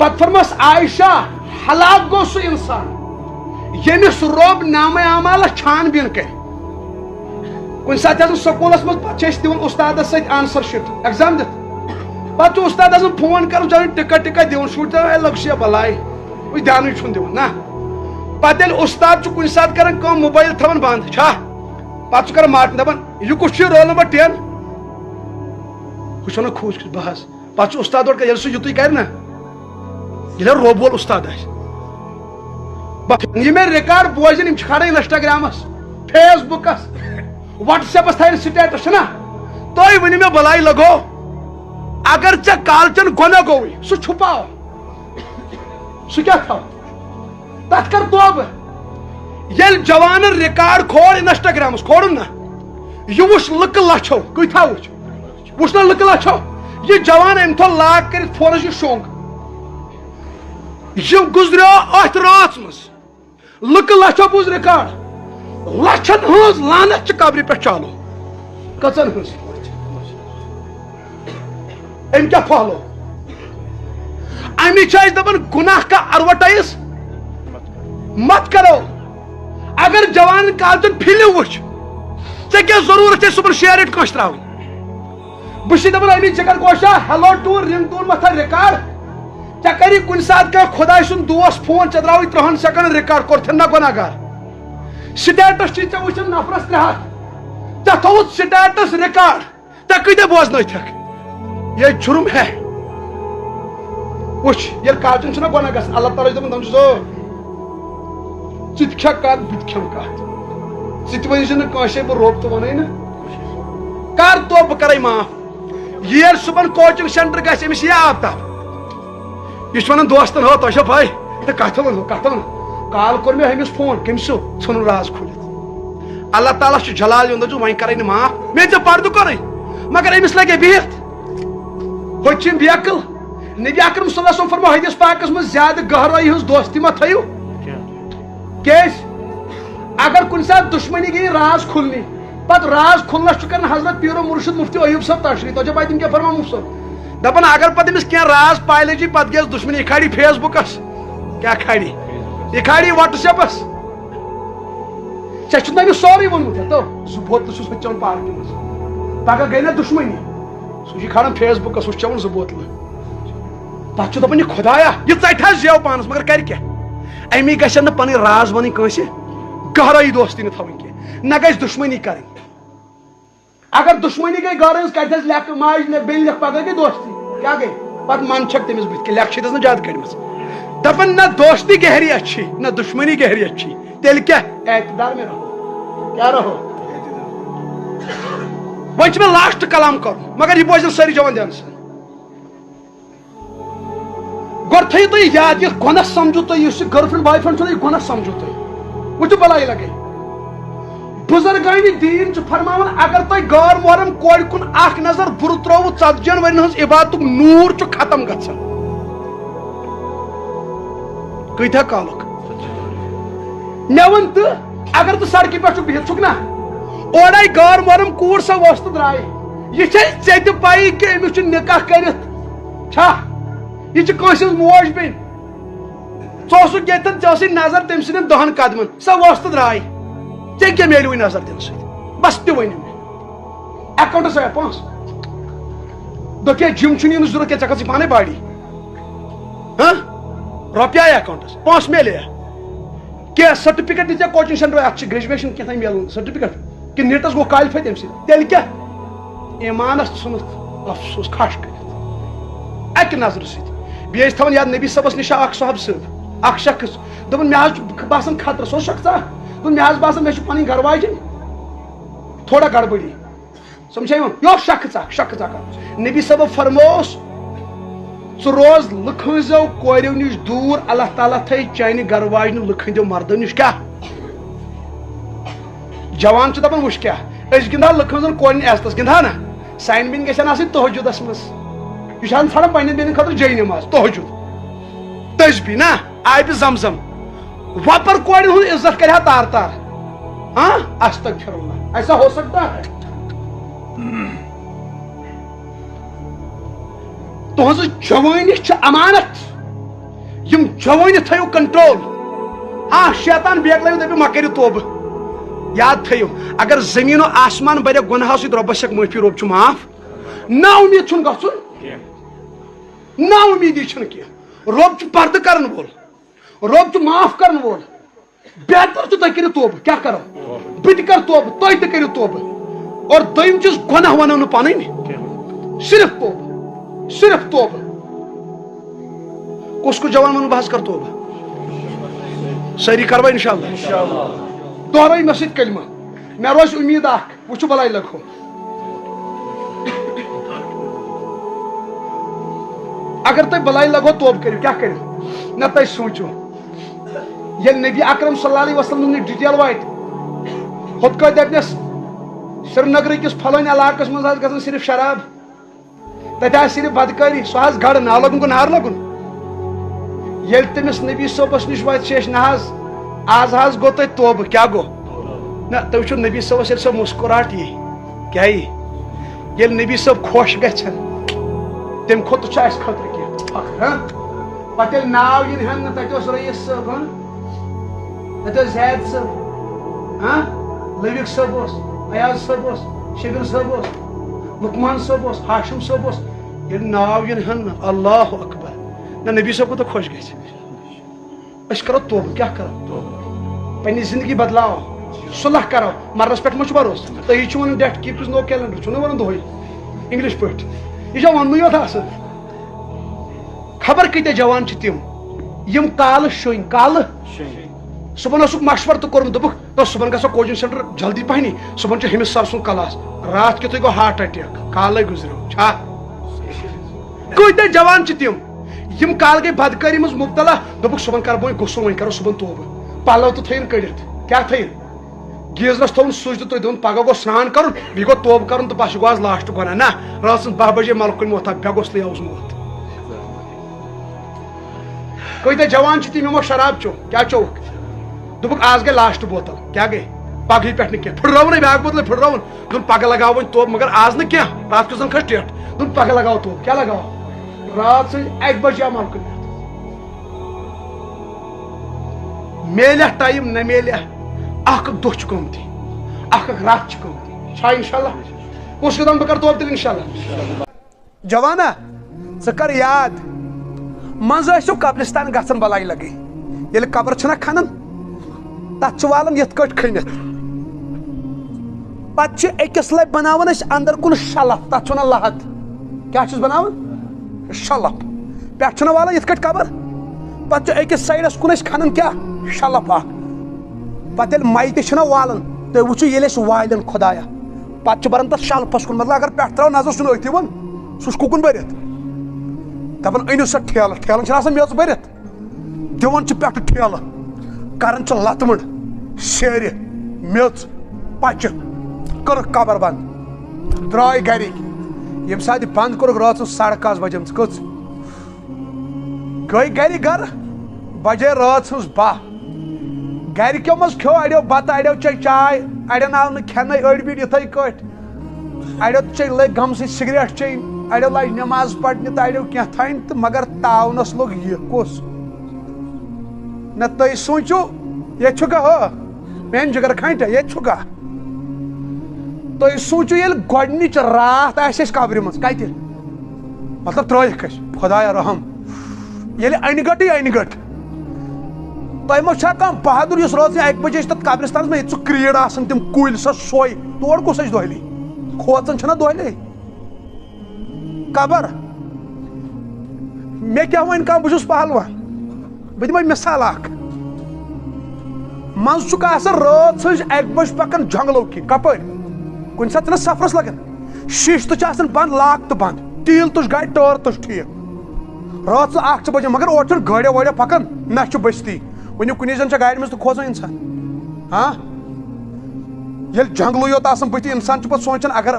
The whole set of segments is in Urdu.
پت فرمس عائشہ ہلاک گو سہ انسان یمس رب نام اعمال چھان بین کر کن سات سکولس مز دن استاد ست آنسر شیٹ ایگزام دت پہ استاد فون کر ٹکٹ دن شر لگ سے بلائی وہ دھیان دن نا پتہ استاد کن سات کر موبائل تھوان بند چھا پتہ کر ماٹن دپان یہ کس رول نمبر 10 وہ کھوج بہس پتہ استاد یل سہ یت کر نا یہ روب وول استاد یہ میں ریکارڈ بوزن کھڑا Instagrams Facebooks WhatsApps تھین سٹیٹس نا تھی ونو مے بلائی لگو اگر ے کالچن گنہ گوئی سہ چھپاو سہ کیا تھو تت کر توبہ یل جوان ریکارڈ کھول انسٹاگرامس کھولن نا یہ وچ لک لچھو کتھا وچ نا لک لچھو یہ جوان ام تھو لاک کر فونس یہ شونگ یہ گزریو ات رات مز لک لچھو بوز ریکارڈ لچھن ہز لانت قبر پہ چالو کچن ہز ام کیا پھہلو امی دپان گناہ کا ایڈورٹائز مت کرو اگر جوان کالچن پھلو وچ ے کیا ضرورت ہے صبح شیئر اٹ کس ترا بس دپان امی چکر گوشا ہیلو ٹور رنگ ٹون متھا ریکارڈ ے کری کن سات کیا خدا سن دوست فون ے تراوی 3 سیکنڈ ریکارڈ کورتھن نا گناہ گار سٹیٹس ٹھیک وچن نفرس 3 ے تھوت سٹیٹس ریکارڈ ے کتنے بوزن یہ جرم ہے وچ یہ کالچن چھنا گناہ گژھان اللہ تعالیٰ دپان تم سو ژٕ کھے کتھ بہٕ تہِ کھٮ۪مہٕ کتھ ژٕ تہِ ؤنۍ نہٕ کٲنٛسے بہٕ روب تہٕ ونے نا کر تو بہٕ کرے معاف ییٚلہِ صبحن کوچنگ سینٹر گژھِ أمِس یی آفتاب یہ چھُ ونان دوستن ہو تۄہہِ چھو پاے تہٕ کتھ ون کال کوٚر مےٚ أمِس فون کٔمِس چھُ ژھُنُن راز کھوٗلِتھ اللہ تعالیٰ چھُ جلال یُن دپان وۄنۍ کرے نہٕ معاف مےٚ ژےٚ پردٕ کوٚرُے مگر أمِس لگے بِہِتھ ہوٚتہِ چھِ بے عقل نبی اکرم صلی اللہ علیہ وسلم فرمو حدیث پاکس مز زیادہ گہرائی ہز دوستی ما تھیو کیس اگر کن سات دشمنی گئی راز کھلنی پت راز کھلنس چکن حضرت پیر و مرشد مفتی ایوب صاحب تشریح تو جب تم کیا فرما مفتی دپان اگر پتہ امس کی راز پائی لجی پت گیس دشمنی یہ کھاڑی فیس بکس کیا کھاڑی یہ کھاڑی واٹس ایپس ٹھیک نا سوری وونمت تو سہ بوتل چھس بہٕ چون پارکہِ منٛز پگہہ گئی نا دشمنی سہ چھ کھالان فیس بکس سہ چون 2 بوتلہٕ پتہ دپان یہ خدایا یہ ژٹہ زیو پانس مگر کر کیا امی گژھن نہٕ پنٕنۍ راز ونٕنۍ کٲنٛسہِ گہرائی دوستی نہٕ تھاوٕنۍ کینٛہہ نہ گژھِ دشمنی کرٕنۍ اگر دشمنی گئی گہرٲیی کتھس لیکھ ماج بیٚنہِ لیکھ پگہہ گئی دوستی کیا گئی پتہٕ من چھکھ تٔمِس بٕتھِ کہِ لیکھ چھِ نہٕ زیادٕ کٔڑمٕژ دپان نہ دوستی گہری اچھی نہ دشمنی گہری اچھی تیٚلہِ کیٛاہ اعتدار میں رہو کیا رہو وۄنۍ چھُ مےٚ لاسٹ کلام کرُن مگر یہِ بوزن سٲری جوان دھیان سان گۄڈٕ تھٲیِو تُہۍ یاد یہِ گۄناہ سمجھو تُہۍ یُس یہِ گٔرل فرینڈ باے فرینڈ چھُ یہِ گۄناہ سمجھو تُہۍ وٕچھِو بلاے لگے بُزرگانہِ دیٖن چھُ فرماوان اگر تۄہہِ غٲر محرم کورِ کُن اکھ نظر بُرٕ ترٛووُ 40 ؤرین ہٕنٛز عبادتُک نوٗر چھُ ختم گژھان کۭتیاہ کالُک مےٚ ووٚن تہٕ اگر ژٕ سڑکہِ پٮ۪ٹھ چھُکھ بِہِتھ چھُکھ نا اورٕ آیہِ غٲر محرم کوٗر سۄ ؤژھ تہٕ درٛایہِ یہِ چھے ژےٚ تہِ پَیی کہِ أمِس چھُ نکاح کٔرِتھ چھا یہ کٲنٛسہِ ہٕنٛز موج بیٚنہِ ژٕ اوسُکھ ییٚتٮ۪ن ژےٚ ٲسٕے نظر تٔمۍ سٕنٛدٮ۪ن 10 قدمن سۄ ؤژھ تہٕ درٛاے ژےٚ کیٛاہ میلیوٕے نظر دِنہٕ سۭتۍ بس تہِ ؤنِو مےٚ اکاونٹس آیا پونٛسہٕ دوٚپ جِم چھُنہٕ یِنٕچ ضروٗرت کینٛہہ ژےٚ کھژٕے پانے باڈی رۄپیہِ آیا اکاونٹس پونٛسہٕ میلے کینٛہہ سرٹِفکیٹ دِژ کوچنگ سینٹر اتھ چھِ گریجویشن کینٛہہ تام میلُن سرٹِفکیٹ کہِ نیٹس گوٚو کالفاے تمہِ سۭتۍ تیٚلہِ کیٛاہ ایمانس ژھٕنُتھ افسوس کھش کٔرِتھ اکہِ نظرِ سۭتۍ بیٚیہِ ٲسۍ تھاوان یاد نبی صٲبس نِش اکھ صحابہٕ صٲب اکھ شخص دپان مےٚ حظ چھُ باسان خطرٕ سُہ اوس شخصا دوٚپُن مےٚ حظ باسان مےٚ چھُ پنٕنۍ گرٕ واجِنۍ تھوڑا گڑبڑی سمجھا یِوان یہِ اوس شخص اکھ نبی صٲبو فرمووُس ژٕ روز لُکہٕ ہٕنٛزو کوریو نِش دوٗر اللہ تعالیٰ تھٲے چانہِ گرٕ واجنہِ لُکہٕ ہٕنٛدیو مردو نِش کیٛاہ جوان چھُ دپان وٕچھ کیٛاہ أسۍ گِنٛدہا لُکہٕ ہٕنٛزن کورٮ۪ن عزتس گِنٛدہا نا سانہِ بیٚنہِ گژھن آسٕنۍ تہجُدس منٛز یہ چھان ژھانڈان پننہِ بیٚنہِ خٲطرٕ جاے نماز تہجُد تسبیح نا آبِ زم زم وۄپر کورِ ہُنٛد عزت کرِ ہا تار تار ہاں استغفر اللہ ایسا ہو سکتا ہے تہنٛز جوٲنی چھِ امانت جوانی تھیو کنٹرول ہاں شیطان بیگلو دپیو ما کٔرِو توبہ یاد تھیو اگر زمین و آسمان بڑے گناہو سۭتۍ رۄبس ہیٚکہِ معٲفی رۄب چھُ معاف نا امید چھُنہٕ گژھُن نا امیدی چھُنہٕ کینٛہہ رۄب چھُ پردٕ کرن وول رۄب چھُ معاف کرن وول بہتر چھُ تُہۍ کٔرِو توبہ کیاہ کرو بہٕ تہِ کرٕ توبہ تُہۍ تہِ کٔرِو توبہ اور دوٚیِم چیٖز گۄناہ ونو نہٕ پنٕنۍ صرف توبہ کُس کُس جوان ونو بہٕ حظ کرٕ توبہ سٲری کروا انشاءاللہ دۄہرٲیِو مےٚ سۭتۍ کلمہ مےٚ روزِ امید اکھ وٕچھِو بلاے لگہو اگر تُہۍ بلاے لگہو توبہ کٔرِو کیاہ کٔرِو نہ تُہۍ سوٗنٛچِو ییٚلہِ نبی اکرم صلی اللہ علیہ وسلم ڈِٹیل واتہِ ہُتھ کٲٹھۍ دپنس سرینگر کِس فلٲنۍ علاقس منٛز آسہِ گژھان صرف شراب تتہِ آسہِ صرف بدکٲری سُہ آسہِ گڑٕ نار لگُن گوٚو نار لگُن ییٚلہِ تٔمِس نبی صٲبس نِش واتہِ شیش نہ حظ آز حظ گوٚو تۄہہِ توبہٕ کیاہ گوٚو نہ تُہۍ وٕچھِو نبی صٲبس ییٚلہِ سۄ مسکراہٹ یی کیاہ یی ییٚلہِ نبی صٲب خۄش گژھن تمہِ کھۄتہٕ چھُ اسہِ خٲطرٕ کینٛہہ پتہٕ ییٚلہِ ناو یِن ہٮ۪نہٕ تتہِ اوس رئیٖس صٲب تتہِ اوس زید صٲب لبیک صٲب اوس ایاز صٲب اوس شبیر صٲب اوس لقمان صٲب اوس ہاشم صٲب اوس ییٚلہِ ناو یِن ہٮ۪نہٕ اللہ اکبر نہ نبی صٲب کوٗتاہ خۄش گژھِ أسۍ کرو توبہٕ کیاہ کرو پننہِ زندگی بدلاو صلح کرو مرنس پٮ۪ٹھ ما چھُ بروس تُہی چھِو ونان death keep is know calendar چھُو نہ ونان دۄہے انگلش پٲٹھۍ یہِ چھا وننُے یوت آسان خبر کۭتیاہ جوان چھِ تِم یِم کالہٕ شوٚنۍ کالہٕ صبحن اوسُکھ مشورٕ تہِ کوٚرمُت دوٚپُکھ نہ صبحن گژھو کوچنگ سینٹر جلدی پہنی صبحن چھُ ہیٚمِس سر سُنٛد کلاس راتھ کیُتھُے گوٚو ہارٹ اٹیک کالے گُزریو چھا کۭتیاہ جوان چھِ تِم یِم کالہٕ گٔے بدکٲری منٛز مُبتلا دوٚپُکھ صبحن کرٕ بہٕ وۄنۍ غسل وۄنۍ کرو صبحن توبہٕ پلو تہِ تھٲیِن کٔڑِتھ کیاہ تھٲیِن گیٖزرس تھوٚوُن سُچ تہٕ تُہۍ دوٚپُن پگہہ گوٚو سرٛان کرُن بیٚیہِ گوٚو توبہٕ کرُن تہٕ بس یہِ گوٚو آز لاسٹ گۄناہ نہ رٲژ سٕنٛز 12 بجے ملکُن موتھا بے گوٚسلٕے اوس موت کۭتیاہ جوان چھِ تِم یِمو شراب چوٚو کیاہ چوٚوُکھ دوٚپُکھ آز گٔے لاسٹ بوتل کیاہ گٔے پگہٕے پٮ۪ٹھ نہٕ کینٛہہ پھٕٹراوُن بیاکھ بوتلٕے پھٕٹراوُن دوٚپُن پگہہ لگاو وۄنۍ توبہٕ مگر آز نہٕ کینٛہہ راتھ کیُتھ زن کھٔژ ٹیٹھ دوٚپُن پگہہ لگاو توبہٕ کیاہ لگاو راتھ سٕنٛز 1 بجے آو ملکُن میلیا ٹایم نہ میلیا اکھ دۄہ چھُ قۭمتی اکھ رات چھِ قۭمتی چھا انشاءاللہ کُس چھُ دپان بہٕ کرٕ توبہٕ تیٚلہِ انشاءاللہ جوانا ژٕ کر یاد منٛزٕ ٲسِو قبرستان گژھان بلاے لگے ییٚلہِ قبر چھِنہ کھنان تتھ چھِ والان یِتھ کٲٹھۍ کھٔنِتھ پتہٕ چھِ أکِس لبہِ بناوان أسۍ انٛدر کُن شلف تتھ چھِ ونان لحد کیاہ چھِس بناوان شلف پٮ۪ٹھٕ چھِنہ والان یِتھ کٲٹھۍ قبر پتہٕ چھِ أکِس سایڈس کُن أسۍ کھنان کیاہ شلف اکھ پتہٕ ییٚلہِ مَے تہِ چھِنہ والان تُہۍ وٕچھِو ییٚلہِ أسۍ والن خۄدایا پتہٕ چھِ بران تتھ شلفس کُن مطلب اگر پٮ۪ٹھٕ تراوو نظر سُہ چھُنہٕ أتھۍ یِوان سُہ چھُ کُکُن بٔرِتھ دپان أنِو سا ٹھیلہٕ ٹھیلن چھنہٕ آسان میٚژ بٔرِتھ دِوان چھِ پٮ۪ٹھٕ ٹھیلہٕ کران چھِ لتہٕ مٕڈ شیرِ میٚژ پچہِ کٔرٕکھ قبر بنٛد درٛاے گرِکۍ ییٚمہِ ساتہٕ یہِ بنٛد کوٚرُکھ رٲژ سٕنٛز 10:30 بجیمٕژ کٔژ گٔے گرِ گرٕ بجے رٲژ سٕنٛز 12 گرِکیو منٛز کھیو اڑیو بتہٕ اڑیو چے چاے اڑٮ۪ن آو نہٕ کھٮ۪نٕے أڑۍ بیٖٹھۍ یِتھٕے کٲٹھۍ اڑیو چے لٔگۍ گمسٕے سگریٹ چیٚنۍ اڑیو لاجہِ نٮ۪ماز پرنہِ تہٕ اڑیو کینٛہہ تھانۍ تہٕ مگر تاونس لوٚگ یہِ کُس نہ تُہۍ سوٗنٛچِو ییٚتہِ چھُکھا ہُہ میانہِ جگر کھانٛٹیا ییٚتہِ چھُکھا تُہۍ سوٗنٛچِو ییٚلہِ گۄڈنِچ راتھ آسہِ اَسہِ قبرِ منٛز کتہِ مطلب ترٲیِکھ أسۍ خۄدایا رحم ییٚلہِ انہِ گٔٹٕے انہِ گٔٹ تۄہہِ ما چھا کانٛہہ بہادُر یُس رٲژ 1 بجے چھِ تتھ قبرستانس منٛز ییٚتہِ سُہ کریٖڈ آسان تِم کُلۍ سۄ سۄے تور کُس اَسہِ دۄہلی کھوژان چھِنہ دۄہلی قبر مےٚ کیاہ وۄنۍ کانٛہہ بہٕ چھُس پہلوان بہٕ دِمے مِثال اکھ منٛزٕ چھُکھ آسان رٲژ سٕنٛز 1 بجہِ پکان جنگلو کِنۍ کپٲرۍ کُنہِ ساتہٕ چھِنہ سفرس لگان شیٖشہٕ تہِ چھِ آسان بنٛد لاک تہٕ بنٛد تیٖل تہِ چھُ گاڑِ ٹٲر تہِ چھُ ٹھیٖک رٲژ 1 بجے مگر اورٕ چھُنہٕ گٲڑیو وٲڑیو پکان نہ چھُ بٔستی ؤنِو کُنی زن چھےٚ گاڑِ منٛز تہِ کھوژان انسان ہاں ییٚلہِ جنگلٕے یوت آسان بٕتھِ انسان چھُ پتہٕ سونٛچان اگر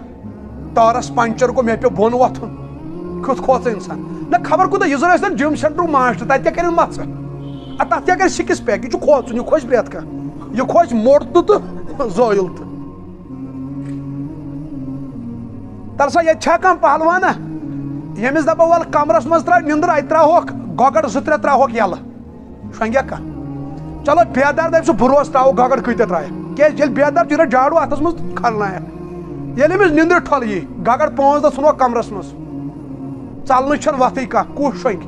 ٹٲرس پنچر گوٚو مےٚ پیٚو بۄن وۄتھُن کیُتھ کھوژان انسان نہ خبر کوٗتاہ یہِ زن ٲسۍ جِم سینٹرُک ماسٹر تتہِ کیاہ کرن مژٕ تتھ کیاہ کرِ 6 پیک یہِ چھُ کھوژُن یہِ کھوژِ پرٮ۪تھ کانٛہہ یہِ کھوژِ موٚٹ تہٕ زٲیِل تہِ تل سا ییٚتہِ چھا کانٛہہ پہلوانا ییٚمِس دپو ول کمرس منٛز تراو نِندٕر اتہِ تراوہوکھ گۄگڑ 2-3 تراوہوکھ یلہٕ شنگیا کا چلو بیدار دپ سہ بروس تراو گگر کتیا ترایا کی بیدار چھ جاڑو اتس مز کھلنایا یل امس نندر ٹھل یہ گگر 5 دہ ژھنو کمرس مز ژلن چھن وتھے کانٛہہ کُس شنگ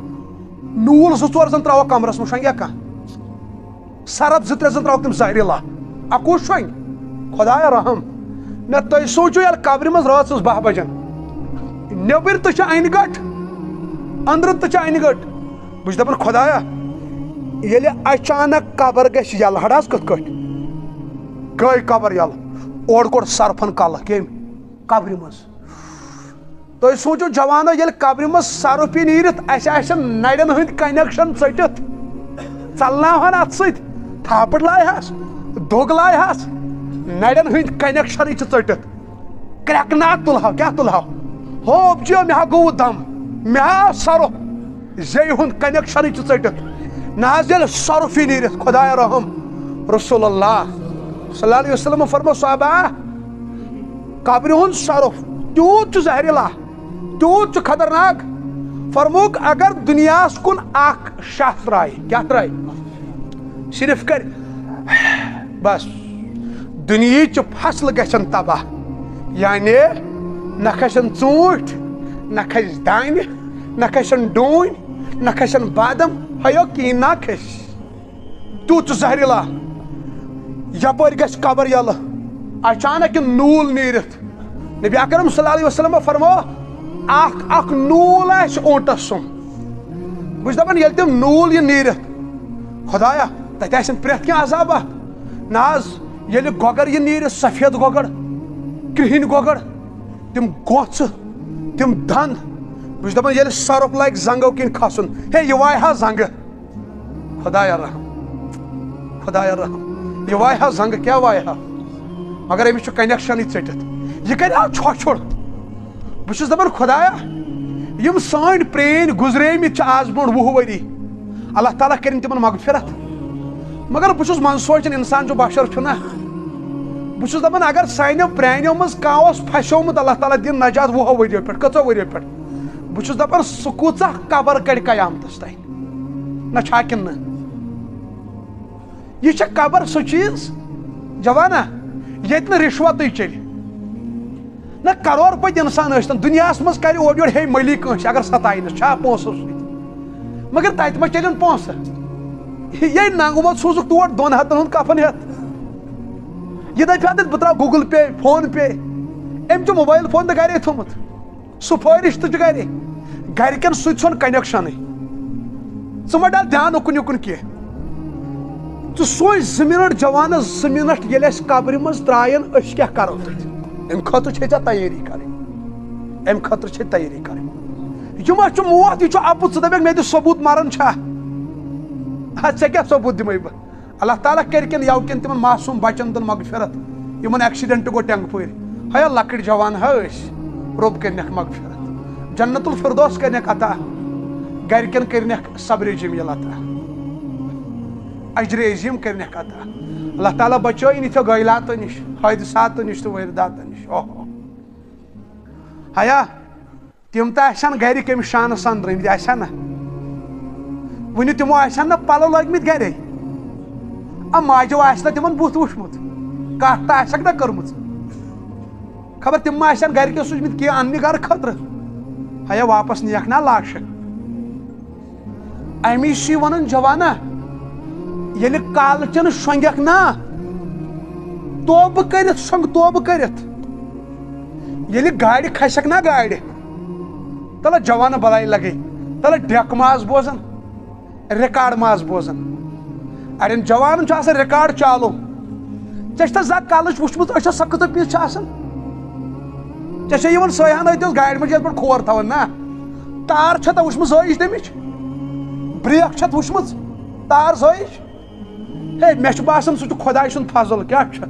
نوٗل 2-4 زن تراو کمرس مز شنگیا کا سرف 2-3 زن تراو تم زہریلا اکوس شنگ خدایا رحم نہ تُہۍ سوٗنٛچِو ییٚلہِ قبرِ منٛز رٲژ 12 بجن نیبر تہ انہِ گٹ اندر تہ انہِ گٹ بہٕ چھُس دپان خدایا ییٚلہِ اچانک قبر گژھِ یلہٕ ہڑ حظ کِتھ کٲٹھۍ گٔے قبر یلہٕ اورٕ کوٚڑ سرفن کلہٕ کٔمۍ قبرِ منٛز تُہۍ سوٗنٛچِو جوانو ییٚلہِ قبرِ منٛز سرف پی نیٖرِتھ اسہِ آسن نرٮ۪ن ہٕنٛدۍ کنیکشن ژٔٹِتھ ژلناوہن اتھ سۭتۍ تھاپڑ لایہس دۄگ لایہس نرٮ۪ن ہٕنٛدۍ کنیکشنٕے چھِ ژٔٹِتھ کرٛٮ۪کنات تُلہو کیٛاہ تُلہو ہوپ جیو مےٚ ہا گوٚو دم مےٚ ہا آو سرف زیٚیہِ ہُنٛد کنیکشنٕے چھِ ژٔٹِتھ نہ حظ ییٚلہِ سرف یی نیٖرِتھ خدایا رحم رسول اللہ صلی اللہ علیہ وسلم فرمو صحابہ قبرِ ہُنٛد سرف تیوٗت چھُ زہریلا تیوٗت چھُ خطرناک فرموک اگر دُنیاہس کُن اکھ شاہ ترایہِ کیٛاہ ترایہِ صرف کر بس دُنیہٕچ فصل گژھن تباہ یعنی نہ کھسن ژوٗنٛٹھۍ نہ کھسہِ دانہِ نہ کھسن ڈوٗنۍ نہ کھسن بادم ہیو کِہیٖنۍ نہ کھسہِ تیوٗت چھُ زہریلا یپٲرۍ گژھِ قبر یلہٕ اچانک یہِ نوٗل نیٖرِتھ نبی اکرم صلی اللہ علیہ وسلم فرمو اکھ نوٗل آسہِ اوٗنٹس سُم بہٕ چھُس دپان ییٚلہِ تِم نوٗل یہِ نیٖرِتھ خدایا تتہِ آسن پرٛٮ۪تھ کینٛہہ عذاب اتھ نہ حظ ییٚلہِ گۄگر یہِ نیٖرِتھ سفید گۄگر کرٛہِنۍ گۄگر تِم گوژھٕ تِم دند بہٕ چھُس دپان ییٚلہِ سرف لگہِ زنگو کِنۍ کھسُن ہے یہِ وایہِ ہا زنگہٕ خدایا رحم خدایا رحم یہِ وایہِ ہا زنگہٕ کیٛاہ وایہِ ہا مگر أمِس چھُ کنیکشنٕے ژٔٹِتھ یہِ کرِ ہا چھۄچھُر بہٕ چھُس دپان خدایا یِم سٲنۍ پرٛٲنۍ گُزریمٕتۍ چھِ آز برونٛٹھ 20 ؤری اللہ تعالیٰ کٔرِنۍ تِمن مغفرت مگر بہٕ چھُس منٛزٕ سونٛچان انسان چھُ بشر چھُنہ بہٕ چھُس دپان اگر سانیو پرٛانیو منٛز کانٛہہ اوس پھسیومُت اللہ تعالیٰ دِنۍ نجات 20 ؤرِیو پٮ۪ٹھ 15 ؤرِیو پٮ۪ٹھ بہٕ چھُس دپان سُہ کۭژاہ قبر کڑِ قیامتس تانۍ نہ چھا کِنہٕ نہ یہِ چھےٚ قبر سُہ چیٖز جوانا ییٚتہِ نہٕ رِشوتٕے چلہِ نہ کرور پٔتۍ انسان ٲسۍتن دُنیاہس منٛز کرِ اورٕ یورٕ ہے مٔلی کٲنٛسہِ اگر ستاینس چھا پونٛسو سۭتۍ مگر تتہِ ما چلن پونٛسہٕ یے ننٛگوت سوٗزُکھ تور 2 ہتن ہُنٛد کفن ہٮ۪تھ یہِ دپہِ ہا تتہِ بہٕ تراو گوٗگل پے فون پے أمۍ چھُ موبایل فون تہِ گرے تھوٚمُت سُفٲرِش تہِ چھُ گرے گرِکٮ۪ن سۭتۍ ژھُن کنیکشنٕے ژٕ ما ڈال دھیان اُکُن یُکُن کینٛہہ ژٕ سوٗنٛچ 2 مِنٹ جوانس 2 مِنٹ ییٚلہِ أسۍ قبرِ منٛز ترٛایَن أسۍ کیٛاہ کرو تتہِ امہِ خٲطرٕ چھے ژےٚ تیٲری کرٕنۍ امہِ خٲطرٕ چھے تیٲری کرٕنۍ یہِ ما چھُ موت یہِ چھُ اَپُز ژٕ دپکھ مےٚ دِ ثبوٗت مران چھا ادٕ ژےٚ کیٛاہ ثبوٗت دِمے بہٕ اللہ تعالیٰ کٔرِکِن یوکِن تِمن معصوٗم بچن دِن مغفرت یِمن ایکسیڈنٹ گوٚو ٹینٛگہٕ پھٔرۍ ہیا لۄکٕٹۍ جوان ہا ٲسۍ رۄب کٔرنکھ مغفرت جنت الفردوس کٔرنکھ عطا گرِکٮ۪ن کٔرنکھ صبرِ جمیٖل عطا اجرِ عظیٖم کٔرنکھ عطا اللہ تعالیٰ بچٲیِن یِتھیو غٲیلاتو نِش حٲدِثاتو نِش تہٕ وٲرِداتو نِش اوہو ہیا تِم تہِ آسن گرِکۍ أمِس شانہٕ سان درٛٲمٕتۍ آسن نہ وُنہِ تِمو آسن نہ پلو لٲگمٕتۍ گرے ماجو آسہِ نہ تِمن بُتھ وٕچھمُت کتھ تہِ آسٮ۪کھ نہ کٔرمٕژ خبر تِم ما آسن گرِکٮ۪و سوٗزمٕتۍ کینٛہہ اننہِ گرٕ خٲطرٕ ہیا واپس نِیکھ نا لاشہِ امی چھُ یہِ ونان جوانا ییٚلہِ کالچن شۄنگکھ نا توبہٕ کٔرِتھ شۄنٛگ توبہٕ کٔرِتھ ییٚلہِ گاڑِ کھسکھ نا گاڑِ تلہٕ جوانا بلاے لگے تلہٕ ڈیکہٕ ما آس بوزان رِکاڈ ما آس بوزان اڑٮ۪ن جوانن چھُ آسان رِکاڈ چالو ژےٚ چھُتھا زانٛہہ کالٕچ وٕچھمٕژ أچھو سۄ کۭژاہ پِژھ چھِ آسان ژےٚ چھےٚ یِوان سۄے ہن أتۍ گاڑِ منٛز یتھ پٮ۪ٹھ کھور تھاوان نا تار چھےٚ تۄہہِ وٕچھمٕژ زٲیِج تمِچ بریک چھتھ وٕچھمٕژ تار زٲیِج ہے مےٚ چھُ باسان سُہ چھُ خۄداے سُنٛد فضل کیٛاہ چھُ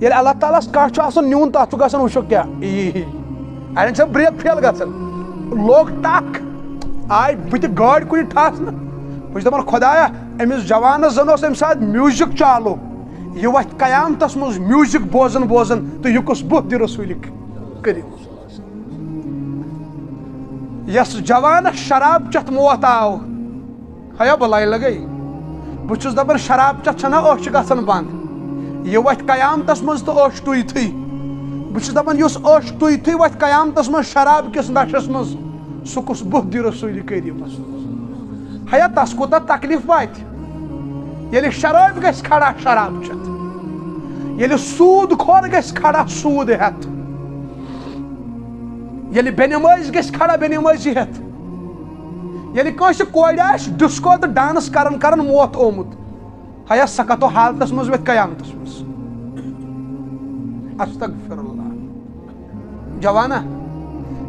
ییٚلہِ اللہ تعالیٰ ہس کانٛہہ چھُ آسان نیُن تتھ چھُ گژھان وٕچھو کیٛاہ اڑٮ۪ن چھےٚ بریک فیل گژھان لوگ ٹکھ آے بٕتھِ گٲڑۍ کُنہِ ٹھاسنہٕ بہٕ چھُس دپان خۄدایا أمِس جوانس زن اوس امہِ ساتہٕ میوٗزک چالو یہِ وتھِ قیامتس منٛز میوٗزک بوزان بوزان تہٕ یہِ کُس بُتھ دِ رسوٗلِک کٔرِم یس جوانس شراب چٮ۪تھ موت آو ہیا بلاے لگے بچس دپان شراب چت چھنا أچھ گژھان بند یہ وتھ قیامتس مز تو أچھ ٹُوِتھٕے بچس دپان یُس أچھ ٹُوِتھٕے وتھ قیامتس مز شراب کس نشس مز سُہ کُس بُتھ دی رسول کریمس ہیا تس کوٗتاہ تکلیف واتہِ ییٚلہِ شراب گژھِ کھڑا شراب چتھ ییٚلہِ سوٗد خور گژھِ کھڑا سوٗد ہٮ۪تھ ییٚلہِ بے نمٲزی گژھِ کھڑا بے نمٲزی ہٮ۪تھ ییٚلہِ کٲنٛسہِ کورِ آسہِ ڈسکو تہٕ ڈانس کران کران موت آمُت ہیا سۄ کتھو حالتس منٛز وتھِ قیامتس منٛز استغفر اللہ جوانا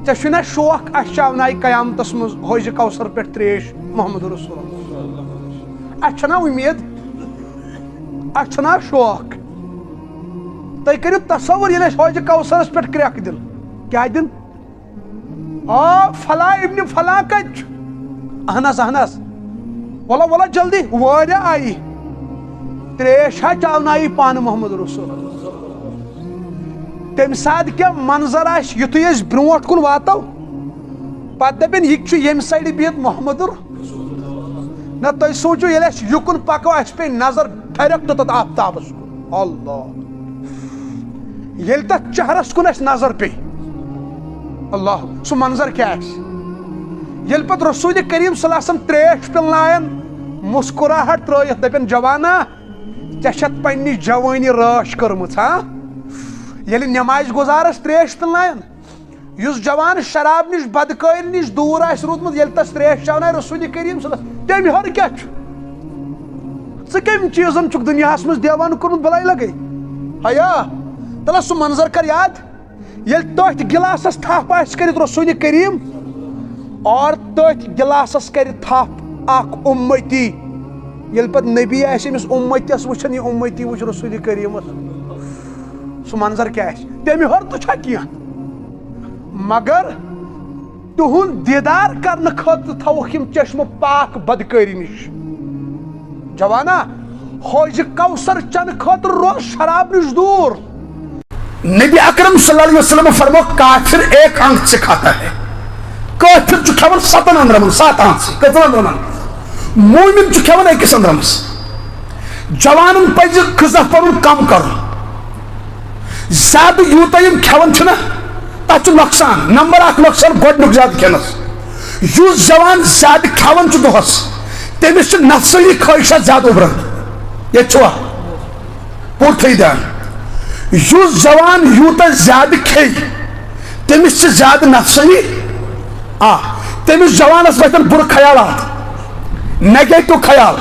ژےٚ چھُنا شوق اَسہِ چاونایہِ قیامتس منٛز حوضِ کوثر پٮ۪ٹھ تریش محمد رسول اللہ اَسہِ چھنا اُمید اَسہِ چھنا شوق تُہۍ کٔرِو تصور ییٚلہِ اَسہِ حوضِ کوثرس پٮ۪ٹھ کرٛٮ۪کھ دِن کیٛاہ دِن فلاں ابن فلاں کتہِ چھُ اہن حظ ولا ولا جلدی واریاہ آیی تریش ہا چاونایی پانہٕ محمد رسول اللہ تمہِ ساتہٕ کیٛاہ منظر آسہِ یُتھُے أسۍ برونٛٹھ کُن واتو پتہٕ دپن یہِ چھُ ییٚمہِ سایڈٕ بِہِتھ محمد نہ تُہۍ سوٗنٛچِو ییٚلہِ أسۍ یُکُن پکو اَسہِ پیٚیہِ نظر ڈایریکٹ تتھ آفتابس کُن اللہ ییٚلہِ تتھ چہرس کُن اَسہِ نظر پیٚیہِ اللہ سُہ منظر کیٛاہ آسہِ ییٚلہِ پتہٕ رسول کریم صلی اللہ علیہ وسلم تریش پِلناین مسکراہٹ ترٲیِتھ دپن جوانا ژےٚ چھتھ پننہِ جوٲنی رٲچھ کٔرمٕژ ہاں ییٚلہِ نماز گُزارس تریش پِلناین یُس جوان شراب نِش بدکٲری نِش دوٗر آسہِ روٗدمُت ییٚلہِ تس تریش چاونایہِ رسول کریم صلی اللہ علیہ وسلم تمہِ ہیوٚر کیٛاہ چھُ ژٕ کمہِ چیٖزن چھُکھ دُنیاہس منٛز دیوان کوٚرمُت بلاے لگے حیا تلا سُہ منظر کر یاد ییٚلہِ تٔتھۍ گِلاسس تھپھ آسہِ کٔرِتھ رسول کریم اور تٔتھۍ گِلاسس کرِ تھپھ اکھ اُمتی ییٚلہِ پتہٕ نبی آسہِ أمِس اُمتِس وٕچھان یہِ اُمتی وٕچھ رسول کریمس سُہ منظر کیٛاہ آسہِ تمہِ ہیوٚر تہِ چھا کینٛہہ مگر تُہُنٛد دیٖدار کرنہٕ خٲطرٕ تھاووکھ یِم چشمہٕ پاک بدکٲری نِش جوانا حوضِ کوثر چنہٕ خٲطرٕ روز شراب نِش دوٗر نبی اکرم صلی اللہ علیہ وسلم فرمو کافر ایک آنکھ سے کھاتا ہے کافر چھُ کھٮ۪وان 7 أنٛدرمن 7 آنٛژٕ کٔژن أنٛدرمن مومِن چھُ کھٮ۪وان أکِس أنٛدرمس جوانن پزِ غذا پنُن کم کرُن زیادٕ یوٗتاہ یِم کھٮ۪وان چھِنہ تتھ چھُ نۄقصان نمبر 1 نۄقصان گۄڈنیُک زیادٕ کھٮ۪نس یُس جوان زیادٕ کھٮ۪وان چھُ دۄہس تٔمِس چھِ نفسٲنی خٲہِشات زیادٕ اُبران ییٚتہِ چھُوا پوٗرٕ تھٲیِو دیان یُس جوان یوٗتاہ زیادٕ کھیٚیہِ تٔمِس چھِ زیادٕ نفسٲنی تٔمِس جوانس وتھن بُرٕ خیالات نیگیٹو خیال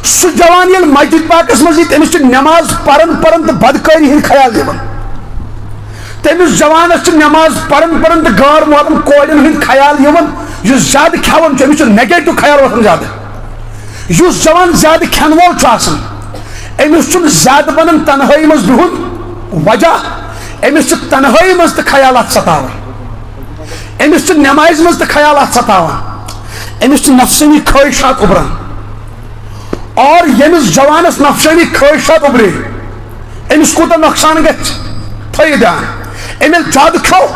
سُہ جوان ییٚلہِ مسجد پاکس منٛز یی تٔمِس چھِ نٮ۪ماز پران تہٕ بدکٲری ہٕنٛدۍ خیال یِوان تٔمِس جوانس چھِ نٮ۪ماز پران تہٕ غٲر محرم کورٮ۪ن ہٕنٛدۍ خیال یِوان یُس زیادٕ کھٮ۪وان چھُ أمِس چھُ نیگیٹو خیال وۄتھان زیادٕ یُس جوان زیادٕ کھٮ۪ن وول چھُ آسان أمِس چھُنہٕ زیادٕ بنان تنہٲیی منٛز بِہُن وجہ أمِس چھِ تنہٲیی منٛز تہِ خیالات ستاوان أمِس چھِ نٮ۪مازِ منٛز تہِ خیالات ستاوان أمِس چھِ نفسٲنی خٲہِشات اُبران اور ییٚمِس جوانس نفسٲنی خٲہِشات اُبرے أمِس کوٗتاہ نۄقصان گژھِ تھٲیِو دیان أمۍ ییٚلہِ زیادٕ کھیوٚو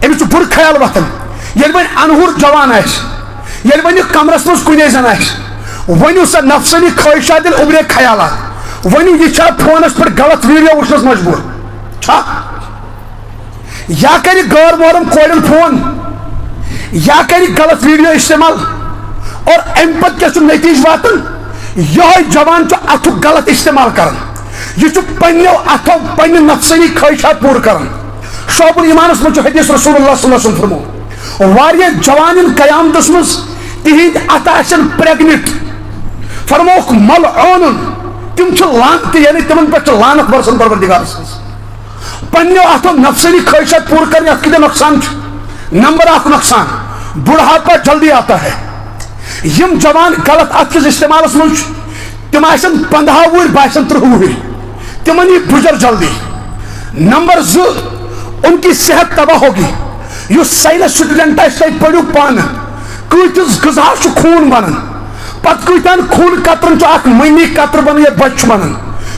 أمِس چھُ بُرٕ خیال وۄتھان ییٚلہِ وۄنۍ انہُر جوان آسہِ ییٚلہِ وۄنۍ یہِ کمرس منٛز کُنے زن آسہِ ؤنِو سا نفسٲنی خٲہِشات ییٚلہِ اُبرے خیالات ؤنِو یہِ چھا فونس پٮ۪ٹھ غلط ویٖڈیو وٕچھنس مجبوٗر چھا یا کرِ غٲر محرم کورٮ۪ن فون یا کرِ غلط ویٖڈیو استعمال اور امہِ پتہٕ کیٛاہ چھُ نتیٖجہٕ واتان یِہوے جوان چھُ اتھُک غلط استعمال کران یہِ چھُ پننیو اتھو پننہِ نفسٲنی خٲہِشات پوٗرٕ کران شعب الایمانس منٛز چھُ حدیث رسول اللہ صلی اللہ علیہ وسلم فرمو واریاہ جوان یِن قیامتس منٛز تِہنٛدۍ اتھٕ آسن پریگنٹ فرموکھ ملعونن تِم چھِ لعنتہٕ یعنی تِمن پٮ۪ٹھ چھِ لعنت برسان پروردگار سٕنٛز پننیو اتھو نفسٲنی خٲہِشات پوٗرٕ کرنہِ اتھ کۭتیاہ نۄقصان چھُ نمبر 1 نۄقصان بُڑھاپا جلدی آتا ہے یِم جوان غلط اتھ کِس استعمالس منٛز چھِ تِم آسن 15 وُہٕرۍ باسن 30 وُہٕرۍ تِمن یی بُجر جلدی نمبر 2 ان کی صحت تباہ ہوگی یُس ساینس سٹوڈنٹ آسہِ تۄہہِ پٔرِو پانہٕ کۭتِس غذا چھُ خوٗن بنان پتہٕ کۭتیاہن خوٗن قطرن چھُ اکھ مٔنی قطرٕ بنان یتھ بچہِ چھُ بنان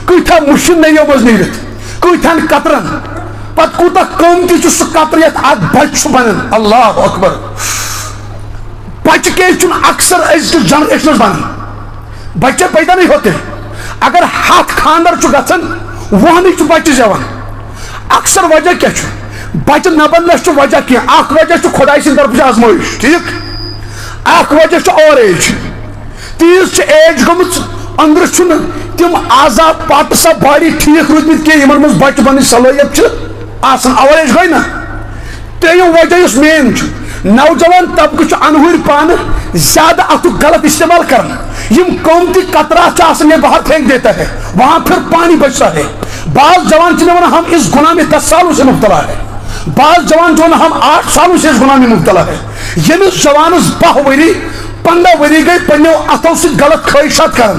کۭتیاہ مُشِن نٔویو منٛز نیٖرِتھ کۭتیاہن قطرن پتہٕ کوٗتاہ قۭمتی چھُ سُہ قطرٕ یتھ اکھ بچہِ چھُ بنان اللہ اکبر بچہِ کیازِ چھُنہٕ اکثر أزکِس جنریشنس بنان بچے پیدا نہیں ہوتے. اگر ہاتھ خاندر گھن وہنی بچہ زیوان اکثر وجہ کیا بچہ نبنس وجہ کی اخ وجہ خدا سند طرف آزمائش ٹھیک اخ وجہ اور ایج تیز ایج گمت اندر تم اعضا پٹ سا باڈی ٹھیک روٗدمٕتۍ کینٛہہ یِمن منٛز بچہ بننٕچ صلٲحیت آسان اور ایج گٔے نا ترٛیٚیِم وجہ یُس مین نوجوان طبقہ انہور پان زیادہ اتک غلط استعمال کرن یم قومتی قطرات یہ باہر پھینک دیتا ہے وہاں پھر پانی بچتا ہے. بعض جوان ہم اس گناہ میں 10 سالوں سے مبتلا ہے, بعض جوان جو ہم 8 سالوں سے اس گناہ میں مبتلا ہے. یمس جوانس 10 وری 15 وری گئی پنو اتھو سے غلط خواہشات کرن.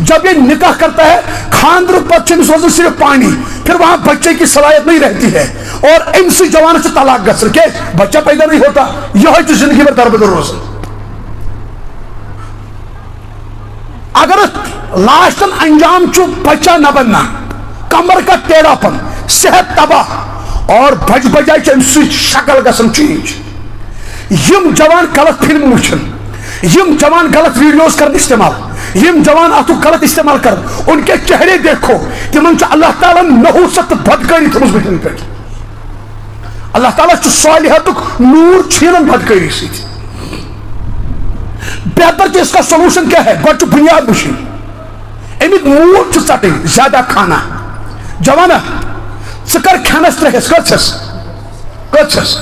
جب یہ نکاح کرتا ہے خاندر پتہ روزن صرف پانی, پھر وہاں بچے کی صلاحیت نہیں رہتی ہے اور ام سے جوان سے طلاق گھن کہ بچہ پیدا نہیں ہوتا, یہ زندگی میں دربدر روزن. اگر لاسٹن انجام بچہ نہ بننا, کمر کا ٹیڑھا پن, صحت تباہ اور بج بجائے ام سی شکل گھن چینج. یم جوان غلط فلم وچن, یم جوان غلط ویڈیوز کرن استعمال, یم جوان اتو غلط استعمال کرن, ان کے چہرے دیکھو تمن اللہ تعالیٰ نحوست بدکاری تھمس بتن پہ. اللہ تعالیٰ صالحاتک نور چھینن بدکاری ست. بہتر کہ اس کا سولوشن کیا ہے؟ گوچ بنیاد وچن امیک موڈ ٹٹن زیادہ کھانا. جوانا ثر کھینس ترہس کتس کتس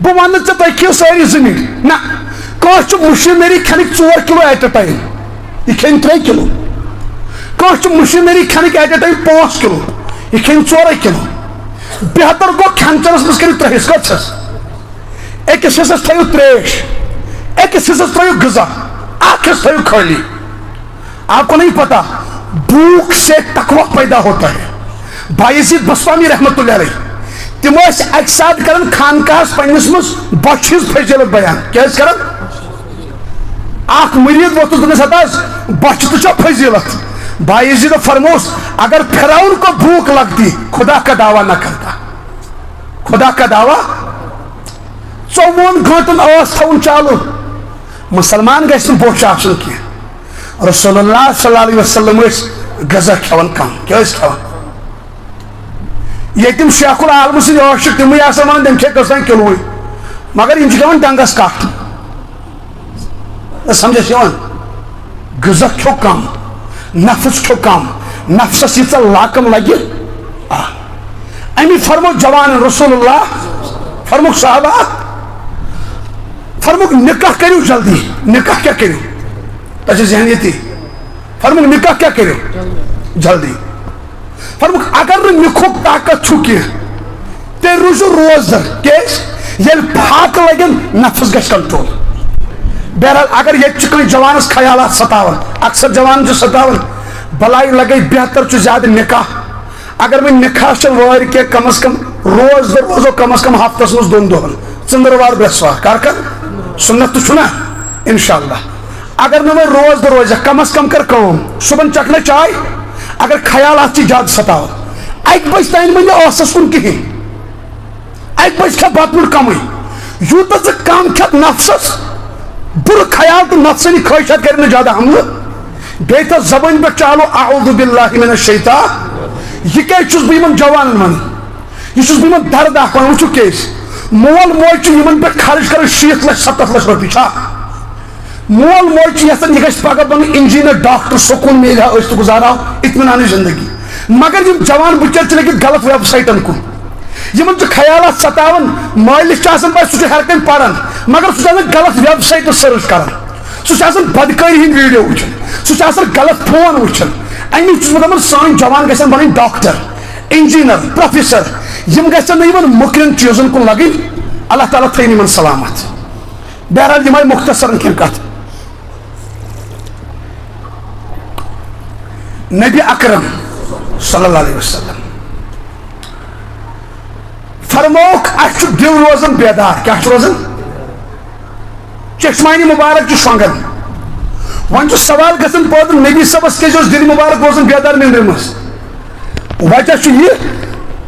بہ ون ژے کھیو ساری زمین نا کانٛہہ چھُ مشینری کھنک 4 کلو ایٹ اے ٹائم, یہ کھین 3 کلو. کانٛہہ چھُ مشینری کھنک ایٹ اے ٹائم 5 کلو, یہ کھین 4 کلو. بہتر گو کھین چنس مز کرو ترہس کتس. أکس حصس تھٲیِو تریش, ایک حصہ تھٲیِو غذا, اکھ حصہ تھٲیِو خالی. آپ کو نہیں پتا بھوک سے تقوی پیدا ہوتا ہے. بایزید بسطامی رحمت اللہ علیہ تم اکہ ساتھ کرن خانقاہس پنس مز بچ ہز فضیلت بیان. کیا کرن اخ مرید ووتس دنس ہتاس بچ تو فضیلت. بایزید فرموس اگر فرعون کو بھوک لگتی خدا کا دعویٰ نہ کرتا. خدا کا دعویٰ 24 گھنٹن آواز تھون چالو. مسلمان گھس بوچھ آسن کی. رسول اللہ صلی اللہ علیہ وسلم غذا کھیون کم. کیا کھیون یتم شیخ العالم سن عاشق تم ون تم کھے کس کلوے مگر ان دان ڈنگس کٹ سمجھس غذا کھو کم, نفس کھو کم, نفسس یہ لاکم لگہ. امی فرمو جوان رسول اللہ فرمو صحابہ فرمو نکاح کرو جلدی. نکاح کیا کرو تجھے ذہنیتی فرمو نکاح کیا کرو جلدی. فرمو اگر نکھوک طاقت چھو کی تے روزو روزدر کیس یل پھاک لگن نفس گش کنٹرول. بہرحال اگر یہ چکن جوانس خیالات ستاون, اکثر جوان جو ستاون بلائی لگئی بہتر چو زیادہ نکاح. اگر میں نکاح چل وار کے کم از کم روز در روزو کم از کم ہفتس مز 2 دہن ژندروار برسوار کار کر سنت تو چھنا انشاءاللہ. اگر میں روز در روز کم از کم کر کام صبح چکنا چائے. اگر خیالات چی زیادہ ستاو 1 بج تین من آسس کن کہیں 1 بج کھا بات مر کم یوتا سے کام کھت نفسس بر خیال تو نفسنی خواہشات کرنے زیادہ حملہ بیتا زبان پر چالو اعوذ باللہ من الشیطان. یہ کہ چوز بیمن جوان من یہ چوز بیمن درد آکھوان وچو کیس مول موج چو یمن پر خارج کر 60 لچھ 70 لچھ روپی چھا. مول موج چو یسن یہ گش پاگا بن انجینئر ڈاکٹر سکون میرا اس تو گزارا اطمینانی زندگی. مگر یہ جوان بچر چلے کہ غلط ویب سائٹن کو یمن جو خیالات ستاون مالش چاسن پہ سوچے ہر کن پڑھن مگر سوچے غلط ویب سائٹ سرچ کرن. سوچے بدکاری ہند ویڈیو وچن, سوچے غلط فون وچن. امی چیز بتا سان جوان گھن بن ڈاکٹر انجینئر پروفیسر یم گھن مکرن چیزن کن لگن. اللہ تعالیٰ تھین یمن سلامت. بہرحال یہ مختصر کھین کت. نبی اکرم صلی اللہ علیہ وسلم فرموک اچھ دل روزن بیدار. کیا روزن چشمانی مبارک جو شونگن. ون جو سوال گھن پود نبی صبس کے جو دل مبارک روزن بیدار نندر مز وجہ یہ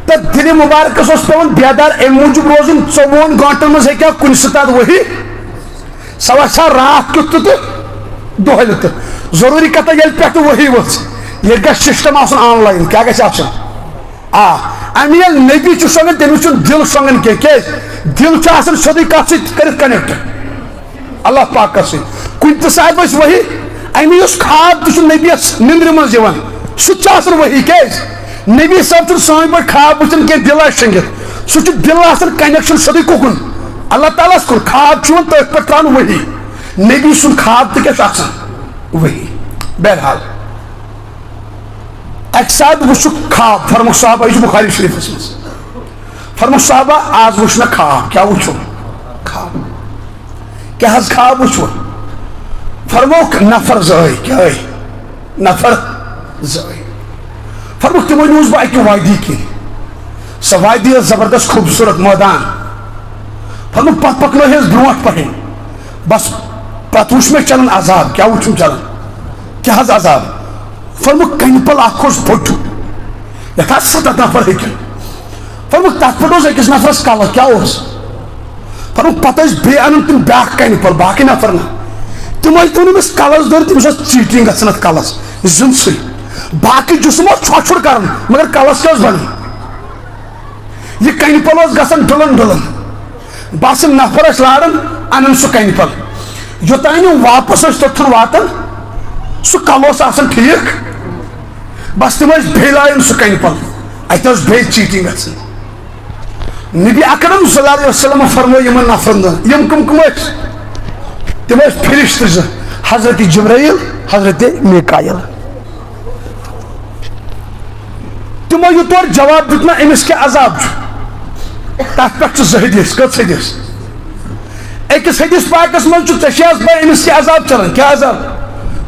تو دل مبارک پیون بیدار ام موجود روزن 24 گھنٹن مز ہیکیا کن سطح وہی سوا رات کیت تو دہلت ضروری کتہ یل پہ وہی وچ یہ گھر سسٹم آن لائن کیا گھر ام یل نبی شونگان تمس دل شونگان کی دل سیودی کت ست کنیکٹ اللہ پاک کن تہ سات وہی امی اس خواب تہ نبیس نندر مز سہ وہی کیاز نبی صاحب سن پہ خواب وچن کی دل شنگت سہ دل کنیکشن سیودی ککن اللہ تعالیٰ کن خواب تھی پہ تران وہی نبی سن خواب تہ کیا وہی بہرحال اک سات وچھ خواب فرمو صحابہ یہ بخاری شریف مز فرمو صحابہ آز وچھ خواب کیا وچھو خواب کیا حض خواب وچھو فرمو نفر زائی کیا نفر زائی فرمو تمو نیوز با اکی وادی کی سا وادی زبردست خوبصورت میدان فرمو پت پکنو ہے برونٹ پہن بس پت وچھ میں چلن عذاب کیا وچھو چلن کیا حض عذاب فرمو کن پل اکھوس بوٹ یتھا 7 نفر ہیکن فرمو تک پٹ اکس نفرس کل کیا فرمو پتہ بی ان تم بیاکھ کن پل باقی نفر نا تم تمس کلس دور تمس چیٹنگ گھن ات کلس زن سی باقی جسم چھوٹ کرن مگر کلس کیا بن یہ کن پل گھن ڈلن ڈلن بس نفر لارن ان سہ کن پل یوتان واپس توتن واتن سہ کل آسان ٹھیک بس تم بی لائن سہ کن پل ات بی چیٹنگ گھن نبی اکرم صلی اللہ علیہ وسلم فرمو یمن نفرن یم کم کم تم فرشت حضرت جبرائیل حضرت میکائیل تمو یوتور جواب دیتنا امس کے عذاب تک پہ حدیث کت حدیث اکس حدیث پاکس من ٹھیک بہ امس کے عذاب چلان کیا عذاب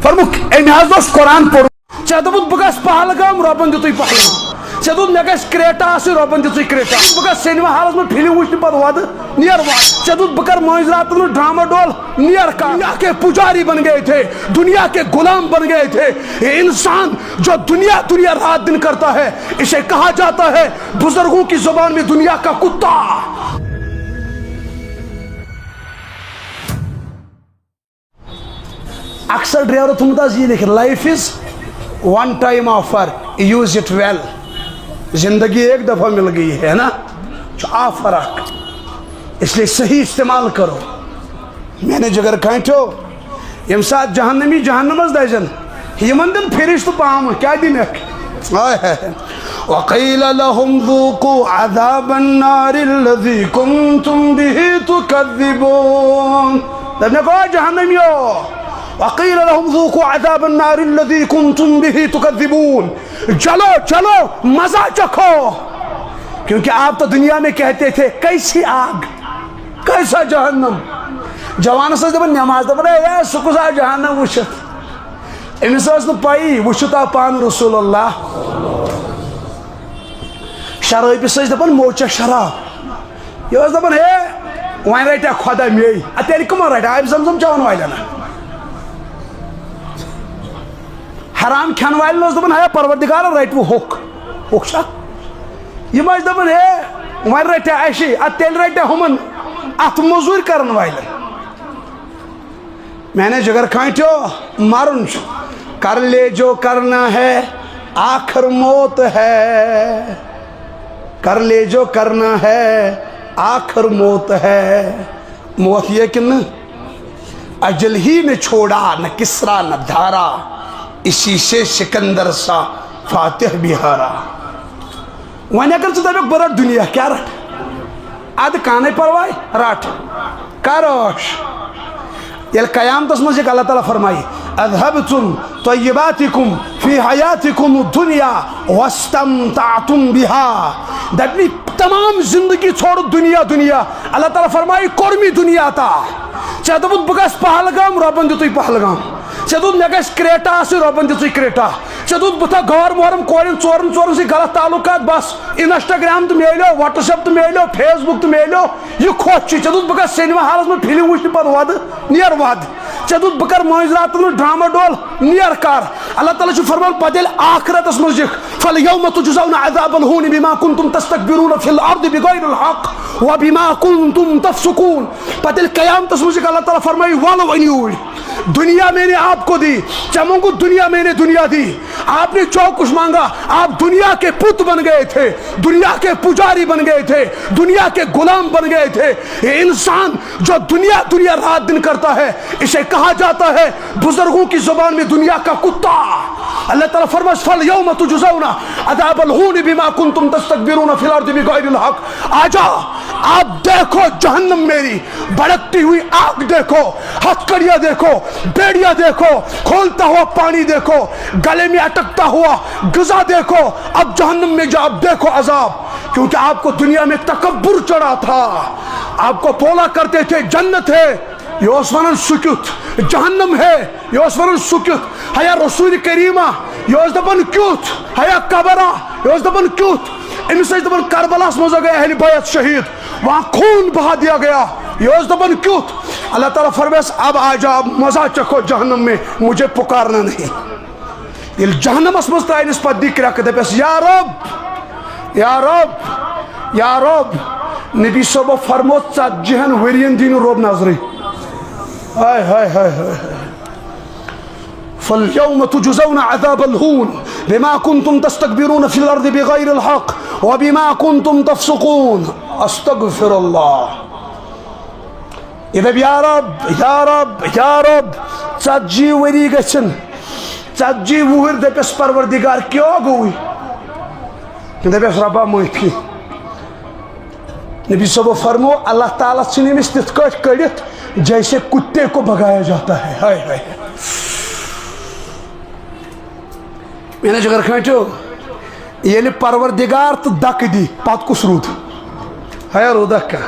فرمو ام حض قرآن پور ے دپت بہ گھس پہلگام ربن دتُے پہلگام ے دپ مے گھس کریٹا آسن ربن دتُے کریٹا بہ گھس سینما ہالس من فلم وچھن پتہ ود نیر واد ے دپ بہ کر مٲنٛزِ راتن میں ڈرامہ ڈول نیر کا دنیا کے پجاری بن گئے تھے دنیا کے غلام بن گئے تھے یہ انسان جو دنیا رات دن کرتا ہے اسے کہا جاتا ہے بزرگوں کی زبان میں دنیا کا کتا اکثر ڈرائیور تھومت یہ لکھ life is one time offer use it well زندگی ایک دفعہ مل گئی ہے نا آفر اس لیے صحیح استعمال کرو میں نے جگر کھانٹو یم سات جہنمی جہنمس دزن یمن دن فرشت پام کیا دنک وقیل لهم ذوقوا عذاب النار الذي كنتم به تكذبون دبنے کو جہنمیو وقیل لهم ذوقوا عذاب النار الذي كنتم به تكذبون چلو چلو مزہ چکھو کیونکہ آپ تو دنیا میں کہتے تھے کیسی آگ کیسا جہنم جوان سے دبن نماز دبن اے سکوزا جہنم وشت امس نا پائی وشتا پان رسول اللہ شرابی سے دبن موچا شراب یہ دبن اے وائن رائٹا خدا می اتیری کمان رائٹا آئیب زمزم چاون وائلنا حرام کھان والن دبن ہے پروردگار رائٹ وہ ہوک شا یہ مجھ دبن ہے وائن رائٹا ایشی اتیل رائٹا ہمن ات مزور کرن وائلن میں نے جگر کھانٹو مارن کر لے جو کرنا ہے آخر موت ہے کر لے جو کرنا ہے آخر موت ہے موت یہ کہ نہ اجل ہی نے چھوڑا نہ کسرا نہ دھارا اسی سے سکندر سا فاتح بھی ہارا وہاں اگر تو دبیک برٹ دنیا کیا رٹ آدھ کانے پروائی رٹ کاروش یہ قیامت اس مجھے اللہ تعالیٰ فرمائی اذهبتم طیباتکم فی حیاتکم الدنیا واستمتعتم بها دبنی تمام زندگی چھوڑ دنیا اللہ تعالیٰ فرمائی کورمی دنیا تا چاہ دبت بگس پہلگام ربن دیتوی پہلگام چاہ دبت مگس کریٹا آسی ربن دیتوی کریٹا چاہ دبت بتا گور محرم کورن چورن سی غلط تعلقات بس انسٹاگرام تو میلو واٹس ایپ تو میلو فیس بک تو میلو یہ خوش چاہ دبت بگس سینما ہالس میں فلم وچھن پر ود نیر ود چاہ دبت بکر مٲنٛزِ راتن میں ڈرامہ ڈول نیر کر اللہ تعالیٰ چھُ فرمان پتیل آخرت اس مزدک فَالْيَوْمَ تُجْزَوْنَ عَذَابَ الْهُونِ بِمَا كُنْتُمْ تَسْتَكْبِرُونَ فِي الْأَرْضِ بِغَيْرِ الْحَقِّ وَبِمَا كُنْتُمْ تَفْسُقُونَ پتیل قیامت اس مزدک اللہ تعالیٰ فرمائی والو انیوڑ دنیا میں نے آپ کو دی، چمنگو دنیا میں نے دنیا دی، آپ نے جو کچھ مانگا، آپ دنیا کے پت بن گئے تھے، دنیا کے پجاری بن گئے تھے، دنیا کے غلام بن گئے تھے۔ یہ انسان جو دنیا دنیا رات دن کرتا ہے، اسے کہا جاتا ہے بزرگوں کی زبان میں دنیا کا کتا۔ اللہ تعالیٰ فرمائے فَالْيَوْمَ تُجْزَوْنَ عَذَابَ الْهُونِ بِمَا كُنْتُمْ تَسْتَكْبِرُونَ فِي الْأَرْضِ بِغَيْرِ الْحَقِّ۔ آجا آپ دیکھو جہنم میری، بھڑکتی ہوئی آگ دیکھو، ہتھکڑیاں دیکھو، بیڑیاں دیکھو، کھولتا ہوا پانی دیکھو، گلے میں اٹکتا ہوا غذا دیکھو۔ اب جہنم میں جا اب دیکھو عذاب، کیونکہ آپ کو دنیا میں تکبر چڑھا تھا، آپ کو بولا کرتے تھے جنت ہے، یہ ونان سکت، جہنم ہے یہ ونان سکت، ہیا رسول کریمہ یہ دپان کیت، ہیا قبرہ یہ دپان کیت، امس دپان کربلاس مزا گئے اہل بیت شہید، وہاں خون بہا دیا گیا، یہ دپان کیت۔ اللہ تعالیٰ فرمائے اب آ جا مزہ چکھو جہنم میں، مجھے پکارنا نہیں۔ یہ جہنم اس مز ترائنس پہ دکھ رکھ دپس یا رب یا رب یا رب، نبی صبح فرمو ژتجیہن ورین دین رب نظری۔ ہائے ہائے ہائے ہائے فَالْيَوْمَ تُجْزَوْنَ عَذَابَ الْهُونِ بِمَا كُنْتُمْ تَسْتَكْبِرُونَ فِي الْأَرْضِ بِغَيْرِ الْحَقِّ وَبِمَا كُنْتُمْ تَفْسُقُونَ أَسْتَغْفِرُ اللَّهِ۔ یہ دب یا رب یا رب یا رب، ژتجی وری گژھن، ژتجی وُہر دپس پروردگار کیوں گوئی، دپس ربا معافی۔ نبی صبح فرمو اللہ تعالیٰ ژھٕنۍ أمِس تِتھ کٲٹھۍ کٔڑِتھ جیسے کتے کو بھگایا جاتا ہے۔ ہائے ہائے میں نے جگر کھانٹو یہ پروردگار تو دک دی پات کس رود ہے رودک کا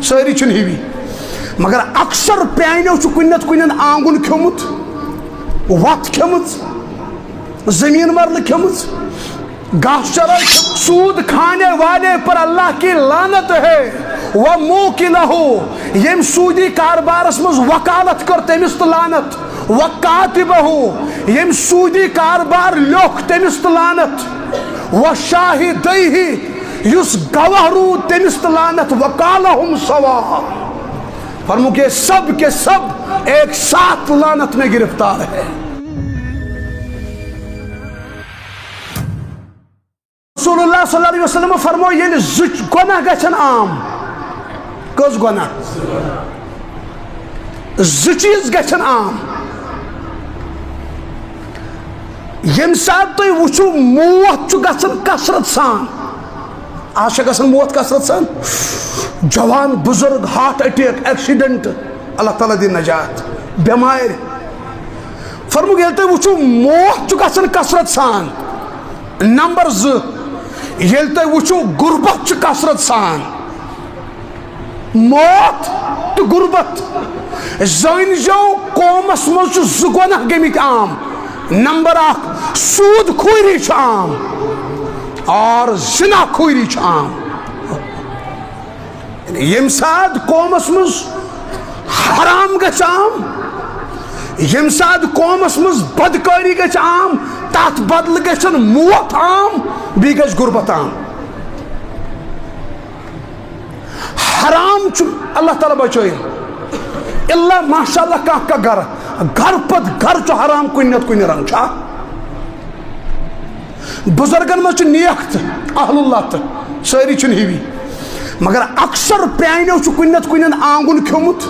ساری چھنی بھی، مگر اکثر پیانیو چھ کنت کنن آنگن کھمت، وقت کھمت، زمین مرل کھمت، گاہ چرائی کھمت۔ سود کھانے والے پر اللہ کی لعنت ہے، وَمُوكِلَهُ یم سودی کاربارس مز وکالت کر تمس تو لعنت، وَكَاتِبَهُ یم سودی کاربار لیوکھ تمس تو لعنت، وَشَاهِدَيْهِ یس گواہ رود تمس تو لعنت، وَقَالَهُمْ سَوَاء فرمو کہ سب کے سب ایک ساتھ لعنت میں گرفتار ہے۔ رسول اللہ صلی اللہ علیہ وسلم فرمو یہ زچ گناہ گچھن عام، کس گناہ زچیز گچھن عام، یم ساتھ تو وچھو موت چو گچھن کثرت سان، آج گچھن موت کثرت سان، جوان بزرگ ہارٹ اٹیک ایکسیڈنٹ، اللہ تعالیٰ دی نجات، بیمار فرمو گئے تو وچھو موت چو گچھن کثرت سان۔ نمبر 2 یل تو وچھو غربت چھ کثرت سان، موت تو غربت زین جو قومس مز چھ گناہ گمت عام۔ نمبر 1 سود خوری چھ عام اور زنا خوری چھ عام۔ یم ساتھ قومس مز حرام گژھِ عام، یم ساتھ قومس مز بدکاری گژھِ عام، تات بدل گژھن موت عام، بی گژھِ غربت عام۔ حرام چھ اللہ تعالیٰ بچائے اللہ ماشاء اللہ کا گھر گھر پت گھر چھ حرام کن نت کن رنگ چھا، بزرگن مجھ نیک اہل اللہ تو ساری چھن ہی بھی، مگر اکثر پیانیو چھ کن نت کن آنگن کھمت،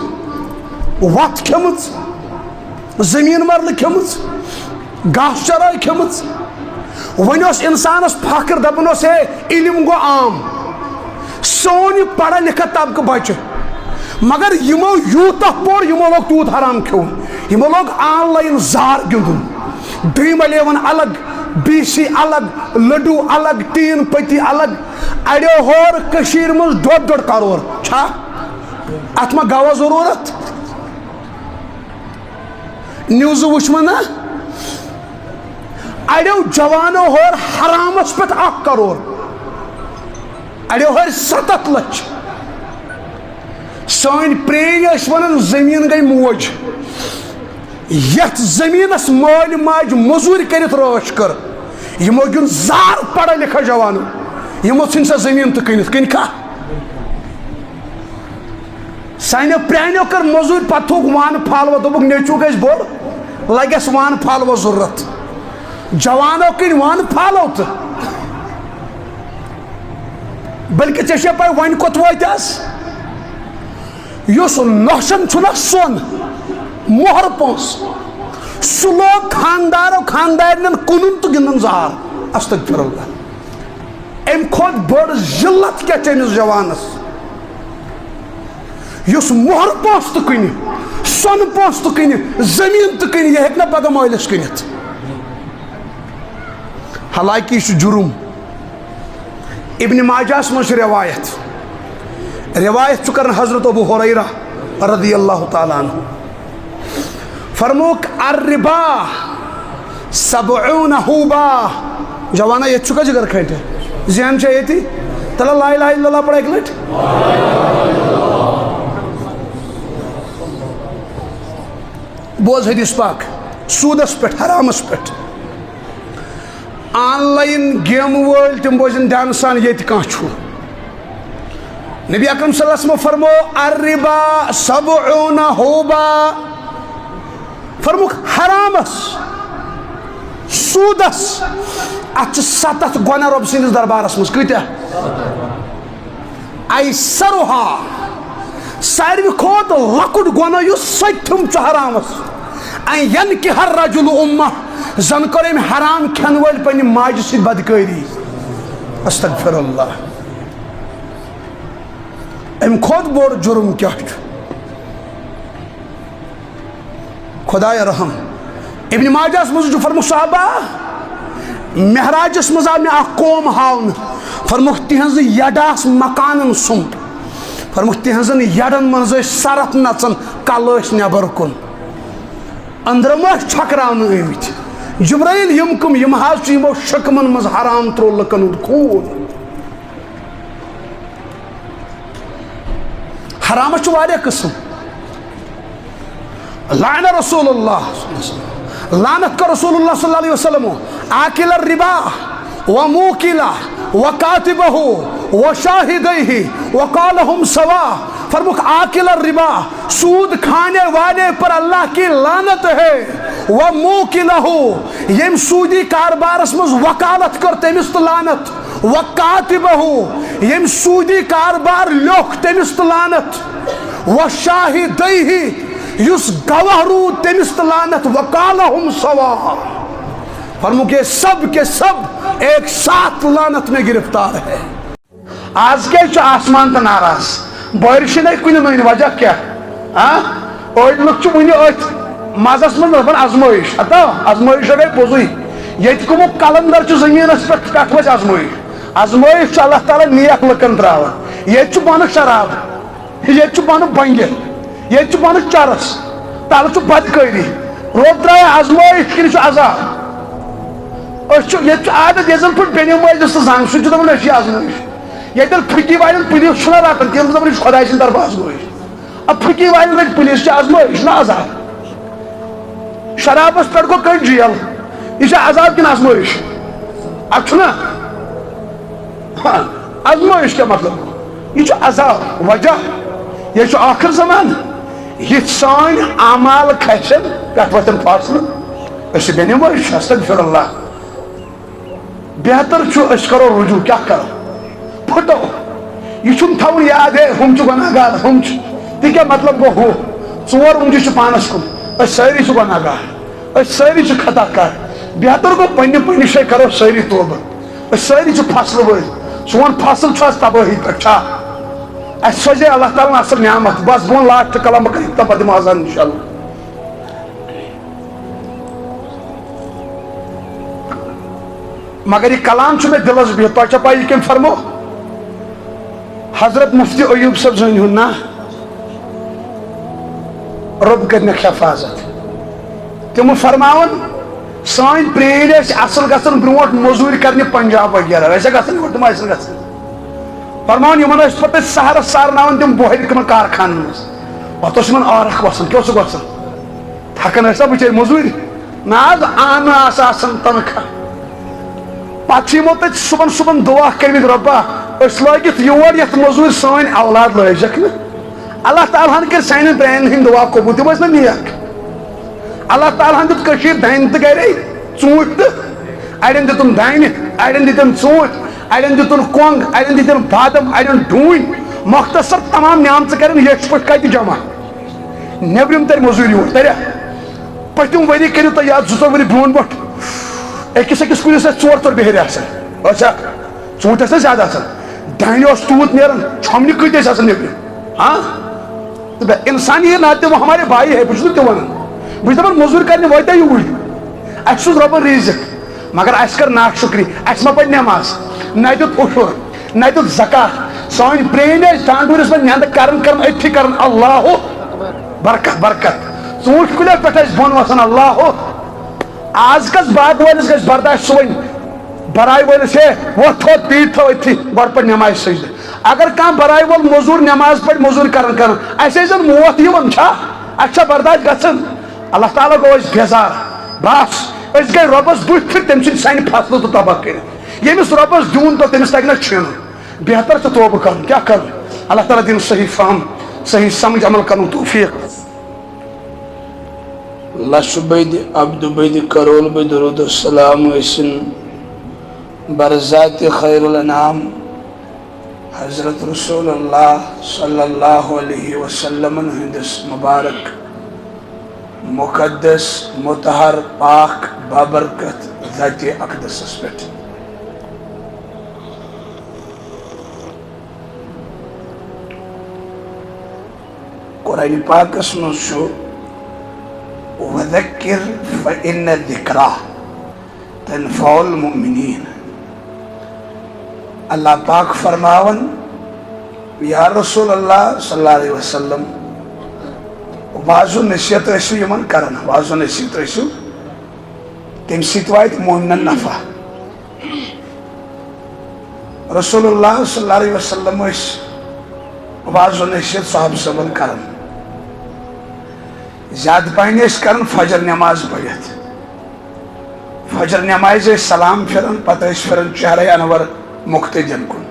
وت کھمت، زمین مرل کھمت، گاہ چرائی کھمت۔ ون اس انسانس فخر دپن اس ہے علم گو عام، سون یہ پڑھا لکھا طبقہ بچہ، مگر یمو یوتہ پور یمو لوگ تیوت حرام کھیون، یمو لوگ آن لائن زار گندن، ڈریم 11 الگ، BC الگ، لڈو الگ، تین پتی الگ، اڑیو ہور کشیر مز 2.5 کروڑ چھا ات ما گوا ضرورت نیوز وچمنا اڑیو جوانو ہور حرامس پت 1 کروڑ، اڑیو ہور 7 لچھ۔ سان پرین اس ونن زمین گئی موج، یت زمینس مول ماج مزور کرت روش کر، یمو گن زار پڑھا لکھا جوانو، یمو ژھن سا زمین تو کنت کن کھا سانو پرانو کر مزور پتھوک وان پھالو دوبک نیچو گیس بوڑ لگس وان پھالو ضرورت جوانو کن وان پھالو تو بلکہ چشے پائی وان کت ویتس یس نوشن چھنا سون مہر پونس سلو خاندارو خاندارن کنن تو گندن زہار استغفر اللہ ام خود بڑ ذلت کیا چنس جوانس یس مہر پونس تو کن سون پونس تو کن زمین تو کن یہ ہیکنا پتہ مالس کنت حالانکہ یہ جرم ابن ماجہ مجھ روایت کرن حضرت ابو ہریرہ رضی اللہ تعالیٰ عنہ فرموک الربا 70 حوبا جوانا یہ چکا جگر کھیٹے ذہن چاہیے تھی تلا لا الہ الا اللہ پڑھا ایک لٹ بوز حدیث پاک سودس پٹ حرامس پٹ آن لائن گیم ول تم بوزن دھیان سان یہ کان چھو نبی اکرم صلی اللہ علیہ وسلم فرمو الربا 70 حوبا فرموک حرامس سودس اتھ 7 گناہ رب سندس دربارس مز کتیا ایسرہا ساروی کھوت لکٹ گناہ یس ستم چھ حرامس این ینکح الرجل امہ زن کر ام حرام کھین ول پنہ ماجہ ست بدکاری استغفر اللہ ام کھوت بوڑ جرم کیا خدا رحم ابن ماجہ مز فرمو صحابہ مہراجس مز آو میں قوم ہاؤن فرموک تہذ یڈاس مکانن سمپ فرموک تہذن یڈن من سرف نچن کلس نبر کن اندرم چھکراؤن آمت جبرائیل یم کم یم حاض یمو شکمن مز حرام ترو لکن ہند خون حرام واریاہ قسم لعن رسول اللہ لعنت کا رسول اللہ صلی اللہ علیہ وسلم آکل الربا وموکلہ وکاتبہ وشاہدیہ وقالہم سوا فرموک آکل الربا سود کھانے والے پر اللہ کی لعنت ہے وموکلہ یم سودی کاربارس مز وکالت کر تمس لعنت وکاتبہ یم سودی کاربار لوک تمس لعنت وشاہدیہ یس گواہ رود تمس لعنت وقالہم سوا فرمو کہ سب کے سب ایک ساتھ لعنت میں گرفتار ہے آج کے آسمان تا ناراض بارش نہیں کنی نہیں وجہ کیا اور لوگ ونی مزس من دپان ازمائش اتا ازمائش گئی پوزی یہ کمو کلندر چھ زمینس پہ کت ازمائش ازمائش اللہ تعالیٰ نیک لکن تراوان یہ بن شراب یہ بن بنگل یہ بن چرس تل بدکاری رب درائے ازمائش کن عذاب یہ عادت یہ زن پہ بینو مجلس تو زنگ سن دپان اچھی ازمائش یہ پھکی والن پولیس چھنا رٹان تم دپان یہ خدا سند طرف ازمائش اب پھکی والن رٹ پولیس ازمائش نا عذاب شرابس پہ گو کڑ جیل یہ عذاب کن ازمائش اب چھنا ازمائش کیا مطلب یہ عذاب وجہ یہ آخر زمان یہ سان اعمال کھسن کت وتن فاصل اس بنو استغفر اللہ بہتر اس کرو رجوع کیا کرو پھٹو یہ تھون یاد ہے ہم گناہ گار ہم تھی کیا مطلب گو ہو ژور انجی پانس کن ساری گناہ گار ساری خطا کار بہتر گو پنہ پنہ شے کرو ساری توبہ ساری فصل ول سون فصل تباہی پہ اس سوزے اللہ تعالیٰ اصل نعمت بس بون لاسٹ کلام کر اتنا پتہ مازان انشاءاللہ مگر یہ کلام میں دلس بہت تو پائی کم فرمو حضرت مفتی ایوب صاحب زن ہن نا رب کرنک حفاظت تم فرماون سان پرین اصل گھن برو مزور کرنے پنجاب وغیرہ ویسے گھن تم گھن فرمان یمن پتہ سہرس سارناون تم بہر کن کارخان مز پتہ عارق وسان کیوں گھن تھکان سا بچے مزور نا آن آسان تنخواہ پتہ یمو تت صبح صبح دعا کرمت ربا اس لگت یور یت مزور سان اولاد لجک نا اللہ تعالیٰ ہن کر سانین پرانین ہند دعا قبول تم نا نیک اللہ تعالیٰ ہن دیت کشیر دان تو گرے ژوٗنٛٹھۍ تہٕ اڑین دتن دانہ اڑین دتن ژوٗنٛٹھۍ اڑین دتن کۄنگ اڑین دتن بادم اڑین ڈوٗنۍ مختصر تمام نعمژٕ کرن یچھ پٲٹھۍ کتہِ جمع نیبرِم تر موٚزوٗرۍ یور تریا پٔتِم ؤری کٔرِو تُہۍ یاد 2 ؤری برونٛٹھ برونٛٹھ أکِس أکِس کُلِس ٲسۍ 4 بِہِرۍ آسان ٲسیا ژوٗنٛٹھۍ ٲسۍ نا زیادٕ آسان دانہِ اوس تیوٗت نیران چھۄمنہِ کۭتۍ ٲسۍ آسان نیبرِم ہاں انسانی ناطے وہ ہمارے بھائی ہے بہٕ چھُس نہٕ تہِ وَنان بہٕ چھُس دَپان موٚزوٗرۍ کرنہِ وٲتۍ یوٗرۍ اَسہِ سوٗز رۄبن رِزق مگر اَسہِ کٔر ناشُکری اَسہِ ما پَرِ نٮ۪ماز نہ دیُت اُشُر نہ دیُت زکات سٲنۍ پرٛٲنۍ ٲسۍ ڈانڈوٗرِس منٛز نٮ۪نٛدٕ کران أتھی کران اللہُ برکت برکت ژوٗنٛٹھۍ کُلیو پٮ۪ٹھ ٲسۍ بۄن وسان اللہُ آز کس باغ وٲلِس گژھِ برداشت سُہ وۄنۍ براے وٲلِس ہے وۄتھ تھوٚد پیٖٹ تھٲو أتھی گۄڈٕ پَرِ نٮ۪مازِ سجدٕ اگر کانٛہہ براے وول موٚزوٗر نٮ۪ماز پَرِ موٚزوٗرۍ کران اَسہِ ٲسۍ زن موت یِوان چھا اَسہِ چھا برداشت گژھان اللہ تعالیٰ گوٚو أسۍ بیزار بس أسۍ گٔے رۄبس بٕتھِ پھِرِ تٔمۍ سٕنٛدِ سانہِ فصلہٕ تہٕ تباہ کٔرِتھ ییٚمِس رۄبس دیُن توٚگ تٔمِس تگہِ نہ چھِنہٕ بہتر چھُ توبہٕ کرُن کیٛاہ کرُن اللہ تعالیٰ دِنۍ صحیح فہم صحیح سمجھ عمل کرُن توفیٖق لچھ بٔدۍ عبدٕ بٔدۍ کرول بٔدۍ درود السلام ٲسِن برذاتِ خیر الانام حضرت رسول اللہ صلی اللہ علیہ وسلم ہندس مبارک مقدس مطہر پاک بابرکت ذات اقدسس پٮ۪ٹھ قرآن پاکس منٛز چھُ وَذَكِّرْ فَإِنَّ الذِّكْرَىٰ تَنفَعُ الْمُؤْمِنِينَ اللہ پاک فرماون یا رسول اللہ صلی اللہ علیہ وسلم واض و نصیحت ٲسِو یِمن کران واض و نصیحت ٲسِو تَمہِ سۭتۍ واتہِ مومنن نفع رسول اللہ صلی اللہ علیہ وسلم ٲسۍ واض و نصیحت صحابہ صٲبن کران زیادٕ پہن ٲسۍ کران فجر نٮ۪ماز پٔرِتھ فجر نٮ۪مازِ ٲسۍ سلام پھِران پتہٕ ٲسۍ پھِران چہرے انور مُقتدین کُن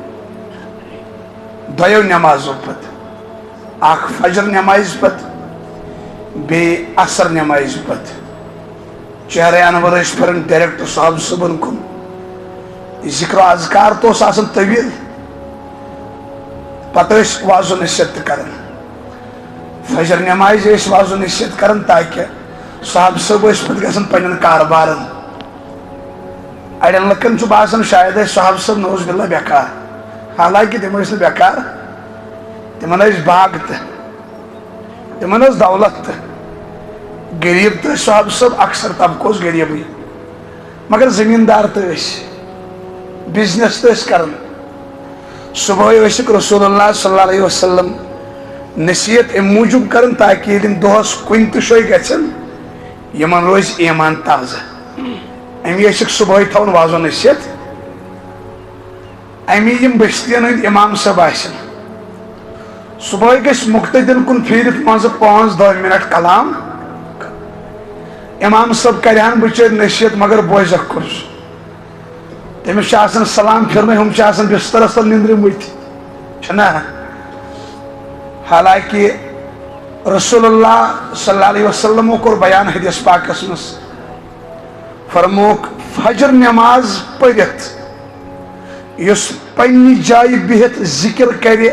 دۄیو نٮ۪مازو پتہٕ اکھ فجر نٮ۪مازِ پتہٕ بیٚیہِ عصر نٮ۪مازِ پتہٕ چہرے انور ٲسۍ پھِران ڈایریکٹ صحابہ صٲبن کُن ذکر و اذکار تہٕ اوس آسان طویل پتہٕ ٲسۍ واض و نصیحت تہِ کران فجر نٮ۪مازِ ٲسۍ واض و نصیحت کران تاکہِ صحابہ صٲب ٲسۍ پتہٕ گژھان پننٮ۪ن کاربارن اڑین لُکن چھُ باسان شاید ٲسۍ صحابہ صٲب نعوذ باللہ بیکار حالانکہِ تِم ٲسۍ نہٕ بیکار تِمن ٲسۍ باغ تہِ تِمن ٲس دولت تہِ غریٖب تہِ ٲسۍ صحابہ صٲب اکثر طبقہٕ اوس غریٖبٕے مگر زٔمیٖندار تہِ ٲسۍ بِزنس تہِ ٲسۍ کران صبحٲے ٲسِکھ رسول اللہ صلی اللہ علیہ وسلم نصیحت امہِ موٗجوٗب کران تاکہِ ییٚلہِ یِم دۄہس کُنہِ تہِ جایہِ گژھن یِمن روزِ ایمان تازٕ امی ٲسِکھ صبحٲے تھاوان واض و نصیحت امی یِم بٔستِین ہٕنٛدۍ امام صٲب آسن صبحٲے گژھِ مُقتدین کُن پھیٖرِتھ منٛزٕ 5-10 منٹ کلام امام صٲب کرِہن بِچٲرۍ نصیحت مگر بوزکھ کُس تٔمِس چھُ آسان سلام پھِرنٕے ہُم چھِ آسان بسترس تل نِندرِ مٔتھۍ چھُنہ حالانکہِ رسول اللہ صلی اللہ علیہ وسلمو کوٚر بیان حدیث پاکس منٛز فرمووُکھ فجر نٮ۪ماز پٔرِتھ یُس پننہِ جایہِ بِہِتھ ذِکر کرِ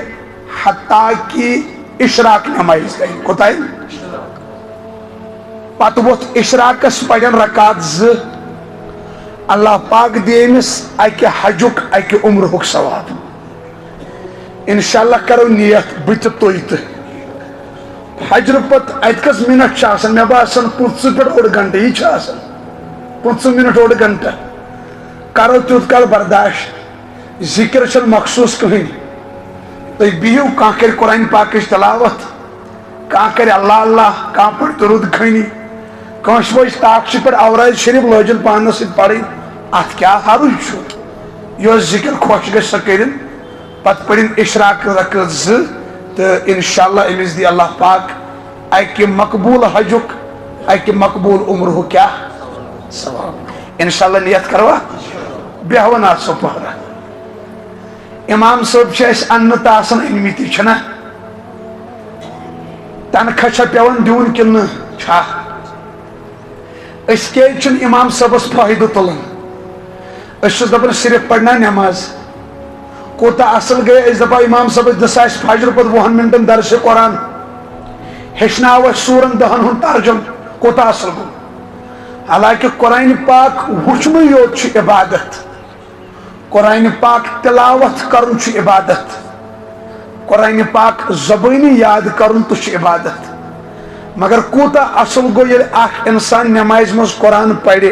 حتیٰ کہِ اشراق نٮ۪مازِ تانۍ کوٚتانۍ پتہٕ ووٚتھ اشراقس پرن رکات 2 اللہ پاک دِ أمِس اکہِ حجُک اکہِ عمرہُک ثواب انشاءاللہ کرو نیت بہٕ تہِ تُہۍ تہِ حجرٕ پتہٕ اتہِ کٔژ منٹ چھِ آسان مےٚ باسان 15 پٮ۪ٹھ 1 گنٹہٕ یہِ چھُ آسان 15 منٹ 1 گنٹہٕ کرو تیُتھ کال برداشت ذکر چھنہٕ مخصوٗص کٕہٕنۍ تُہۍ بِہِو کانٛہہ کرِ قرآن پاکٕچ تلاوت کانٛہہ کرِ اللہ اللہ کانٛہہ پرِ درود خٲنی کٲنٛسہِ وٲج طاقچہِ پٮ۪ٹھ اوراد شریف لٲجِن پانس سۭتۍ پرٕنۍ اتھ کیٛاہ حرج چھُ یۄس ذکر خۄش گژھِ سۄ کٔرِنۍ پتہٕ پٔرِنۍ اشراق رکعت 2 تہٕ انشاءاللہ أمِس دی اللہ پاک اکہِ مقبوٗل حجُک اکہِ مقبوٗل عمرہُک کیٛاہ ثواب انشاءاللہ نیت کروا بیہوان آسو پہرا امام صٲب چھِ اَسہِ اننہٕ تہٕ آسان أنمٕتی چھِنہ تنخواہ چھا پیوان دیون کن چھا اس کے چن امام صاحبس فائدہ تلان اس دپان صرف پڑھنا نماز کوتا اصل گئے اس دپا امام صاحب دس فجر پہ 20 منٹن درس قرآن ہچناو سورن 10 ہن ترجم کوتا اصل گو حالانکہ قرآن پاک وچھن یوت عبادت قرآن پاک تلاوت کرن عبادت قرآن پاک زبانی یاد کرن تو عبادت مگر کوتا اصل گو یہ اخ انسان نماز مز قرآن پڑھے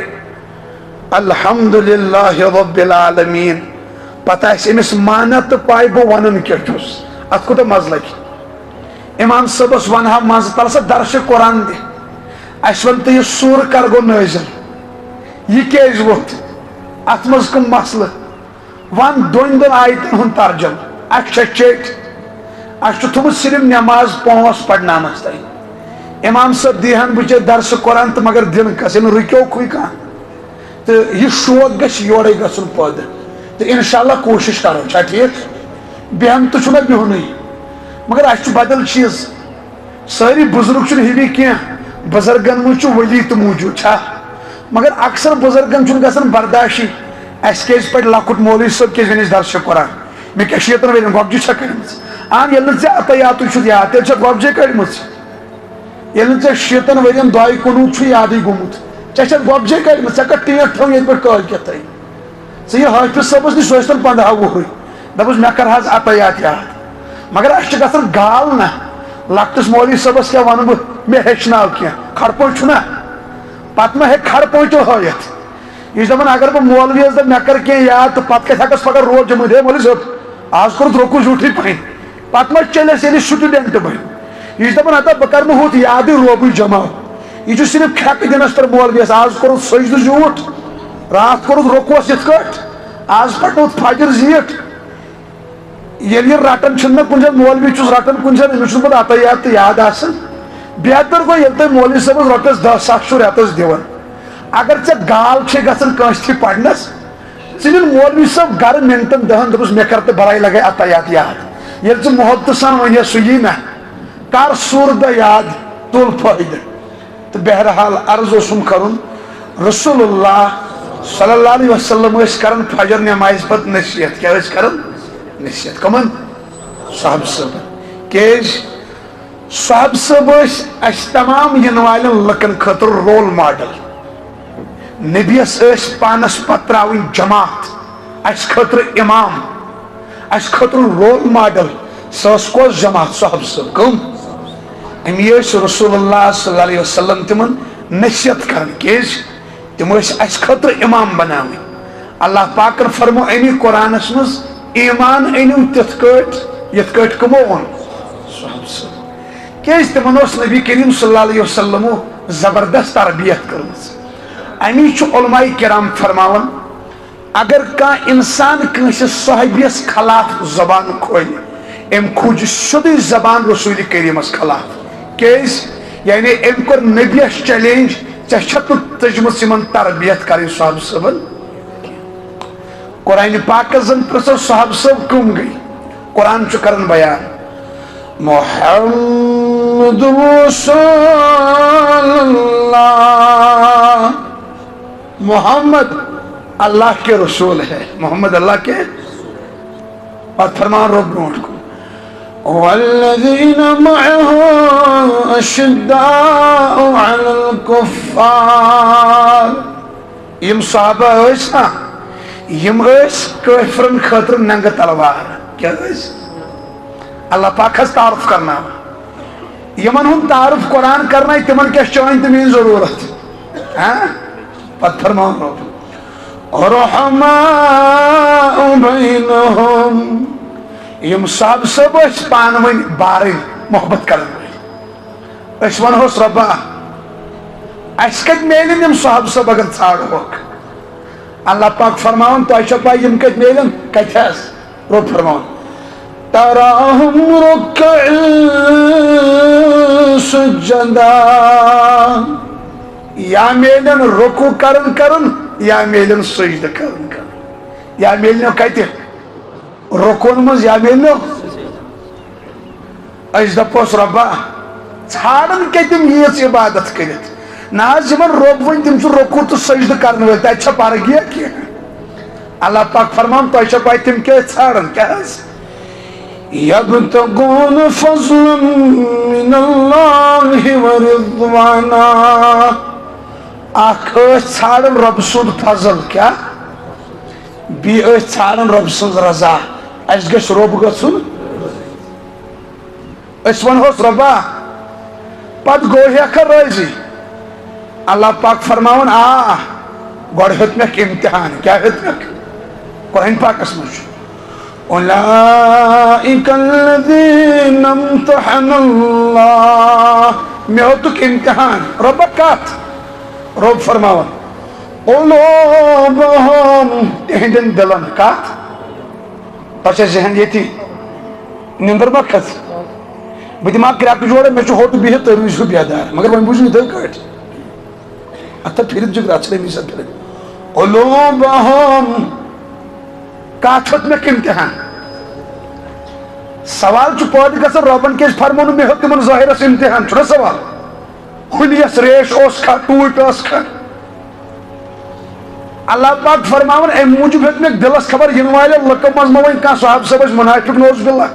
الحمدللہ رب العالمین پتہ امس مانا تو پائی بہ ون کیا ات کوتا مز لگی امام صاحبس ونہا مز تل سا درس قرآن دے اس ون تو یہ سور کر گو نازل یہ کیز ووت ات مز کم مسئلہ ون دون آیتن ہن ترجم اک چیٹ اچھا تھومت صرف نماز 5 پڑھنامس تین امام صاحب دیہن بچے درس قرآن تو مگر دن کس رکیو کوئی کھانا تو یہ شوق گھس یورے گھن پود تو انشاءاللہ کوشش کرو چھا ٹھیک بہن تو چھنا بہنی مگر اس بدل چیز ساری بزرگ چھن ہی کی بزرگن مجھ ولی تو موجود چھا مگر اکثر بزرگن چھن گھن برداشی اس کیس پہ لکٹ مولوی صاحب کیس ونس درس قرآن میں کیا شیطن ورین گوبجی چھا کرمز آن یل ژے عطیاتو چھُ یاد تیل چھا گوبجی کڑمز یل ژے شیطن ورین 2 چھُ یادی گومت ژے چھا گوبجی کڑمز ژے کر ٹیٹ تھو یت پہ کال کتھائی ژے یہ حافظ صاحبس نش سوچتن 15 وُہُرۍ دپس مے کر حظ عطیات یاد مگر اس چھِ گژھان گال نا لکٹس مولوی صاحبس کیا ون بہ مے ہیچناو کینٛہہ کھڑ پوٹ چھُنا پتہٕ ما ہیٚکہِ کھڑ پوٹو ہٲیِتھ یہ دپان اگر بہ مولوی دپ مے کر کینٛہہ یاد تو پتہٕ کتہِ ہیٚکس پگاہ روز جمع ہے مولوی صاحب آز کوٚرُتھ رۄکوٗ زیوٗٹھٕے پہن پتہٕ ما چلس ییٚلہِ سٹوڈنٹ بن یہ دپان ہتا بہ کر نہٕ ہُتھ یادٕے روبٕے جمع یہ چھُ صرف کھیٚکہٕ دِنس پٮ۪ٹھ مولویس آز کوٚرُتھ سجدٕ زیوٗٹھ رات کوٚرُتھ رۄکوس یِتھ کٲٹھۍ آز پرنووُتھ فجر زیٖٹھ ییٚلہِ یہ رٹان چھُنہٕ مےٚ کُنہِ جایہِ مولوی چھُس رٹان کُنہِ جایہِ أمِس چھُنہٕ پتہٕ عطیات تہِ یاد آسان بہتر گوٚو ییٚلہِ تۄہہِ مولوی صٲبس رۄپیس 10,000 چھُ رٮ۪تس دِوان اگر ژےٚ گال چھے گژھان کٲنٛسہِ تہِ پرنس ژٕ نِن مولوی صٲب گرٕ منٹن 10 دپُس مےٚ کر تہٕ براے لگے عطیات یاد ییٚلہِ ژٕ محبتہٕ سان ونہِ سُہ یی نا کر سوٗر دۄہ یاد تُل فٲیدٕ تہٕ بہرحال عرض اوسُم کرُن رسول اللہ صلی اللہ علیہ وسلم ٲسۍ کران فجر نمازِ پتہٕ نصیحت کیٛاہ ٲسۍ کران نصیحت کمن صاحب صٲب کیٛازِ صاحب صٲب ٲسۍ اسہِ تمام یِنہٕ والٮ۪ن لُکن خٲطرٕ رول ماڈل نبیس ٲسۍ پانس پتہٕ ترٛاوٕنۍ جماعت اسہِ خٲطرٕ امام اسہِ خٲطرٕ رول ماڈل سۄ ٲس کۄس جماعت صاحب صٲب کٕم امی ٲسۍ رسول اللہ صلی اللہ علیہ وسلم تِمن نصیحت کران کیٛازِ تِم ٲسۍ اسہِ خٲطرٕ امام بناوٕنۍ اللہ پاکن فرمو امی قرآنس منٛز ایمان أنِو تِتھ کٲٹھۍ یِتھ کٲٹھۍ کٕمو ووٚن صاحب صٲب کیٛازِ تِمن اوس نبی کریم صلی اللہ علیہ وسلمو زبردست تربیت کٔرمٕژ امی چھُ علماء کرام فرماون اگر کانٛہہ انسان کٲنٛسہِ صحابیس خلاف زبان کھولہِ أمۍ کھوٗج سیوٚدُے زبان رسول کریمس خلاف کیٛازِ یعنی أمۍ کوٚر نبیس چیلینج ژےٚ چھکھ نہٕ تٔجمٕژ یِمن تربیت کرٕنۍ صاحب صٲبن قرآن پاکس زن پرژھو صاحب صٲب کٕم گٔے قرآن چھُ کران بیان محمد رسول اللہ محمد اللہ کے رسول ہے محمد اللہ کے اور فرمان رو برونٹ کو والذین معه اشداء علی الکفار یم صحابہ ٲسۍ نا یم ٲسۍ کٲفرن خٲطرٕ ننگہٕ تلوار کیا ٲسۍ اللہ پاک حظ تعارف کرناوان یمن ہُنٛد تعارف قرآن کرناے تمن کیٛاہ چھِ چٲنۍ تہٕ میٲنۍ ضروٗرت پتہٕ فرماوان رۄب رحماء بینہم یم صاحب صٲب ٲسۍ پانہٕ ؤنۍ بارٕنۍ محبت کرن وٲلۍ أسۍ ونہوس رۄبا اسہِ کتہِ میلن یم صاحب صٲب اگر ژھانڈہوکھ اللہ پاک فرماون تۄہہِ چھو پاے یم کتہِ میلن کتہِ حظ رۄب فرماون تراہم رکعا سجدا یا میلن رکوع کرن یا میلن سجدہ کرن یا میلنو کتہِ رکوعن منٛز یا میلنو أسۍ دپوس رۄبا ژھانڈن کیا تم ییژ عبادت کرت نا رب ون تم رکوع تو سجدہ کرنے ول تتہ پرگیا کی اللہ پاک فرمان تہ پہ تم کیا ژھانڈن کیا یبتغون فضلا من اللہ ورضوانا اخ ژھانڈن رب سند فضل کیا بی ژھانڈن رب سن رضا اس گژھِ رب گژھُن اس ونہوس ربا پت گو ہیکھا راضی اللہ پاک فرماون گۄڈٕ ہیوٚت مےٚ امتحان کیا ہیوٚت مےٚ قرآن پاکس منٛز چھُ اولئک الذین امتحن اللہ مےٚ ہیوٚتُکھ امتحان رۄبا کتھ رۄب فرماون قلوبہم تِہنٛدٮ۪ن دلن کتھ تۄہہِ چھا ذہن ییٚتی نِندٕر ما کھٔژ بہٕ دِمہٕ ہا کرٛٮ۪کہٕ جوڑا مےٚ چھُ ہوٚٹ بِہِتھ تُہۍ روٗزِو بیدار مگر وۄنۍ بوٗزِو یِتھٕے کٲٹھۍ اتھا پھِرِتھ جگرا ژھٕنٲیمٕے سا پھِرِتھ قلوبہم کتھ ہیوٚت مےٚ امتحان سوال چھُ پٲدٕ گژھان رۄبن کیازِ فرموو نہٕ مےٚ ہیوٚت تِمن ظٲہِرس امتحان چھُنہ سوال ہُلِیس ریش اوس کھا ٹوٗپۍ ٲس کھا اللہ پاک فرماون امہِ موٗجوٗب ہیوٚت مےٚ دِلس خبر یِنہٕ والٮ۪ن لُکن منٛز ما وۄنۍ کانٛہہ صحابہٕ صٲب ٲسۍ مُنافِق نوز باللہ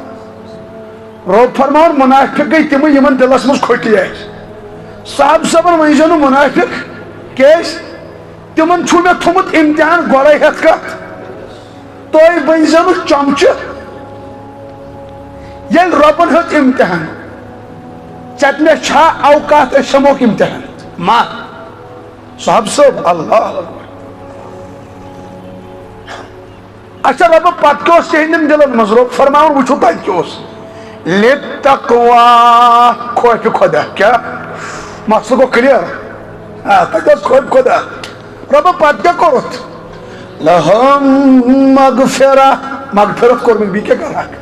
رۄب فرماون مُنافِق گٔے تِمٕے یِمن دِلس منٛز کھوٚٹی آسہِ صحابہٕ صٲبن ؤنۍزیو نہٕ مُنافِق کیازِ تِمن چھُ مےٚ تھوٚمُت امتحان گۄڈے ہٮ۪تھ کتھ تُہۍ بٔنۍزیو نہٕ چمچہٕ ییٚلہِ رۄبن ہیوٚت امتحان ژےٚ مےٚ چھا اوقات أسۍ ہٮ۪موکھ امتحان ما صحابہٕ صٲب اللہ اکبر اچھا رۄبہ پتہٕ کیٛاہ اوس تِہنٛدٮ۪ن دِلن منٛز رۄب فرماوُن وٕچھو تتہِ کیٛاہ اوس لِتقوا خوفِ خۄدا کیٛاہ مسلہٕ گوٚو کلیر تتہِ اوس خوفِ خۄدا رۄبہ پتہٕ کیٛاہ کوٚرُتھ لہم مغفرہ مغفرت کوٚرمُت بیٚیہِ کیٛاہ کرہکھ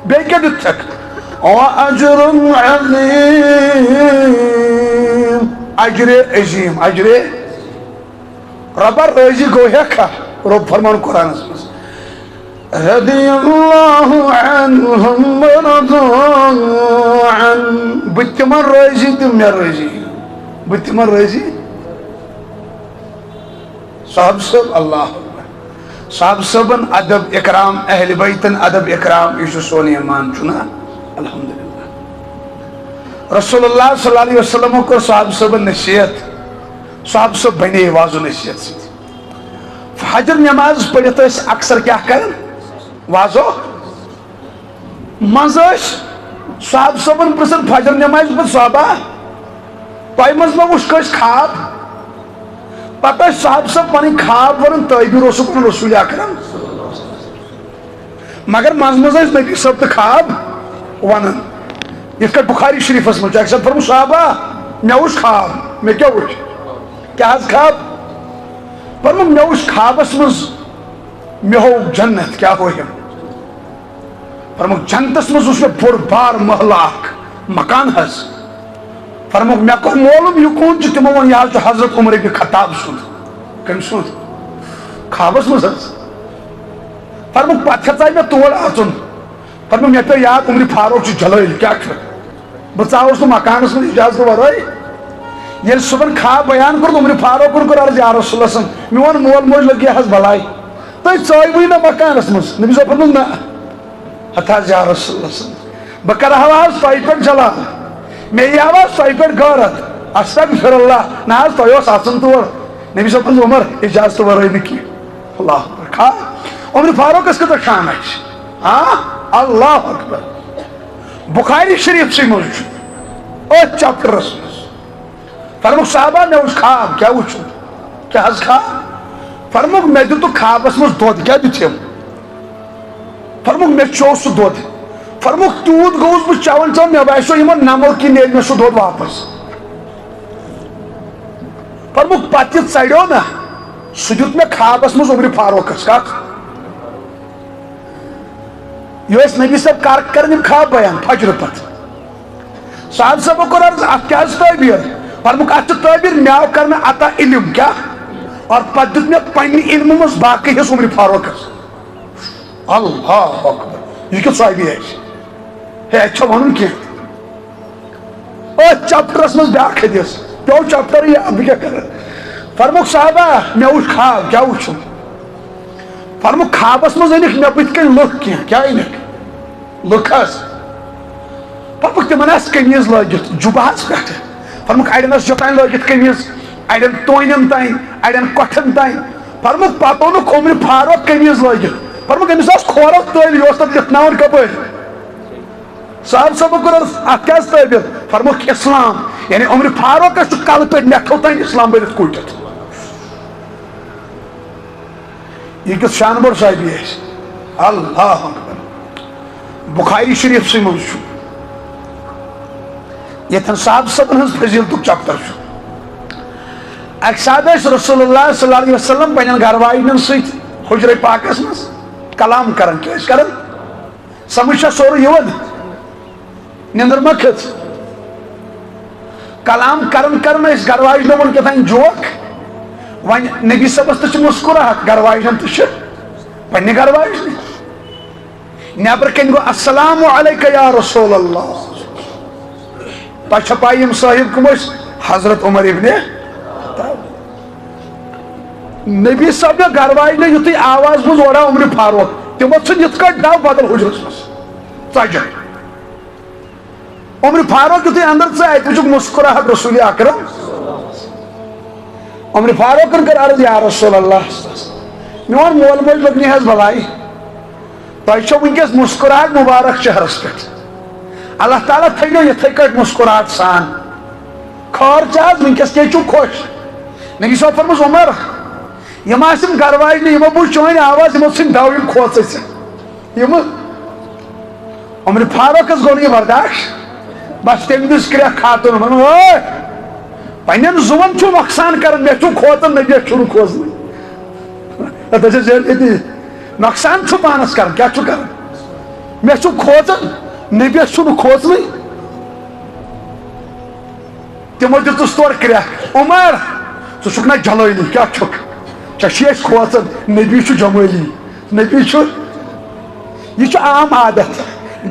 بیٚیہِ کیٛاہ دِتھکھ وأجر عظیم اجرِ عظیم اجرِ رۄبا رٲضی گوٚو ہیکھا رۄب فرماوُن قرآنس منٛز رضی اللہ عنہم ورضوا عنہ بہٕ تِمن رٲضی تِم مےٚ رٲضی بہٕ تِمن رٲضی صاحب صٲب اللہ صاحب صٲبن ادب اکرام اہل بیتن ادب اکرام یہ سون ایمان چھُنا الحمدللہ رسول اللہ صلی اللہ علیہ وسلم کوٚر صاحب صٲبن نصیحت صاحب صٲب بنے واضح نصیحت سۭتۍ فجر نماز پٔرِتھ ٲسۍ اکثر کیٛاہ کران واضح منٛز ٲسۍ صاحب صٲبن پرژھان فجر نمازِ پتہٕ صحابہ تۄہہِ منٛز ما وُچھ کٲنٛسہِ خواب پتہٕ ٲسۍ صاحب صٲب پنٕنۍ خواب ونان تعبیر اوسُکھ ونان رسول اکرم مگر منٛزٕ منٛزٕ ٲسۍ نبی صٲب تہِ خواب ونان یِتھ کٲٹھۍ بخاری شریفس منٛز چھُ اکہِ ساتہٕ فرمووُس صحابہ مےٚ وُچھ خواب مےٚ کیٛاہ وُچھ کیٛاہ حظ خواب فرموو مےٚ وُچھ خوابس منٛز مےٚ ہوو جنت کیٛاہ ہویِم فرموو جنتس منٛز وُچھ مےٚ بوٚڑ بار محلہٕ اکھ مکان حظ فرموو مےٚ کوٚر معلوٗم یہِ کون چھُ تِمو ووٚن یہِ حظ چھُ حضرت عمر ابن خطاب سُنٛد کٔمۍ سُنٛد خوابس منٛز حظ فرموو پتہٕ ہیژاے مےٚ تور اژُن فرموو مےٚ پیٚو یاد عمرِ فاروق چھُ جلٲلۍ کیٛاہ چھُ بہٕ ژاوُس نہٕ مکانس منٛز اجازتہٕ ورٲے ییٚلہِ صبحن خواب بیان کوٚر عمرِ فاروقن کوٚر عرض یا رسول اللہ میون مول موج لگہِ حظ بلاے تُہۍ ژٲیوٕے نہ مکانس منٛز نبی صٲب فرمووُس نہ ہتھ حظ یا رسول اللہ بہٕ کرہاو حظ تۄہہِ پٮ۪ٹھ جلال مےٚ یی حظ تۄہہِ پٮ۪ٹھ غٲرت استغفر اللہ نہ حظ تۄہہِ اوس اژُن تور نبی صٲب فرمووُس عمر اجازتہٕ ورٲے نہٕ کینٛہہ اللہ اکبر عمرِ فاروقس کۭژاہ شان آسہِ اللہ اکبر بخاری شریفسٕے منٛز چھُ أتھۍ چپٹرس منٛز فرمووُکھ صحابہ مےٚ وُچھ خواب کیٛاہ وُچھُن کیٛاہ حظ خواب فرمووُکھ مےٚ دِتُکھ خوابس منٛز دۄد کیٛاہ دِژٕم فرمووُکھ مےٚ چیوٚو سُہ دۄد فرمووُکھ تیوٗت گوٚوُس بہٕ چٮ۪وان چٮ۪وان مےٚ باسیو یِمن نمو کِنۍ نیرِ مےٚ سُہ دۄد واپس فرمووُکھ پتہٕ یہِ ژرٮ۪و نا سُہ دیُت مےٚ خوابس منٛز عمرِ فاروقس کتھ یہ ٲسۍ نبی صٲب کران یِم خواب بیان فجرٕ پتہٕ صاحب صٲبو کوٚر عرض اتھ کیٛاہ حظ تعبیر فرمووُکھ اتھ چھِ تعبیر مےٚ آو کرنہٕ عطا علم کیٛاہ اور پتہٕ دیُت مےٚ پننہِ علمہٕ منٛز باقٕے حصہٕ عمرِ فاروقس اللہ اکبر یہ کیُتھ صحابی آسہِ ہے اتہِ چھا ونُن کینٛہہ چپٹرس مز بیاکھ حدیث پیو چپٹر یا بہ کیا کر فرموک صحابہ مے وچھ خواب کیا وچھم فرموک خوابس مز انک مے بت کن لُکھ کیا انک لُکھ حظ فرموک تمن آس قمیض لٲگِتھ جُبہس پٮ۪ٹھ فرموک اڑٮ۪ن ٲس یوٚتانۍ لٲگِتھ قمیض اڑٮ۪ن تونٮ۪ن تانۍ اڑٮ۪ن کۄٹھٮ۪ن تانۍ فرموک پتہٕ اوٚنُکھ عمرِ فاروق قمیض لٲگِتھ فرموک أمِس ٲس کھورس تٲلۍ یہِ اوس تتھ لِتھناوان کپٲرۍ صاحب صٲبو کوٚر اتھ کیٛاہ ٲس تٲبیت فرموک اسلام یعنی عمرِ فاروقس چھُ کلہٕ پٮ۪ٹھ نٮ۪ٹھو تانۍ اسلام بٔرِتھ کوٗٹِتھ یہ کس شانور صاحبی ہے اللہ اکبر بخاری شریف سے منز یتن صاحب صبن ہز فضیلتک چپٹر اک ساتھ رسول اللہ صلی اللہ علیہ وسلم پنن گھر واجن ست حجر پاکس مز کلام کرن کیا کرن سمجھ سورے یون نندر ما کھژ کلام کرن گھر واجن ون کتان جوک ون نبی صبس تہ مسکراہٹ گھر واجن تہ پنہ گھر واجن نیبر کن گو السلام علیکہ یا رسول اللہ پچھا پائی یم صاحب کم حضرت عمر ابن نبی صاحب گھر واجن یتھ آواز بوز اوڑا عمر فاروق تمو ژھن یت کٹ ڈو بدل حجرس مز ژجن عمر فاروق یتھ اندر ژاے تجھک مسکراہٹ رسول اکرم عمر فاروق کر عرض یا رسول اللہ میون مول موج لگنی حس بلائی تہ ونکس مسکراہٹ مبارک چہرس پہ اللہ تعالیٰ تھو یتھے کٹ مسکراہٹ سان خور چاہز ونکس کی چھو خوش نبی صاحب فرمس عمر یم آسم گھر واجن یمو بوز چون آواز یمو ژھن ڈو یم کھوژ یم عمر فاروقس گو یہ برداشت بس تم دس کریا خاتون پنن زون چھو نقصان کرن مے چھو کھوژن نبی چھو کھوژن نقصان چھو پانس کرن کیا چھو کرن مے چھو کھوژن نبی چھو کھوژن تمو دتس تور کریا عمر ژٕ چھُکھ نا جلٲلی کیا چھُکھ ژےٚ چھُے أسۍ کھوژن نبی چھُ جمٲلی نبی چھُ یہ چھُ عام عادت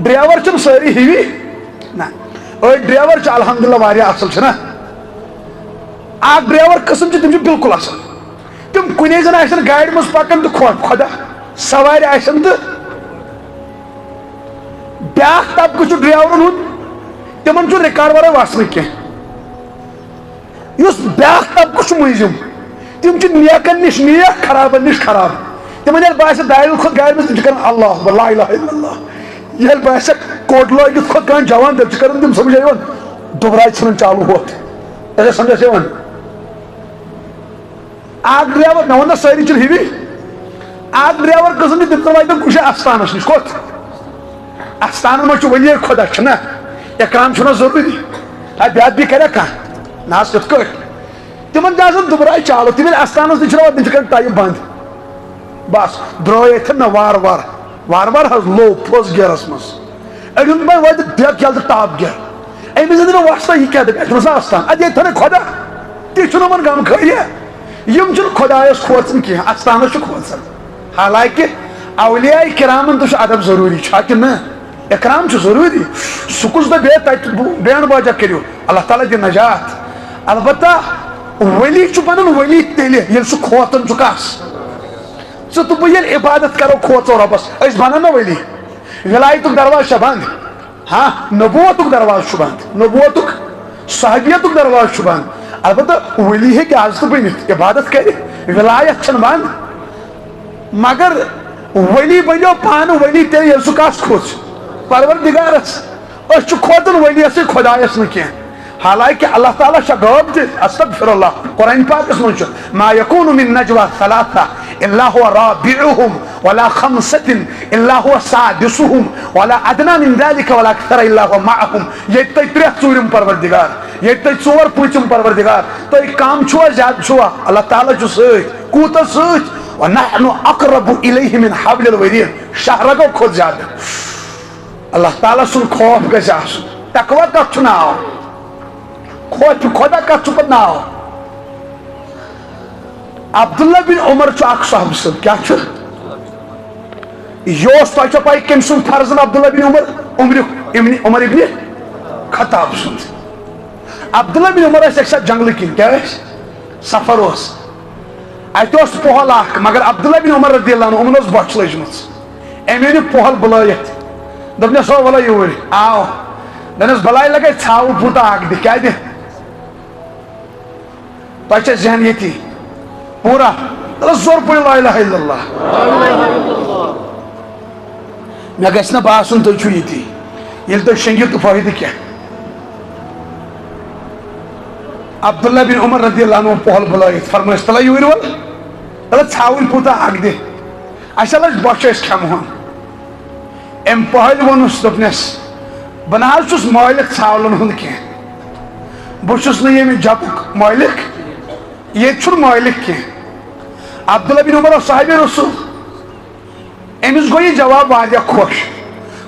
ڈرائیور چھن سٲری ہِوی نہ أڑۍ ڈرائیور چھِ الحمدللہ واریاہ اصل چھنا اکھ ڈرائیور قسم چھِ تِم چھِ بالکل اصل تم کُنے زن آسن گاڑِ منٛز پکان تہٕ خۄدا سوارِ آسن تہٕ بیاکھ طبقہٕ چھُ ڈرائیورن ہُنٛد تمن چھُ رِکاڈ ورٲے وسنہٕ کینٛہہ یُس بیاکھ طبقہٕ چھُ مٔنٛزِم تم چھِ نیکن نش نیک خرابن نش خراب تمن ییٚلہِ باسہِ دارِ کھۄتہٕ گاڑِ منٛز تم چھِ کران اللہ اکبر لا الہ الا اللہ ییٚلہِ باسہِ کوٹ لٲگِتھ کھۄتہٕ کانٛہہ جوان تیٚلہِ چھِ کران تم سمجھ یِوان دُبراے ژھٕنُن چالوٗ ہوت اچھا سمجھس یِوان اکھ ڈرائیور مےٚ ووٚن نا سٲری چھِنہٕ ہِوی اکھ ڈرائیور قٕسم چھِ تِم زن واتن کُنہِ جایہِ استانس نش کوٚت استانن منٛز چھُ ؤلی خۄدا چھُنا اکرام چھُنا ضروٗری بیاکھ بیٚیہِ کریا کانٛہہ نہ حظ تِتھ کٲٹھۍ تمن چھِ آسان دُبراے چالوٗ تِم ییٚلہِ استانس نش چھِ واتان تِم چھِ کران ٹایِم بنٛد بس درٛٲے اتھن نہ وارٕ وارٕ حظ لو فٔس گیرس منٛز أڑۍ ہُنٛد واتہِ بیک یلہٕ تہٕ ٹاپ گیر أمِس زن نہٕ وۄستان یہِ کیٛاہ دپہِ اَتہِ چھُ آسان استان اَدٕ ییٚتہِ تھٲے خۄدا تہِ چھُنہٕ یِمن غم خٲریہ یم چھِنہٕ خۄدایس کھوژان کینٛہہ استانس چھُ کھوژان حالانکہِ اولیاء کرامن تہِ چھُ ادب ضروٗری چھا کِنہٕ نہ اکرام چھُ ضروٗری سُہ کُس دپہِ ہے تتہِ بینڈ باجا کٔرِو اللہ تعالیٰ دِ نجات البتہ ولی چھُ بنان ولی تیٚلہِ ییٚلہِ سُہ کھوژان چھُ کس ژٕ تہٕ بہٕ ییٚلہِ عبادت کرو کھوژو رۄبس أسۍ بنان نا ولی ولایتُک درواز چھا بنٛد ہاں نبوتُک درواز چھُ بنٛد نبوتُک صحابیتُک درواز چھُ بنٛد البتہ ولی ہیٚکہِ آز تہِ بٔنِتھ عبادت کرِ ولایت چھنہٕ بنٛد مگر ولی بنیو پانہٕ ولی تیٚلہِ ییٚلہِ سُہ کس کھوژ پروردگارس أسۍ چھِ کھوژان ولیسٕے خۄدایس نہٕ کینٛہہ حالانکہ اللہ تعالیٰ شگاب دِ استغفر اللہ قرآن پاکس منٛز چھُ ما یکون من نجوا ثلاثہ الا هو رابعهم ولا خمسة الا هو سادسهم ولا ادنى من ذلك ولا اكثر الا هو معهم ییٚتہِ تۄہہِ ترٛےٚ ژوٗرِم پروردگار ییٚتہِ تۄہہِ ژور پوٗژِم پروردگار تۄہہِ کم چھُوا زیادٕ چھُوا اللہ تعالیٰ چھُ سۭتۍ کوٗتاہ سۭتۍ ونحن اقرب الیہ من حبل الورید شہرگو کھۄتہٕ زیادٕ اللہ تعالیٰ سُنٛد خوف گژھِ آسُن تقویٰ کتھ چھُ ناو خوف خدا کتھ چھُ پتہٕ ناو عبداللہ بن عمر چھُ اکھ صحابہٕ سُنٛد کیاہ چھُ یہِ اوس تۄہہِ چھو پاے کٔمۍ سُنٛد فرزن عبداللہ بن عمر ابن خطاب سُنٛد عبداللہ بن عمر ایک ساتھ جنگل کن کیا سفر اتوس پہل اخ مگر عبداللہ بن عمر رضی اللہ عنہ امن بچ لجمت امی پہل بلائت دپنس ہو ولا یور آو دنس بلائی لگے ژھاو پوتا اخ دِ کیا دِ تہ ذہن یتی پورا زور پہ لا الہ الا اللہ مے گژھِ نہ باسُن تُہۍ چھِو ییٚتی ییٚلہِ تُہۍ شنگِو تہٕ فٲیدٕ کیٛاہ عبداللہ بن عمر رضی اللہ عنہ پہل بلائت فرمٲیس تلا یور ول تلا ژھاوٕنۍ پوٗتاہ اکھ دِ اسہِ لٔج بۄچھِ أسۍ کھٮ۪مہون أمۍ پہل ووٚنُس دوٚپنس بہٕ نہ حظ چھُس مٲلِک ژھاولن ہُنٛد کینٛہہ بہٕ چھُس نہٕ ییٚمہِ جپُک مٲلِک ییٚتہِ چھُنہٕ مٲلِک کینٛہہ عبداللہ بن عمر اوس صاحبِ رسول أمِس گوٚو یہِ جواب واریاہ خۄش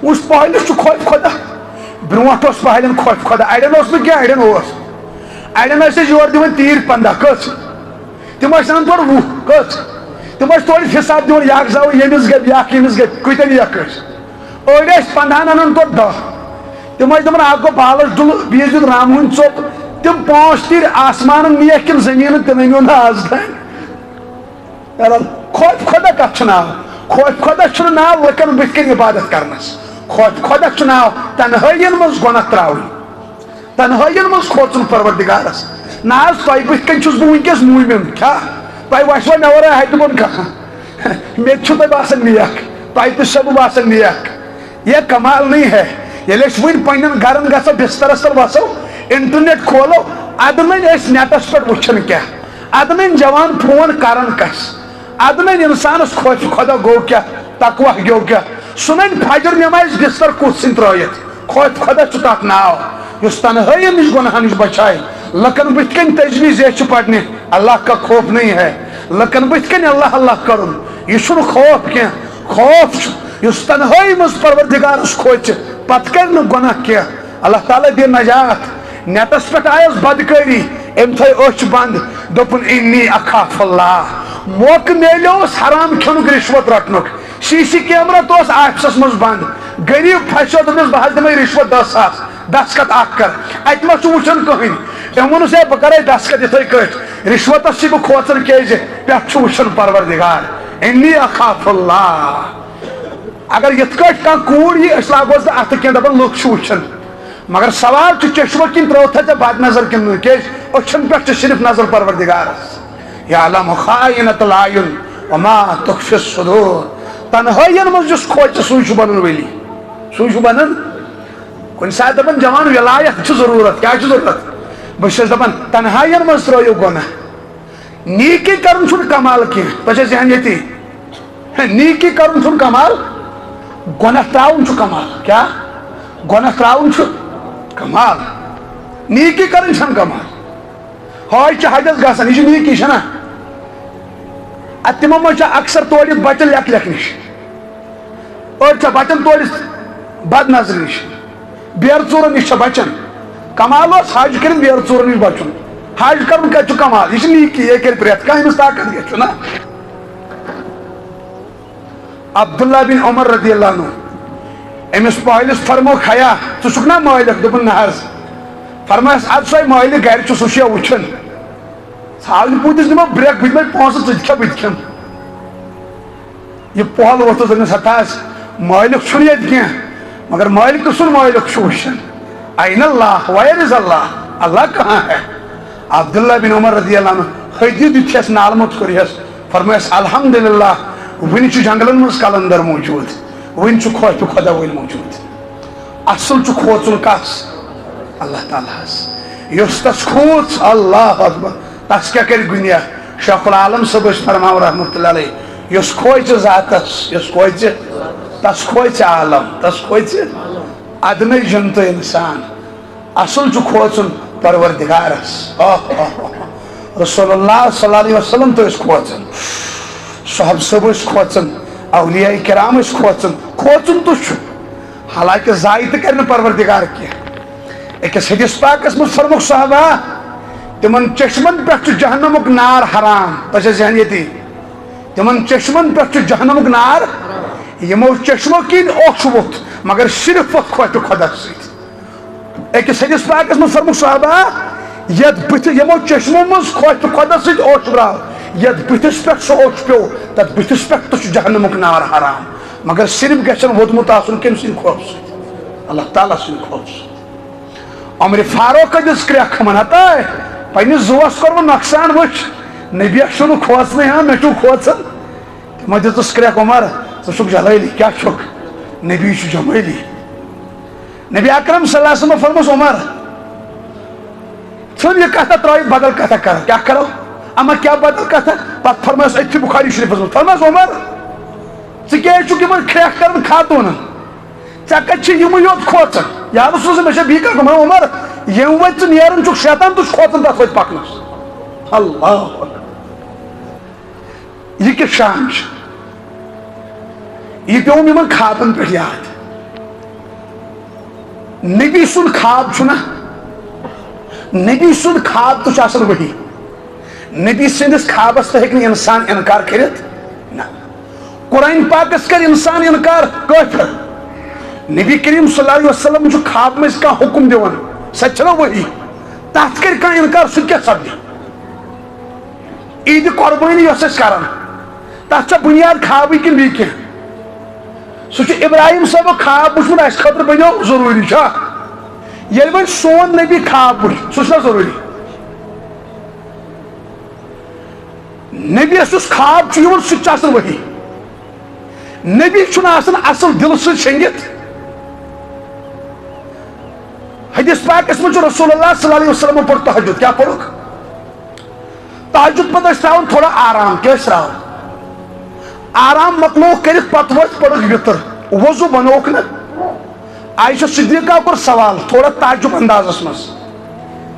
وٕچھ پہلِس چھُ خوف خۄدا برونٛٹھ اوس پہلٮ۪ن خوف خۄدا اڑٮ۪ن اوس نہٕ کینٛہہ اڑٮ۪ن اوس اڑٮ۪ن ٲسۍ أسۍ یورٕ دِوان تیٖرۍ 15 کٔژ تِم ٲسۍ اَنان تورٕ 20 کٔژ تِم ٲسۍ تورٕ حِساب دِوان یہِ اکھ زاو ییٚمِس گٔے بیٛاکھ ییٚمِس گٔے کۭتیاہ نِیَکھ ٲسۍ أڑۍ ٲسۍ 15 اَنان تورٕ 10 تِم ٲسۍ دَپان اکھ گوٚو بالَس ڈُلہٕ بیٚیِس دیُت رام ہوٗنۍ ژوٚپ تِم 5 تیٖرۍ آسمانن نِیَکھ کِنہٕ زٔمیٖنہٕ تِم أنِو نہٕ آز تانۍ خوف خۄدا کتھ چھُ ناو خوف خۄدا چھُنہٕ ناو لُکن بٕتھِ کَنۍ عبادت کرنس خوف خۄدا چھُ ناو تنہٲیین منٛز گۄناہ تراوٕنۍ تنہٲیین منٛز کھوژُن پروردگارس نہ حظ تۄہہِ بٕتھِ کَنۍ چھُس بہٕ وٕنکیٚس موٗمِن کیٛاہ تۄہہِ وسوا مےٚ ورٲے ہتہِ بۄن کانٛہہ مےٚ تہِ چھُو تۄہہِ باسان نیک تۄہہِ تہِ چھُسو بہٕ باسان نیک یہ کمال نہیں ہے ییٚلہِ أسۍ وٕنۍ پننٮ۪ن گرن گژھو بسترس تل وسو انٹرنیٹ کھولو ادنٕنۍ أسۍ نیٹس پٮ۪ٹھ وٕچھان کیٛاہ ادنٕنۍ جوان فون کران کس ادنٕنۍ انسانس خوف خۄدا گوٚو کیٛاہ تقوا گوٚو کیٛاہ سُہ ننہِ فجر نٮ۪مازِ بستر کُس ژھٕنۍ ترٲیِتھ خوف خۄدا چھُ تتھ ناو یُس تنہٲیی نِش گۄناہن نِش بچایہِ لُکن بٕتھِ کَنۍ تجویٖز چھِ پرنہِ اللہ کا خوف نہیں ہے لُکن بٕتھِ کَنۍ اللہ اللہ کرُن یہِ چھُنہٕ خوف کینٛہہ خوف چھُ یُس تنہٲیی منٛز پروردگارس کھوژِ پتہٕ کرِ نہٕ گۄناہ کینٛہہ اللہ تعالیٰ دِ نجات نیٹس پٮ۪ٹھ آیس بدکٲری أمۍ تھٲے أچھ بنٛد دوٚپُن اِنی اخاف اللہ موقعہٕ میلیوس حرام کھیوٚنُک رِشوت رٹنُک سی سی کیمرا تو اوس آفسس منٛز بنٛد غریٖب پھسیو دوٚپنس بہٕ حظ دِمے رِشوت 10 ساس دستخط اکھ کر اتہِ ما چھُ وٕچھان کٕہٕنۍ أمۍ ووٚنُس ہے بہٕ کرے دستخط یِتھٕے کٲٹھۍ رِشوتس چھُے بہٕ کھوژان کیازِ پٮ۪ٹھ چھُ وٕچھان پروردگار اِنی اخاف اللہ اگر یِتھ کٲٹھۍ کانٛہہ کوٗر یی أسۍ لاگوس نہٕ اَتھٕ کینٛہہ دپان لُکھ چھِ وٕچھان مگر سوال چھُ چشمہٕ کِنۍ ترٛووتھا ژےٚ بد نظر کِنہٕ نہٕ کیازِ أچھن پٮ۪ٹھ چھِ صرف نظر پروردگارس یعلم خائنۃ الاعین وما تخفی الصدور تنہٲیین منٛز یُس کھوژِ سُے چھُ بنان ؤلی سُے چھُ بنان کُنہِ ساتہٕ دپان جوان ولایت چھِ ضروٗرت کیٛاہ چھِ ضروٗرت بہٕ چھُس دپان تنہٲیین منٛز ترٲیِو گۄناہ نیٖکی کرُن چھُنہٕ کمال کینٛہہ تۄہہِ چھا ذہن ییٚتی نیٖکی کرُن چھُنہٕ کمال گۄناہ تراوُن چھُ کمال کیٛاہ گۄناہ تراوُن چھُ کمال نیٖکی کرٕنۍ چھنہٕ کمال ہٲے چھِ حجس گژھان یہِ چھِ نیٖکی چھنا ادٕ تِمو منٛز چھِ اکثر تورِ بچن لیکھ لیکھ نِش أڑۍ چھِ بچن تورِ بد نظرِ نِش بیرٕ ژوٗرن نِش چھِ بچن کمال اوس حج کٔرِتھ بیرٕ ژوٗرن نِش بچُن حج کرُن کتہِ چھُ کمال یہِ چھِ نیٖکی یہِ کرِ پرٮ۪تھ کانٛہہ أمِس طاقت گژھِ چھُنا عبداللہ بن عمر رضی اللہ عنہ أمِس پہلِس فرموو حیا ژٕ چھُکھ نا مٲلِک دوٚپُن نہ حظ فرمایس ادٕ سۄے مٲلِک گرِ چھُ سُہ چھُ وٕچھان ژھاوٕلۍ پوٗتِس دِمو برٛیک بہٕ دِمے پونٛسہٕ ژٕ تہِ کھٮ۪ہ بہٕ تہِ کھٮ۪مہٕ یہِ پہل ووٚتھُس دوٚپنس ہتا حظ مٲلِک چھُنہٕ ییٚتہِ کینٛہہ مگر مٲلِکہٕ سُنٛد مٲلِک چھُ وٕچھان این اللہ ویر از اللہ اللہ کہاں ہے عبداللہ بن عمر رضی اللہ عنہ حدی دِتھیس نالمت کوٚرہس فرمایس الحمدللہ وٕنہِ چھُ جنگلن منٛز کلندر موٗجوٗد وٕنہِ چھُ خوفہِ خۄدا وٲلۍ موٗجوٗد اصل چھُ کھوژُن کس اللہ تعالیٰ ہس یُس تس کھوٗژ اللہ اکبر تس کیٛاہ کرِ گُنیا شیخ العالم صٲب ٲسۍ فرماوان رحمتہ اللہ علیہ یُس کھوژِ ذاتس یُس کھوژِ تس کھوژِ عالم تس کھوژِ ادنٕے جنتہٕ انسان اصل چھُ کھوژُن پروردگارس رسول اللہ صلی اللہ علیہ وسلم تہِ ٲسۍ کھوژان صحاب صٲب ٲسۍ کھوژان اولیاء کرام ٲسۍ کھوژان کھوژُن تہِ چھُ حالانکہ ضایہِ تہِ کرِ نہٕ پروردگار کینٛہہ أکِس حدیث پاکس منٛز فرموکھ صحابہ تِمن چشمن پٮ۪ٹھ چھُ جہنمُک نار حرام تۄہہِ چھا ذہن ییٚتی تِمن چشمن پٮ۪ٹھ چھُ جہنمُک نار یِمو چشمو کِنۍ اوٚچھ ووٚتھ مگر صرف ووٚتھ خوفہِ خۄدا سۭتۍ أکِس حدیث پاکس منٛز فرموکھ صحابہ یت بت یمو چشمو مز خوش خدا ست اوش براو یت بتس پہ سو اوش پیو تت بتس پہ تو جہنمک نار حرام مگر صرف گژھن ووتمت آسن کم سن خوف ست اللہ تعالیٰ سن خوف ست عمر فاروق دس کرٛیکھ ہتا پنس زوس کور نقصان وچ نبی چھُ کھوژنٕے ہاں مےٚ چھُ کھوژان تِمو دِژٕس کرٛیکھ عمر ژٕ چھُکھ جلٲلی کیٛاہ چھُکھ نبی چھُ جمٲلی نبی اکرم صلی اللہ علیہ وسلم فرموس عمر ژھٕن یہِ کتھا ترٲیِتھ بدل کتھا کر کیٛاہ کرو اما کیٛاہ بدل کتھا پتہٕ فرمٲیس أتھی بخاری شریفس منٛز فرمٲیس عمر ژٕ کیٛازِ چھُکھ یِمن کرٛیکھ کران خاتوٗنن ژےٚ کتہِ چھِ یِمٕے یوت کھوژان یا رسول مےٚ چھےٚ بیٚیہِ کتھ دوٚپمس عمر ییٚمہِ وَتہِ ژٕ نیران چھُکھ شیطان تہِ چھُ کھوژان تتھ وَتہِ پکنس اللہ یہ کیا شان یہ پیوم یمن خوابن پہ یاد نبی سن خواب چھنا نبی سن خواب تو آسان وہی نبی سندس خوابس تو ہیکن انسان انکار کرت نا قرآن پاکس کر انسان انکار کافر نبی کریم صلی اللہ علیہ وسلم جو خواب میں اس کا حکم دیون سچ نا وہی تحت کر کا انکار سن کیا سبدی عید قربانی یس کران تک بنیاد خوابی کن بی کی سہ ابراہیم صاحب خواب وچمت اس خاطر بنو ضروری یل وی سون نبی خواب وچ سہ ضروری نبی اس خواب سہ وہی نبی اصل دل سے شنگت حدیث پاکس من رسول اللہ صلی اللہ علیہ وسلم پڑھ تہجد کیا پڑھک تہجد پتہ تراؤن تھوڑا آرام کیا تراؤن آرام مکلوک کرت پتہ وت پڑھک وطر وضو بنوک نا عائشہ صدیقہ کور سوال تھوڑا تعجب اندازس مز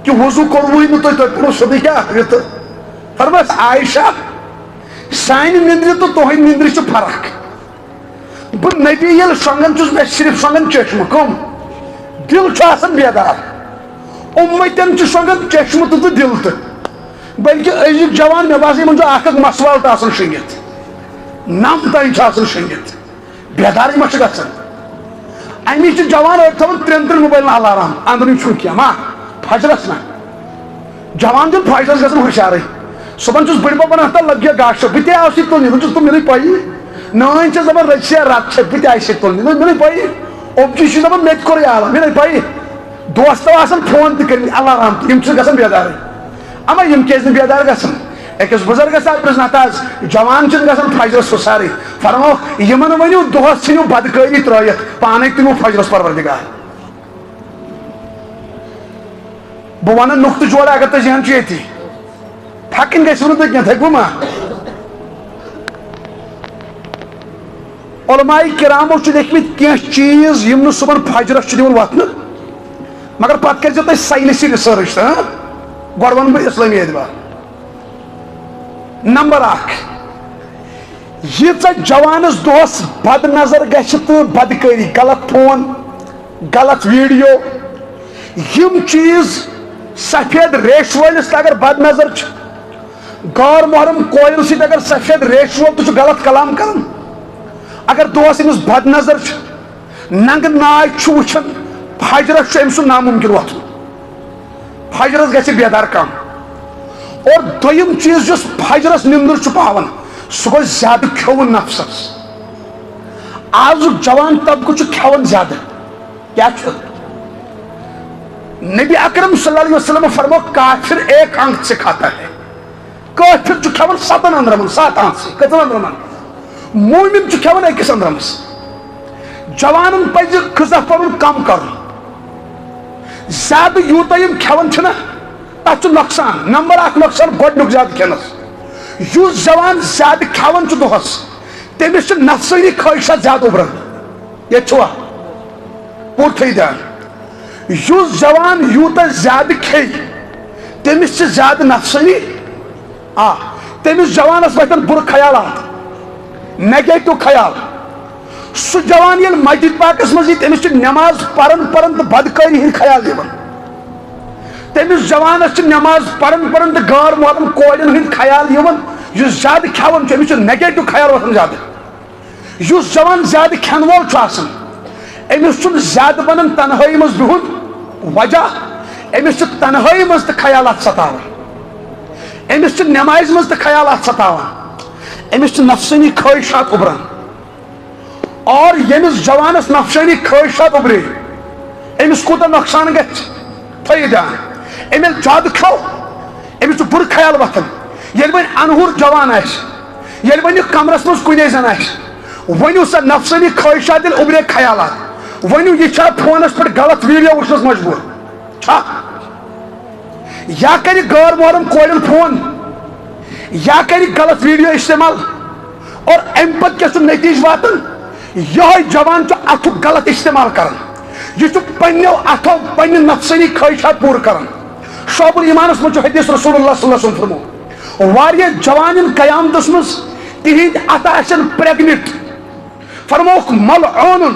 کہ وضو کوروی نہ تہ پڑھو سدی کیا وطر فرماس عائشہ سانہ نندر تو تہند نندر چھ فرق بہ نبی یل شونگن چھس مے صرف شونگن چشم کم دل چھ آسان بیدار امتن چھ شونگن چشم تو دل تہ بلکہ ازیک جوان مے باسان من اخ مسوال تہ آسان شنگت نم تین آسان شنگت بیداری ما گھان امچ جوان تھوان ترین موبائل الارام اندر چھ کی ما فجرس نا جوان دن فجرس گھن ہوشیار صبح چھس بڑ بب ونان لگ گیا گاش بہ تہ آس تلنی دپس تم میری پی نان چھ دپان رچیا رت بہ تہ آس تلنی میری پی اوبجی چھ دپان مت کور یال میری پی دوستو آسان فون تہ کرنی الارام تہ یم چھ گھان بیدار اما یم کیاز بیدار گھان اکس بزرگس آج پرزنات آز جوان چھ گھان فجرس سساری فرمو یمن ونیو دہس ژھنیو بدکاری ترٲیِتھ پانے تمو فجرس پروردگار بہ ون نقطہ جوڑا اگر تہ ذہن چھ یتی پھکن گژھو نہٕ تُہۍ کینٛہہ تھٔکوٕ ما علماء کرامو چھ لیکھمٕتۍ کینٛہہ چیٖز یم نہٕ صبحن فجرس چھ دِوان وتھنہٕ مگر پتہٕ کٔرزیو تُہۍ ساینسی رِسٲرٕچ تہٕ گۄڈٕ ونہٕ بہٕ اسلٲمی اعتبار نمبر اکھ ییٖژاہ جوانس دۄہس بد نظر گژھِ تہٕ بدکٲری غلط فون غلط ویڈیو یم چیٖز سفید ریش وٲلِس اگر بد نظر چھ غٲر محرم کورِ سۭتۍ اگر سفید ریش وول تہِ چھُ غلط کلام کران اگر دۄہس أمِس بد نظر چھ ننگہٕ ناے چھُ وٕچھان فجرس چھُ أمۍ سُنٛد ناممکن وۄتھُن فجرس گژھِ بیدار کم اور دوٚیِم چیٖز یُس فجرس نندر چھُ پاوان سُہ گوٚو زیادٕ کھیوٚوُن نفسس آزُک جوان طبقہٕ چھُ کھیوان زیادٕ کیٛاہ چھُ نبی اکرم صلی اللہ علیہ وسلم فرمو کافر ایک انگ سے کھاتا ہے کافر چھُ کھیوان 7 اندرمن 7 آنٛت سے کٔژن اندرمن مومن چھُ کھیوان أکِس اندرمس جوانن پزِ غذا پنُن کم کرُن زیادٕ یوٗتاہ یِم کھیوان چھِنہ تتھ چھُ نۄقصان نمبر اکھ نۄقصان گۄڈنیُک زیادٕ کھٮ۪نس یُس جوان زیادٕ کھیوان چھُ دۄہس تٔمِس چھِ نفسٲنی خٲہشات زیادٕ اُبران ییٚتہِ چھُوا پوٗرٕ تھٲیِو دیان یُس جوان یوٗتاہ زیادٕ کھیٚیہِ تٔمِس چھِ زیادٕ نفسٲنی تٔمِس جوانس وتھن بُرٕ خیالات نیگیٹو خیال سُہ جوان ییٚلہِ مسجد پاکس منٛز یی تٔمِس چھِ نٮ۪ماز پران پران تہٕ بدکٲری ہٕنٛدۍ خیال یِوان تٔمِس جوانس چھِ نٮ۪ماز پران پران تہٕ غٲر محرم کورٮ۪ن ہٕنٛدۍ خیال یِوان یُس زیادٕ کھٮ۪وان چھُ أمِس چھُ نیگیٹو خیال وۄتھان زیادٕ یُس جوان زیادٕ کھٮ۪نہٕ وول چھُ آسان أمِس چھُنہٕ زیادٕ بنان تنہٲیی منٛز بِہُن وجہ امس تنہائی مز خیالات ستاوان امس نماز مز خیالات ستاوان امس نفسانی خواہشات ابران اور یمس جوانس نفسانی خواہشات ابرے امس کوتا نقصان گژھِ فٲیدٕ امس زیادٕ کھیو امس بُرٕ خیال وتھان ییٚلہِ وۄنۍ انہور جوان آسہِ ییٚلہِ وۄنۍ کمرس منٛز کُنے زن آسہِ ؤنِو سا نفسانی خواہشات ییٚلہِ ابرے خیالات ؤنِو یہِ چھا فونس پٮ۪ٹھ غلط ویڈیو وٕچھنس مجبوٗر چھا یا کرِ غٲر محرم کورٮ۪ن فون یا کرِ غلط ویڈیو استعمال اور امہِ پتہٕ کیٛاہ چھُ نتیجہٕ واتان یہوے جوان چھُ اتھُک غلط استعمال کران یہ چھُ پننیو اتھو پننہِ نفسانی خواہشات پوٗرٕ کران شعب الایمانس منٛز چھُ حدیث رسول اللہ صلی اللہ علیہ وسلم فرمو واریاہ جوان یِن قیامتس منٛز تِہنٛدۍ اتھٕ آسن پریگنٹ فرموکھ ملعونن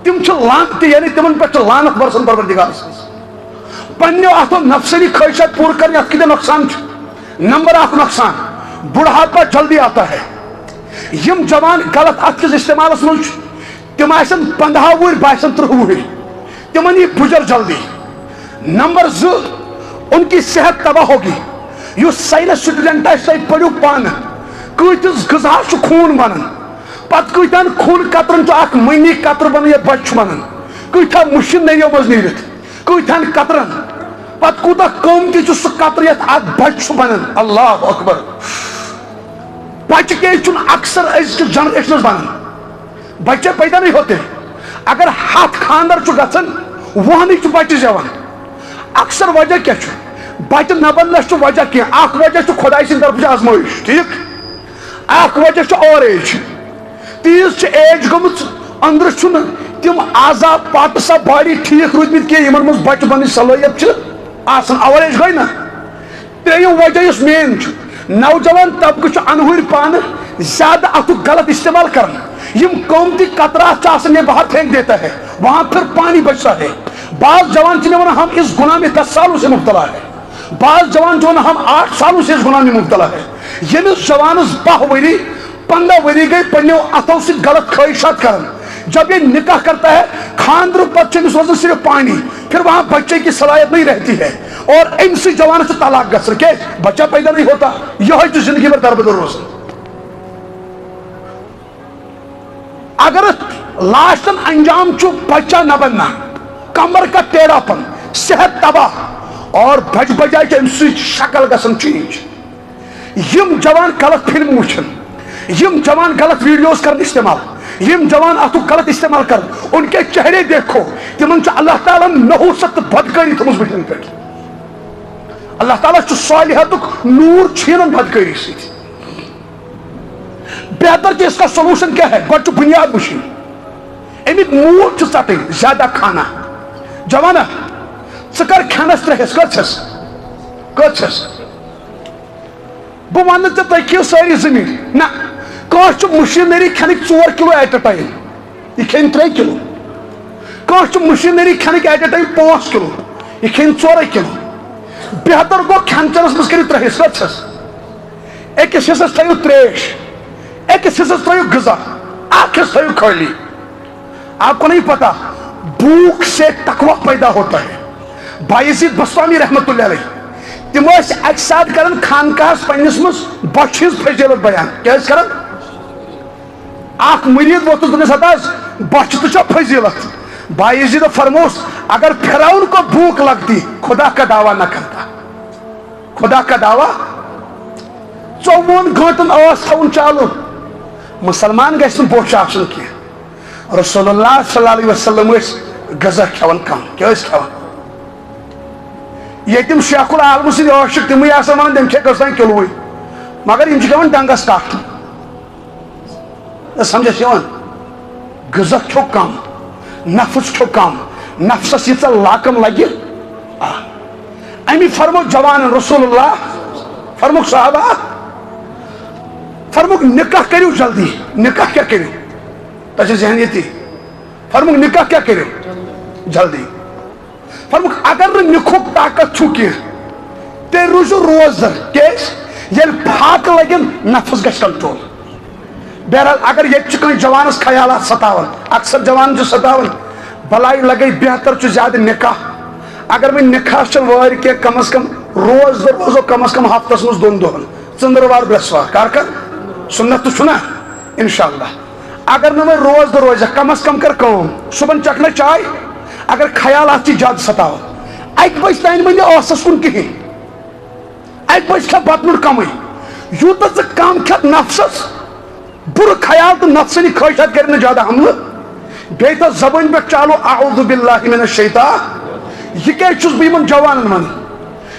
تِم چھِ لعنت یعنی تِمن پٮ۪ٹھ چھِ لعنت برسان پروردگار سٕنٛز پننیو اتھو نفسانی خواہشات پوٗرٕ کرنہِ اتھ کۭتیاہ نۄقصان چھُ نمبر 1 نۄقصان بُڑھاپا جلدی آتا ہے یم جوان غلط اتھ کِس استعمالس منٛز چھُ تِم آسن 15 وُہٕرۍ باسن 30 وُہٕرۍ تمن یہ بجر جلدی نمبر 2 ان کی صحت تباہ ہوگی یہ سائنس سٹوڈنٹ ہے پڑھو پان کتس غذا خون بنان پتہ کتان خون قطرن اخ منی قطر بنان یا بچہ بنان کتھا مشین نیو مز نیرت کتان قطرن پتہ کوتا قیمتی سہ قطر یت اخ بچہ بنان اللہ اکبر بچہ کے اکثر ازکس جنریشنس بنان بچے پیدا نہیں ہوتے اگر ہاتھ خاندر گھن وہنی بچہ زیوان اکثر وجہ کیا بچہ نہ بننس وجہ کی اخ وجہ خدائی سند طرف آزمائش ٹھیک اخ وجہ اور ایج تیز ایج گمت اندر تم اعضا پاٹ سا باڈی ٹھیک روٗدمٕتۍ کینٛہہ یمن منٛز بچہ بننٕچ صلٲحیت آسان اوور ایج گئی نا ترٛیٚیِم وجہ یُس مین نوجوان طبقہ انہور پانہ زیادہ اتھُک غلط استعمال کران یم قومتی قطرات یہ باہر پھینک دیتا ہے وہاں پھر پانی بچتا ہے بعض جوان ہم اس گناہ میں 10 سالوں سے مبتلا ہے بعض جوان جو ہم 8 سالوں سے اس گناہ میں مبتلا ہے یمس جوانس 10 وری 15 وری گئی پنو اتھو سے غلط خواہشات کرن جب یہ نکاح کرتا ہے خاندر پتہ روزان صرف پانی پھر وہاں بچے کی صلاحیت نہیں رہتی ہے اور ان سے جوان سے طلاق گھر کے بچہ پیدا نہیں ہوتا یہ زندگی میں دربدر روزان اگر لاسٹن انجام بچہ نہ بننا کمر کا ٹیڑھا پن صحت تباہ اور بج بجائے کہ امس شکل گژھن چینج یم جوان غلط فلم وچھن یم جوان غلط ویڈیوز کرن استعمال یم جوان اتھ غلط استعمال کرن ان کے چہرے دیکھو تمن اللہ تعالیٰ نحوست بدکاری تھمز بٹھن پہ اللہ تعالیٰ صالحات نور چھینن بدکاری ست بہتر کہ اس کا سولوشن کیا ہے گوڑ بنیاد وشن امیک موڈ ٹٹن زیادہ کھانا جوانا ثر کھینس ترہس کتس بہ ون ٹھیک کھیو ساری زمین نا کھانا مشینری کھینک 4 کلو ایٹ اے ٹائم یہ کھین 3 کلو کھانا مشینری کھینک ایٹ اے ٹائم 5 کلو یہ کھین 4 کلو بہتر گو کھین چنس مز کرو 3 حصہ کتس اکس حصس تھو تریش ایکس حصس تھو غذا اخ حصہ تھو خالی آپ کو نہیں پتا بھوک سے تقوی پیدا ہوتا ہے بایزید بسطامی رحمت اللہ علیہ تم اکہ ساتھ کرن خانقاہس پنس مز بچ ہز فضیلت بیان کیا کرن اخ مرید ووتس دنس ہتاس بچ تو فضیلت بایزید فرموس اگر فرعون کو بھوک لگتی خدا کا دعویٰ نہ کرتا خدا کا دعویٰ 54 گھنٹن آواز تھون چالو مسلمان گھس بوچھ آسن کی رسول اللہ صلی اللہ علیہ وسلم غذا کھیون کم کیا کھیون یتم شیخ العالم سن عاشق تم ون تم کھے غذا کلوے مگر یم کھیون ڈنگس کٹ سمجھس غذا کھو کم نفس کھو کم نفسس یہ لاکم لگہ امی فرمو جوان رسول اللہ فرموک صحابہ فرموک نکاح کریو جلدی نکاح کیا کریو تجھے ذہنیتی فرموک نکاح کیا کرے جلدی فرموک اگر نکھوک طاقت چھو کی تے روزو روزر کیس یل پھاک لگن نفس گش کنٹرول بہرحال اگر یہ چکن جوانس خیالات ستاون اکثر جوان جو ستاون بلائی لگئی بہتر چو زیادہ نکاح اگر میں نکاح چل وار کے کم از کم روز روزو کم از کم ہفتس مز دون دہن ژندروار برسوار کر سنت تو چھنا انشاءاللہ اگر نہ میں روز روزہ کم از کم کر کام صبح چکھنا چائے اگر خیالات زیادہ ستاو اک بج تین من ٲسس کُن کہین اک بج کھا بتمُت کمٕے یوٗتاہ ژٕ کم کھٮ۪تھ نفسس بُرٕ خیال تہٕ نفسنی خواہشات کر نہٕ زیادٕ حملہٕ بیٚیہِ تتھ زبٲنۍ پٮ۪ٹھ چالو اعوذ باللہ من الشیطان یہ کیٛازِ چھُس بہٕ یِمن جوانن ونان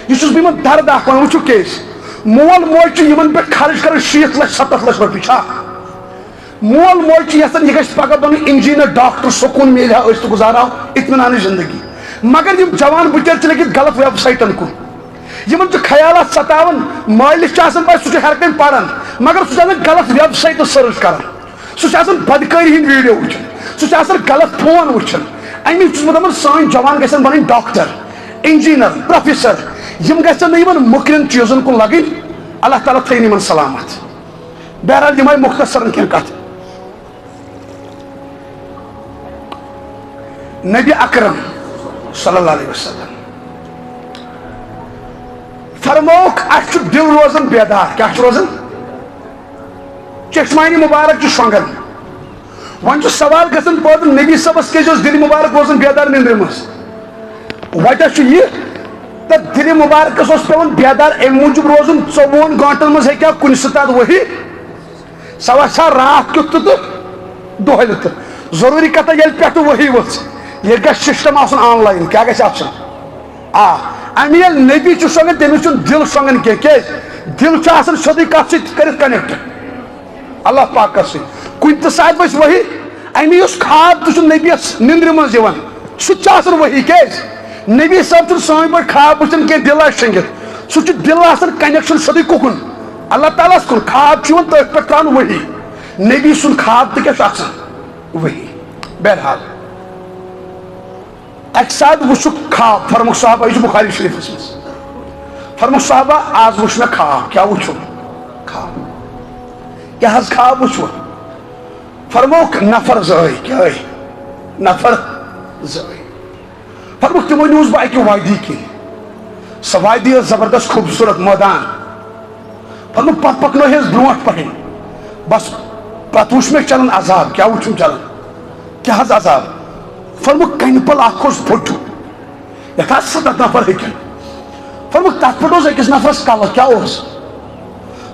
یہ چھُس بہٕ یِمن درد اکھ ونان وٕچھِو کیٛازِ مول موج چھُ یِمن پٮ۪ٹھ خرچ کران 60 لچھ 70 لچھ رۄپیہِ چھا مول موج چھُ یژھان یہِ گژھِ پگہہ بنُن انجیٖنر ڈاکٹر سکوٗن میلہِ ہا أسۍ تہِ گُزارہو اطمینانٕچ زندگی مگر یِم جوان بٕچٲرۍ چھِ لٔگِتھ غلط ویب سایٹن کُن یِمن چھِ خیالات ستاوان مٲلِس چھُ آسان پاے سُہ چھُ ہر کٲنٛسہِ پران مگر سُہ چھُ آسان غلط ویب سایٹہٕ سٔرٕچ کران سُہ چھُ آسان بدکٲری ہٕنٛدۍ ویڈیو وٕچھان سُہ چھُ آسان غلط فون وٕچھان امی چھُس بہٕ دپان سٲنۍ جوان گژھن بنٕنۍ ڈاکٹر انجیٖنر پروفیسر یِم گژھن نہٕ یِمن مُکرٮ۪ن چیٖزن کُن لگٕنۍ اللہ تعالیٰ تھٲیِن یِمن سلامت بہرحال یِم آیہِ مختصرن کینٛہہ کتھٕ نبی اکرم صلی اللہ علیہ وسلم فرموک اَسہِ چھُ دل روزان بیدار کیٛاہ چھُ روزان چشمانی مبارک چھُ شۄنٛگان وۄنۍ چھُ سوال گژھان پٲدٕ نبی صٲبس کیٛازِ اوس دِلہِ مبارک روزان بیدار نیندرِ منٛز وجہ چھُ یہِ تہٕ دِلہِ مبارکس اوس پیٚوان بیدار اَمہِ موٗجوٗب روزُن 24 گٲنٛٹن منٛز ہیٚکہِ ہا کُنہِ ساتہٕ ؤہی سۄ وسہِ ہا راتھ کیُتھ تہِ تہٕ دۄہلہِ تہِ ضروٗری کتھا ییٚلہِ پٮ۪ٹھٕ ؤہی ؤژھ ییٚلہِ گژھِ سسٹم آسُن آن لاین کیٛاہ گژھِ آسُن اَمہِ ییٚلہِ نبی چھُ شۄنٛگان تٔمِس چھُنہٕ دل شۄنٛگان کینٛہہ کیٛازِ دل چھُ آسان سیوٚدُے کتھ سۭتۍ کٔرِتھ کنیکٹ اللہ پاکس سۭتۍ کُنہِ تہِ ساتہٕ ؤسۍ ؤہی اَمہِ یُس خواب تہِ چھُ نبیَس نیندرِ منٛز یِوان سُہ تہِ چھُ آسان ؤہی کیٛازِ نبی صٲب چھُنہٕ سٲنۍ پٲٹھۍ خواب وٕچھان کینٛہہ دل آسہِ شٔنگِتھ سُہ چھُ دل آسان کنیکشن سیوٚدُے کُکُن اللہ تعالیٰ ہس کُن خواب چھُ یِوان تٔتھۍ پٮ۪ٹھ تراونہٕ ؤہی نبی سُنٛد خواب تہِ کیٛاہ چھُ آسان ؤہی بہرحال اکہِ ساتہٕ وٕچھُکھ خواب فرموک صحابہ یہِ چھُ بخاری شریٖفس منٛز فرموک صحابہ آز وٕچھ مےٚ خواب کیٛاہ وٕچھُو خواب کیٛاہ حظ خواب وٕچھوٕ فرموک نفر زٕ کیٛاہ ٲے نفر زٕ فرموک تِمو نیوٗس بہٕ اکہِ وادی کِنۍ سۄ وادی ٲس زبردست خوٗبصوٗرت مٲدان فرموک پتہٕ پکنٲیہس برونٛٹھ پکنۍ بس پتہٕ وٕچھ مےٚ چلان عذاب کیٛاہ وٕچھُم چلان کیٛاہ حظ عذاب فرموک کنہِ پل اکھ اوس بوٚڑ یتھ آسہٕ 7 نفر ہیٚکن فرموک تتھ پٮ۪ٹھ اوس أکِس نفرس کلہٕ کیٛاہ اوس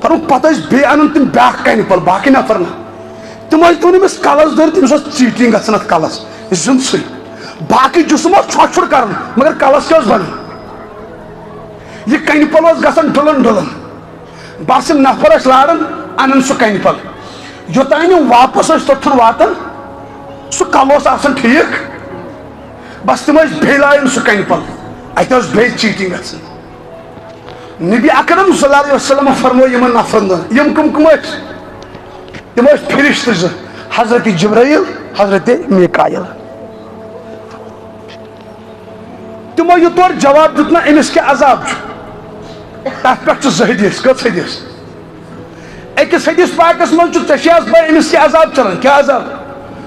فرموک پتہٕ ٲسۍ بیٚیہِ انان تِم بیٛاکھ کنہِ پل باقٕے نفر نہٕ تِم ٲسۍ دِوان أمِس کلس دٲرِتھ تٔمِس ٲس چیٖٹِنٛگ گژھان اتھ کلس یہِ زیُن سُے باقٕے جسم اوس ژھۄٹھ ژھۄٹھ کران مگر کلس کیٛاہ اوس بنان یہِ کنہِ پل اوس گژھان ڈُلان ڈُلان بس یِم نفر ٲسۍ لاران انان سُہ کنہِ پل یوٚتانۍ یِم واپس ٲسۍ توٚتتھن واتان سُہ کلہٕ اوس آسان ٹھیٖک بس تِم ٲسۍ بیٚیہِ لاین سُہ کنہِ پل اتہِ ٲس بیٚیہِ چیٖٹِنٛگ گژھان نبی اکرم صلی اللہ علیہ وسلم فرمو یِمن نفرن دۄن یِم کٕم کٕم ٲسۍ تِم ٲسۍ فرشتہٕ زٕ حضرت جبرائیل حضرت میکایل تِمو یہِ تورٕ جواب دیُت نہ أمِس کیٛاہ عذاب چھُ تتھ پٮ۪ٹھ چھُ 2 حدیث کٔژ حدیث أکِس حدیث پاکس منٛز چھُ ژےٚ چھے حظ پاے أمِس کیٛاہ عذاب چلان کیٛاہ عذاب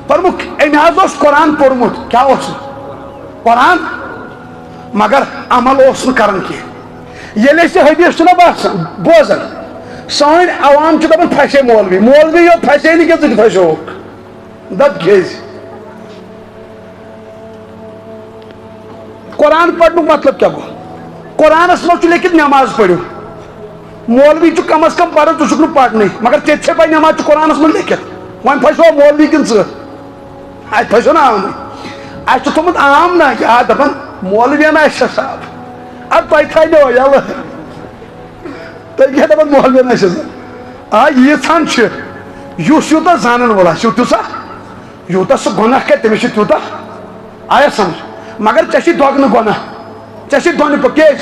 فرموک أمۍ حظ اوس قرآن پوٚرمُت کیٛاہ اوس قرآن مگر عمل اوس نہٕ کران کینٛہہ ییٚلہِ أسۍ یہِ حدیث چھُنہ باسان بوزان سٲنۍ عوام چھِ دپان پھسے مولوی یوت پھسے نہٕ کینٛہہ ژٕ تہِ پھسیوکھ دپ کیٛازِ قرآن پرنُک مطلب کیٛاہ گوٚو قرآنس منٛز چھُ لیکھِتھ نٮ۪ماز پٔرِو مولوی چھُ کم از کم پران ژٕ چھُکھ نہٕ پرنٕے مگر ژےٚ تہِ چھے پاے نٮ۪ماز چھُ قرآنس منٛز لیکھِتھ وۄنۍ پھسو مولوی کِنہٕ ژٕ اتہِ پھسیو نہ عامٕے اسہِ چھُ تھوٚمُت عام نہ کیٛاہ دپان مولوِین آسہِ صاحب ادٕ تۄہہِ تھاینو یلہٕ تُہۍ کیٛاہ دپان مولوِین آسہِ ییٖژہن چھِ یُس یوٗتاہ زانن وول آسہِ تیوٗتاہ یوٗتاہ سُہ گۄناہ کرِ تٔمِس چھُ تیوٗتاہ آیا سمجھ مگر ژےٚ چھِ دۄگنہٕ گۄناہ ژےٚ چھِ دۄنہٕ پٲٹھۍ کیٛازِ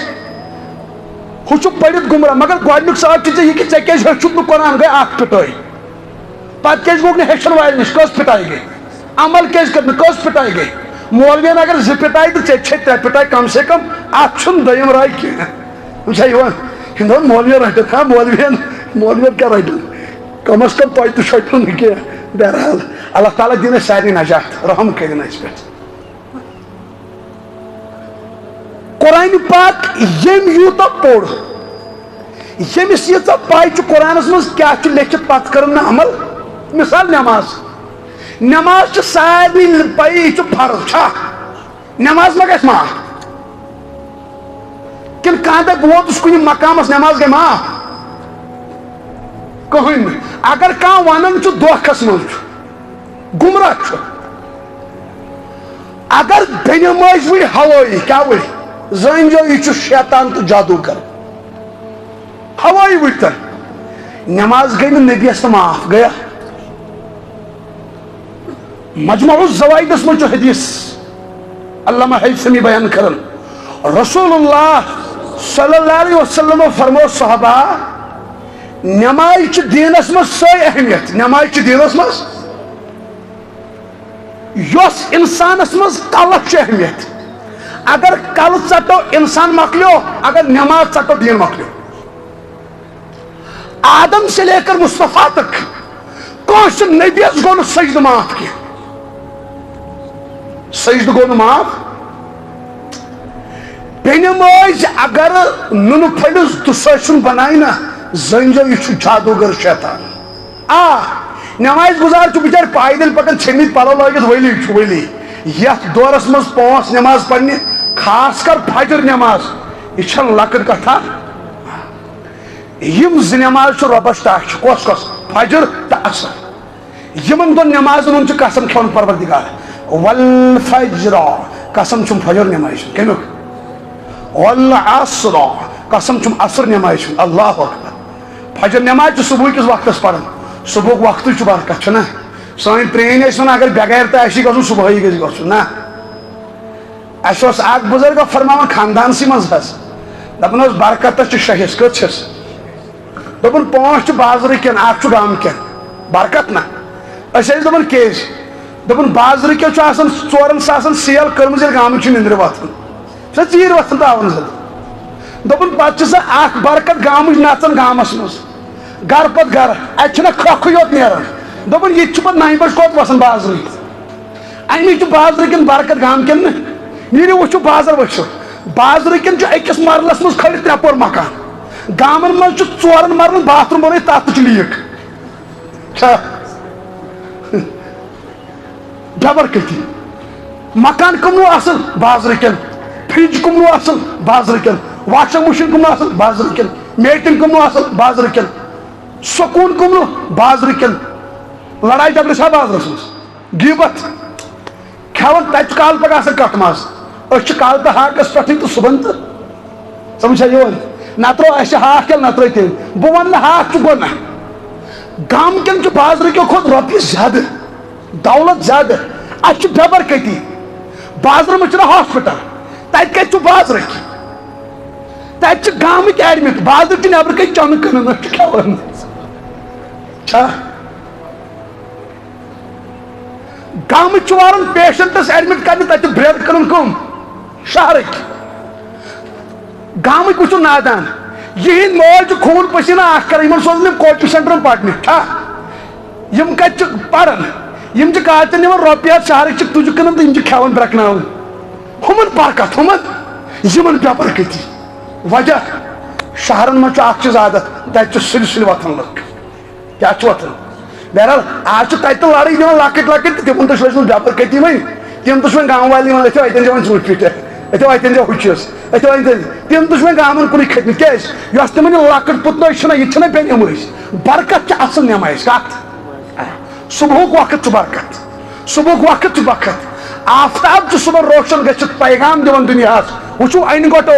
ہُہ چھُ پٔرِتھ گُمراہ مگر گۄڈنیُک سوال چھُ ژےٚ یہِ کہِ ژےٚ کیٛازِ ہیوٚچھُتھ نہٕ قرآن گٔے اکھ پھِٹٲے پتہٕ کیٛازِ گوٚو نہٕ ہیٚچھن والٮ۪ن نِش کٔژ پھِٹاے گٔے عمل کیٛازِ کٔر نہٕ کٔژ پھِٹاے گٔے مولوِین اگر 2 پھِٹاے تہٕ ژےٚ چھے 3 پھِٹاے کم سے کم اتھ چھُنہٕ دوٚیِم راے کینٛہہ وۄنۍ چھا یِوان یِم دپان مولوِین رٔٹِتھ مولوِین کیٛاہ رٔٹِتھ کم از کم توتہِ تہِ چھۄٹِو نہٕ کینٛہہ بہرحال اللہ تعالیٰ دِن اَسہِ سارنٕے نجات رحم کٔرِنۍ اَسہِ پٮ۪ٹھ قرآن پاک یم یوتا پوڑ یمس یہ پائی قرآنس مز کیا لیکھت پتہ کرن عمل مثال نماز سارے پائی فرض چھا نماز ما گژھِ معاف کن کانٛہہ دپہِ بہٕ ووتُس کُنہِ مقامس نماز گٔے معاف کٕہٕنۍ نہٕ اگر کانٛہہ ونان چھُ دھوکھس منٛز چھُ گمراہ چھُ اگر بیٚنہِ مٲج وٕڑِ ہوٲیی کیٛاہ وٕڑِ زٲنۍزیو یہِ چھُ شیطان تہٕ جادوٗگر ہوٲیی وٕڑتن نماز گٔے نہٕ نبیَس تہٕ معاف گٔیا مجموع الزوائدس منٛز چھُ حدیث علامہ حیثمی بیان کرن رسول اللہ صلی اللہ علیہ وسلم فرمو صحابہ نماز دینس مز سوئی اہمیت نماز دینس مز یس انسانس مز کلس اہمیت اگر کل ژٹو انسان مکلیو اگر نماز ژٹو دین مکلیو آدم سے لے کر مصطفیٰ تک کانس نبیس گو سجدہ معاف کی سجدہ گو معاف بیٚنہِ مٲج اگر نُنہٕ پھٔلِس دُسٲسِن بنایہِ نا زٲنۍزیو یہِ چھُ جادوٗگر شیطان نماز گزار چھُ بِچارِ پایدٔلۍ پکان ژھیٚنمٕتۍ پلو لٲگِتھ ؤلی چھُ ؤلی یتھ دورس منٛز 5 نماز پرنہِ خاص کر فجر نماز یہِ چھےٚ لۄکٕٹ کتھا یِم زٕ نماز چھُ رۄبس ٹاچھ کۄس کۄس فجر تہٕ عصر یِمن دۄن نمازن ہُنٛد چھُ قسم کھٮ۪وان پروردگار والفجر قسم چھُم فجر نماز کمیُک والعصر قسم چھم عصر نماز اللہ اکبر فجر نماز صبح کس وقت پڑھن صبح وقت برکت نا سن پرین ون اگر بغیر تو گھن صبح گھس گھن نا اس اخ بزرگ فرمان خاندانسی مز دپان برکت شہس کتس دپان 5 بازر کن اخ گام کن برکت نا دپان کیز دپان بازر کیو 4 ساسن سیل کرمز گام نندر وتھان سا چیر وتھان تاون دپان پتہ سا اخ برکت گامچ نژان گامس مز گر پتہ گر اتنا کھکھے یوت نیران دپان یہ پتہ 9 بج کوت وسان بازر امی بازر کن برکت گام کن نیرو وچھو بازر وچھو بازر کن اکس مرلس مز کھڑی 3 پور مکان گامن مز 4 مرلن باتھ روم بنائت تات لیک برکتی مکان کمنو اصل بازر کن فرج کمنو اصل بازر کن واشنگ مشین کمنو اصل بازر کن میٹنگ کمنو اصل بازر کن سکون کمنو بازر کن لڑائی جھگڑے چھا بازرس مز غیبت کھیون تت کال پہ آسان کٹ ماز اس کال تو ہاکس پہ تو صبح تو سمجھا یہ نترو اس ہاک کل نترو تیل بہ ون ہاک گونا گام کن بازر کیو کھت روپیے زیادہ دولت زیادہ اس بے برکتی بازر میں ہاسپٹل تت کت بازر تت گامک ایڈمٹ بازر کی نبر کت چن کن کھان گامک وارن پیشنٹس ایڈمٹ کرنے تت بریڈ کن کم شہرک گامک وچو نادان یہ مول خون پسینہ اخ کر سوزن کوچنگ سینٹر پڑھنے یم کت پڑھن یم کالچن نوان روپیات شہرک تج کن تو کھیان برکن ہمن برکت ہمن بے برکتی وجہ شہرن من اخ چیز عادت تت سلسل وتھان لک کیا وتھان بہرحال آج تت لڑائی دان لکٹ لکٹ تمن تو بے برکتی وی تم تو گام والے ون اتن جا ژوٗنٛٹھۍ پیٖٹ اتو اتن جا ہُچس اتو تم تو گامن کن کھتمت کیاز یس تمن لکٹ پتن چھنا یہ چھنا بے نماز برکت اصل نماز کت صبح وقت برکت صبح وقت وقت آفتاب صبح روشن گھت پیغام دان دنیا وچو این گوٹ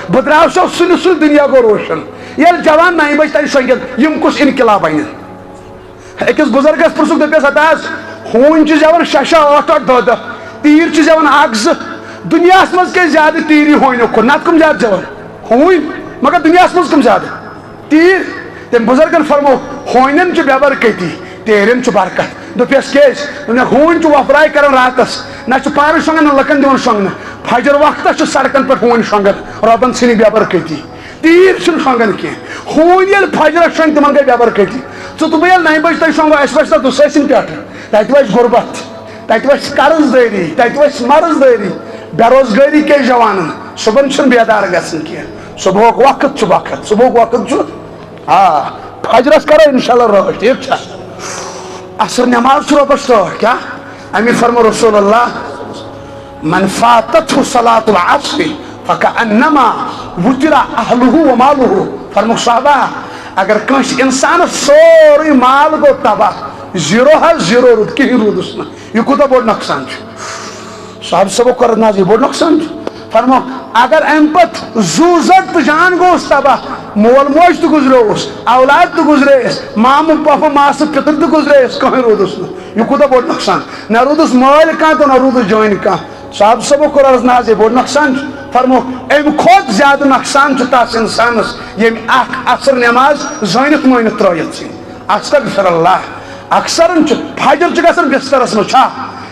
بہ درا سل سل دنیا گو روشن یل جوان 9 بج تین شنگت یم کس انقلاب این اکس بزرگس پرسک دپس اتاس ہون زیون 6 8 8 10 تیر زیون 1 2 دنیا مز کی زیادہ تیری ہونو کھن نت کم زیادہ زیون ہون مگر دنیا مز کم زیادہ تیر تم بزرگن فرمو ہونن بے برکتی تیرن برکت دپس کیس ہون وفرائی کران راتس نہ پان شونگان نہ لکن دان شونگن فجر وقت سڑکن پہ ہون شونگان ربن ثن بے برکتی تیر شونگان کی ہون یل فجر شونگ تمن گئی بے برکتی ٹھیک یل 9 بج تھی شونگو اس وس دسن پہ تت وس غربت تت وس قرض داری تت وس مرض داری بے روزگاری کے جوانن صبح چھن بیدار گژھن کی صبح وقت چھ وقت صبح وقت چھ فجرس کرو انشاءاللہ روش ٹھیک چھا عصر نماز چھ روبس روش کیا امیر فرمو رسول اللہ من فاتته صلاة العصر فکأنما وطر اہلہ و مالہ فرمو صحابہ اگر کنش انسان سوری مال گو تباہ زیرو ہے زیرو رود کہیں رود اس نا یہ کوتا بوڑ نقصان چھو صاحب سبو کرنا جی بوڑ نقصان چھو فرمو اگر امپت زوزت جان گو اس تباہ مول موش تو گزرے اس اولاد تو گزرے اس مامو پاپا ماس پتر تو گزرے اس کہیں رود اس نا یہ کوتا بوڑ نقصان نہ رود اس مال کان تو نہ رود اس جوائن کان صاحب سبو کرنا نازی بوڑ نقصان چھو فرمو ایم خود زیادہ نقصان چھو تاس انسانس یم اخ اثر نماز زینت موینت ترائیت سی استغفر اللہ اکثر فجر گھن بسترس مز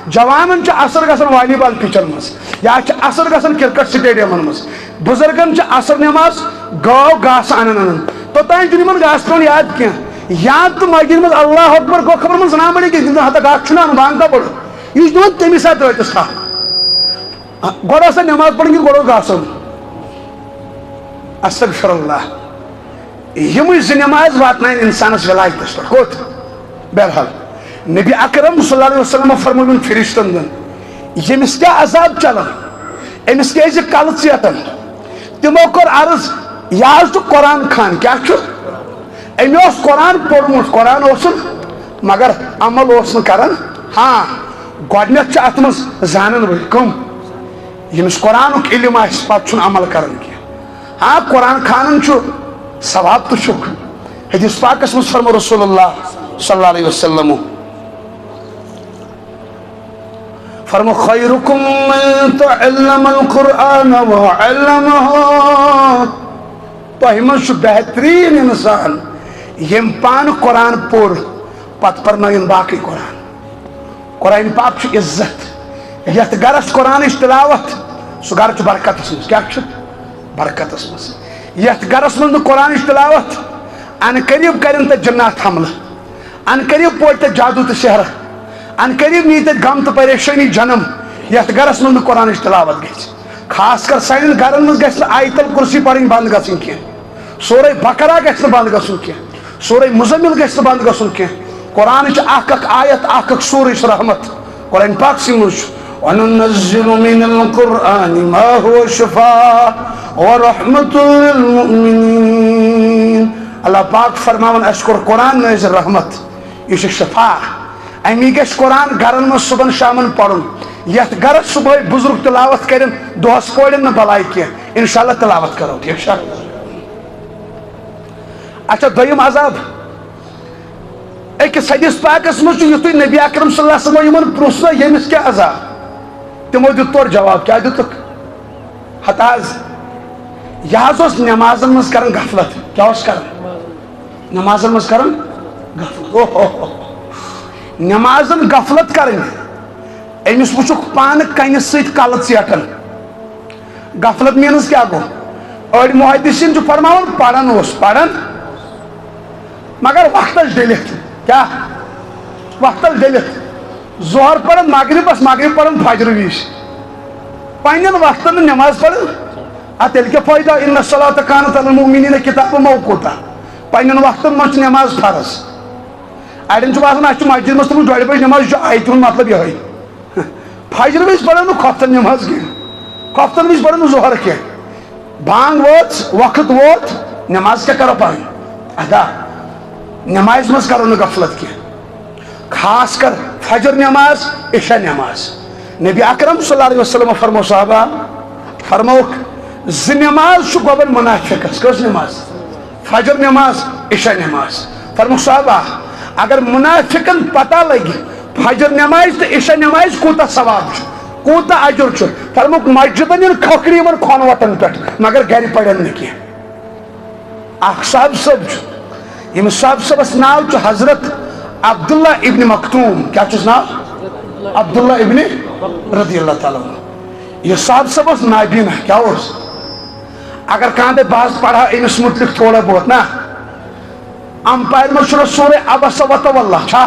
جوانن اثر گھن والی بال پچن مز یا اثر گھن کرکٹ سٹیڈیم مز بزرگن اثر نماز گو گاس ان توتان ان گاس پہ یاد کی یاد تو مسجد مز اللہ اکبر گو خبر من زنا مڑی کہ ہتا گاس ان بانگا بڑ یہ دن تمے سات رٹس تھا گوڑا سا نماز پڑھیں گے گوڑا گاس استغفر اللہ یم نماز واتنائن انسانس ولایتس پہ کوت بہرحال نبی اکرم صلی اللہ علیہ وسلم فرمون فرشتن دن یمس کیا عذاب چلان امس کیا کل ژیٹان تمو کور عرض یہ تو قرآن خان کیا ام قرآن پورمت قرآن مگر عمل کران ہاں گۄڈنیتھ ات مز زانن ول کم یمس قرآن علم آس پتہ عمل کران کی ہاں قرآن خانن ثواب تو حدیث پاکس مز فرمو رسول اللہ صلی اللہ علیہ وسلم فرمو خیرکم من تعلم القرآن وعلمہ تہ مز بہترین انسان یم پان قرآن پور پت پرنائن باقی قرآن قرآن پاک عزت یت گرس قرآن تلاوت سہ گر برکتس مز کیا برکتس مز یت گرس مز قرآن تلاوت ان قریب کرن تہ جنات حملہ ان قریب پوٹ جادو تو سحر ان قریب نیت غم تو پریشانی جنم یت گرس من قرآن تلاوت گھ خاص کر سان گرن من گھ آیت الکرسی پڑھن بند گھن کی سورہ بقرہ گھ بند گھن کی سورہ مزمل گھ بند گھن کی قرآن اخ آیت اخ سورہ رحمت قرآن پاک سی مجھ وَنُنَزِّلُ مِنَ الْقُرْآنِ مَا هُوَ شِفَاءٌ وَرَحْمَةٌ لِلْمُؤْمِنِينَ اللہ پاک فرماون اس کور قرآن نازل رحمت یہ شفا امی گھس قرآن گرن من صبح شامن پڑھن یت گرس صبح بزرگ تلاوت کرن دہس پڑھن نہ بلائی کی انشاءاللہ تلاوت کرو ٹھیک شا اچھا دویم عذاب ایک حدیث پاکس مجھ یتھے نبی اکرم صلی اللہ علیہ وسلم یمن پرسنا یمس کیا عذاب تمو دیت تور جواب کیا دیتک ہتاز یہ نمازن مز کرن غفلت کیا کرن نمازن مز کرن غفلت نمازن غفلت کرن امس وچک پان کنس سیت کل ژیٹن غفلت مینس کیا گو اڑ محدثین جو فرماون پڑھن اس پڑھن مگر وقتس ڈلت کیا وقتس ڈلت ظہر پڑھن مغرب پڑھن فجر ویش پنن وقتن نماز پڑھن تیل کیا فائدہ ان الصلاۃ کانت علی المؤمنین کتابا موقوتا پنن وقتن مچ نماز فرض اڑن باسان اچھ مسجد مز تم ڈوڑ بج نماز آیت مطلب یہ فجر وز پڑھن خفتن نماز کی خفتن وز پڑھن ظہر کی بانگ ووت وقت ووت نماز کیا کرو پڑھن ادا نماز مز کرو غفلت کی خاص کر فجر نماز عشاء نماز نبی اکرم صلی اللہ علیہ وسلم فرمو صحابہ فرموک ز نماز گوبن منافقس کس نماز فجر نماز عشاء نماز فرمو صحابہ اگر منافقن پتہ لگی فجر نماز تو عشاء نماز کوتا ثواب کوتا اجر فرموک مسجدن کھوکری من کھون وطن پہ مگر گھر پڑھن نکی اخ صاحب صاحب یم صاحب صاحبس ناو حضرت عبداللہ ابن مکتوم کیا چیز ناو عبداللہ ابن رضی اللہ تعالیٰ یہ صاحب صاحب نابینا کیا اس اگر کہاں دے باز پڑھا امس متعلق تھوڑا بہت نا امپائر میں شروع سورہ عبس و تولہ چھا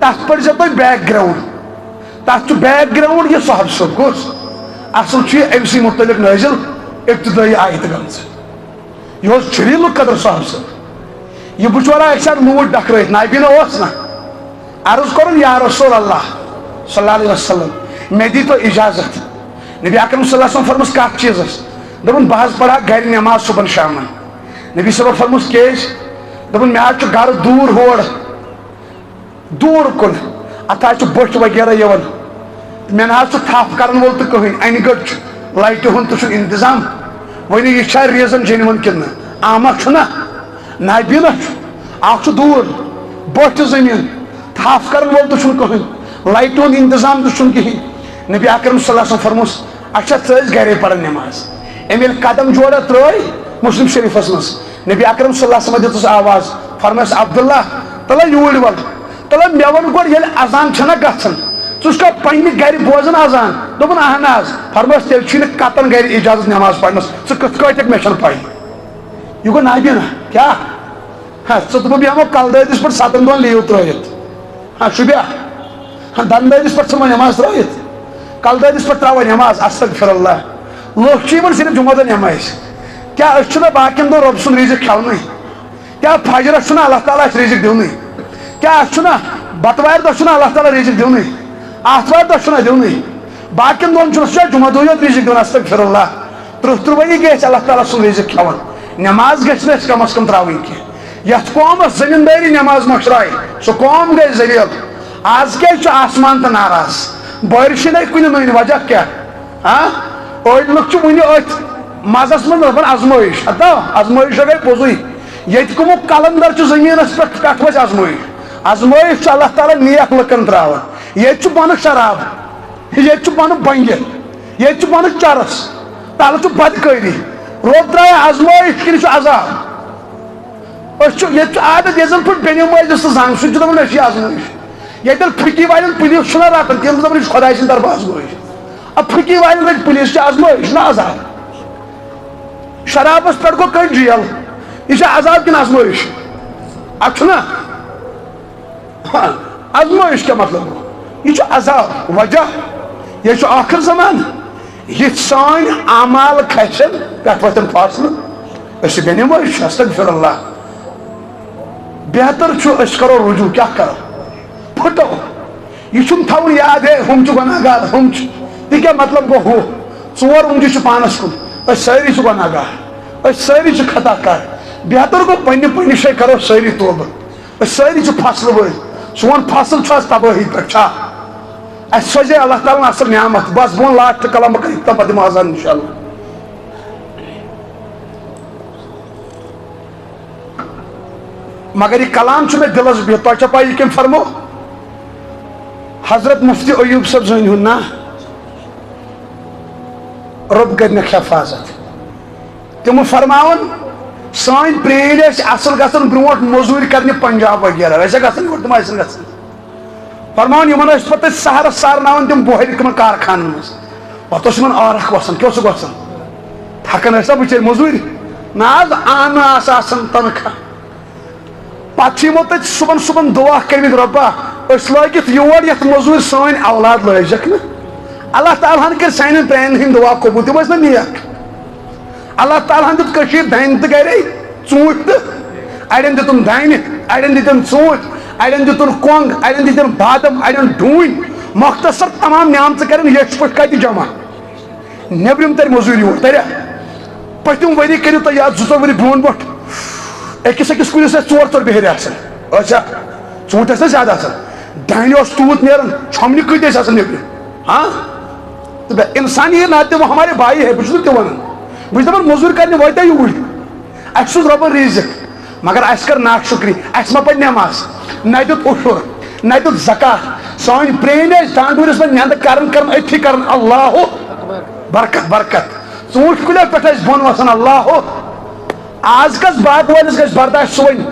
تحت پر جب بیک گراؤنڈ تحت بیک گراؤنڈ یہ صاحب صاحب کس اصل امسی متعلق نازل ابتدائی آیت گمز یہ جلیل القدر صاحب صاحب یہ بچورا ایک ساتھ نوٹ ڈکرائت نائبینہ اوس نا عرض کرن یا رسول اللہ صلی اللہ علیہ وسلم میں دی تو اجازت نبی اکرم صلی اللہ علیہ وسلم فرمس کات چیز اس دبن بحث پڑھا گھر نماز صبح شام نبی صلی اللہ علیہ وسلم فرمس کیش دبن میں آج گھر دور ہوڑ دور کن اتھا بٹ وغیرہ یون میں نہ تھپ کرن وول تو کہیں این گٹ لائٹ ہند تو انتظام ون یہ ریزن جنون کن آمد چھنا نابینا اخ دور بٹ زمین تھپ کرن وول تو کہیں لائٹ ہند انتظام تو کہیں نبی اکرم صلی اللہ علیہ وسلم فرموس اچھا ثس گھرے پڑھن نماز امیل قدم جوڑا ترٲے مسلم شریفس مز نبی اکرم صلی اللہ علیہ وسلم دتس آواز فرماس عبداللہ تلا یوڑ ول تلا مے ون گۄڈٕ ییٚلہِ اذان چھنا گژھان ژٕ چھُکھا پننہِ گرِ بوزان اذان دوٚپُن اہن حظ فرماس تیٚلہِ چھُے نہٕ کتن گرِ اجازت نماز پرنس ژٕ کِتھ کٲٹھۍ مےٚ چھنہٕ پاے یہِ گوٚو نابینا کیٛاہ ہاں ژٕ بہٕ بیٚہمو کلدٲدِس پٮ۪ٹھ 7 دۄہن لیٖو ترٲیِتھ ہاں شُبیا ہاں دندٲدِس پٮ۪ٹھ ژھٕنو نماز ترٲیِتھ کلدٲدِس پٮ۪ٹھ تراوو نماز استغفر اللہ لُکھ چھِ یِوان صرف جمعہ دۄہ نمازِ کیٛاہ أسۍ چھِنہ باقین دۄہن رۄب سُنٛد رِزق کھٮ۪ونٕے کیٛاہ فجرس چھُنہ اللہ تعالیٰ اَسہِ رِزق دِونٕے کیٛاہ اَسہِ چھُنہ بتوارِ دۄہ چھُنہ اللہ تعالیٰ رِزق دِونٕے آتھوارِ دۄہ چھُنہ دِونٕے باقین دۄہن چھُنہ سُہ چھا جمعہ دۄہ یوت رِزق دِوان استغفر اللہ 30 ؤری گٔے أسۍ اللہ تعالیٰ سُنٛد رِزق کھٮ۪وان نماز گژھِ نہٕ أسۍ کم از کم تراوٕنۍ کینٛہہ یتھ قومس زٔمیٖندٲری نماز مۄکھراے سُہ قوم گٔے ذٔلیٖل آز کیٛازِ چھُ آسمان تہٕ ناراض بٲرشٕے نَے کُنہِ نٔنۍ وجہ کیٛاہ ہاں أڑۍ لُکھ چھِ وُنہِ أتھۍ مزس منٛز دپان ازمٲیش ہتا ازمٲیش گٔے پوٚزُے ییٚتہِ کٕمُک کلندر چھُ زٔمیٖنس پٮ۪ٹھ پٮ۪ٹھ وَسہِ ازمٲیش چھُ اللہ تعالیٰ نیک لُکن تراوان ییٚتہِ چھُ بۄنہٕ شراب ییٚتہِ چھُ بۄنہٕ بنگہِ ییٚتہِ چھُ بۄنہٕ چرس تلہٕ چھُ بدکٲری رۄب ترٛایہِ ازمٲیش کِنہٕ چھُ عذاب أسۍ چھُ ییٚتہِ چھُ عادت ییٚتہِ زن پٲٹھۍ بیٚنہِ مٲلِس تہٕ زنگ سُہ چھُ دپان مےٚ چھِ ازمٲیش ییٚتٮ۪ن پھٕکی والٮ۪ن پُلیٖس چھُنہ رٹان تِم چھِ دپان یہِ چھُ خۄداے سٕنٛدِ طرفہٕ ازمٲیش پھٕکی والٮ۪ن رٹہِ پُلیٖس چھِ ازمٲیش نہ عذاب شرابس پٮ۪ٹھ گوٚو کٔڑۍ جیل یہ عذاب کن ازمٲیش اتھ چھُنہ ازمٲیش کیا مطلب گوٚو یہ عذاب وجہ یہ چھُ آخر زمان یِتھ سٲنۍ اعمال کھسن کتھ وتھن فاصلہٕ أسۍ چھِ بیٚنہِ مٲج استغفر اللہ بہتر چھُ أسۍ کرو رجوع کیٛاہ کرو پھٹو یہ چھُنہٕ تھاوُن یاد ہے ہُم چھِ گۄناہگار ہُم چھِ تہِ کیٛاہ مطلب گوٚو ہُہ ژور اونٛگجہِ چھِ پانس کُن أسۍ سٲری چھِ گۄناہگار أسۍ سٲری چھِ خطا کار بہتر گوٚو پننہِ جایہِ کرو سٲری توبہٕ أسۍ سٲری چھِ فصلہٕ وٲلۍ سون فصل چھُ آز تبٲہی پٮ۪ٹھ چھا اَسہِ سوزے اللہ تعالیٰ اصل نعمت بس بہٕ وَنہٕ لاسٹ کلام بہٕ کرٕ اختتام پتہٕ دِمہٕ اذان انشاءاللہ مگر یہ کلام چھُ مےٚ دِلس بِہِتھ تۄہہِ چھا پاے یہِ کٔمۍ فرمو حضرت مفتی ایوب صٲب زٲنۍ ہُنٛد نا رۄب کٔرنَکھ حفاظت تِمہٕ فرماوان سٲنۍ پرٛٲنۍ ٲسۍ اصل گژھان برونٛٹھ موٚزوٗرۍ کرنہِ پنجاب وغیرہ ٲسیا گژھان یور تِم ٲسۍ گژھان فرماوان یِمن ٲسۍ پتہٕ أسۍ سہرس سارناوان تِم بۄہرِ تِمن کارخانن منٛز پتہٕ اوس یِمن ٲرکھ وسان کیٛاہ اوسُکھ وسان تھکان ٲسۍ نا بِچٲرۍ موٚزوٗرۍ نہ حظ آنہٕ آسہٕ آسان تنخواہ پتہٕ چھِ یِمو تتہِ صُبحن دُعا کٔرمٕتۍ رۄبا أسۍ لٲگِتھ یور یتھ موٚزوٗرۍ سٲنۍ اولاد لٲجکھ نہٕ اللہ تعالیٰ ہن کٔرۍ سانٮ۪ن پرٛانٮ۪ن ہٕنٛدۍ دُعا قبوٗل تِم ٲسۍ نا نیک اللہ تعالیٰ ہن دیُت کٔشیٖرِ دانہِ تہٕ گرے ژوٗنٛٹھۍ تہٕ اڑٮ۪ن دِتُن دانہِ اڑٮ۪ن دِتِن ژوٗنٛٹھۍ اڑٮ۪ن دِتُن کۄنٛگ اڑٮ۪ن دِتِن بادام اڑٮ۪ن ڈوٗنۍ مۄختصر تمام نعمژٕ کرن یٔچھ پٲٹھۍ کتہِ جمع نیبرِم ترِ موٚزوٗرۍ یور تریا پٔتِم ؤری کٔرِو تُہۍ یاد 2-4 ؤری برونٛٹھ أکِس کُلِس ٲسۍ 4 بِہِرۍ آسان ٲسیا ژوٗنٛٹھۍ ٲسۍ نا زیادٕ آسان دانہِ اوس تیوٗت نیران چھۄمنہِ کۭتۍ ٲسۍ آسان نیبرِم ہاں تہٕ انسانی ناطے وہ ہمارے بھائی ہے بہٕ چھُس نہٕ تہِ وَنان بہٕ چھُس دَپان موٚزوٗرۍ کرنہِ وٲتیا یوٗرۍ اَسہِ سوٗز رۄبن رِزق مگر اَسہِ کٔر ناشُکری اَسہِ ما پَرِ نٮ۪ماز نہ دیُت اُشُر نہ دیُت زکات سٲنۍ پرٛٲنۍ ٲسۍ دانٛڈوٗرِس منٛز نٮ۪نٛدٕ کران أتھی کران اللہُ برکت برکت ژوٗنٛٹھۍ کُلیو پٮ۪ٹھ ٲسۍ بۄن وسان اللہُ آز کس باغ وٲلِس گژھِ برداشت سُہ وۄنۍ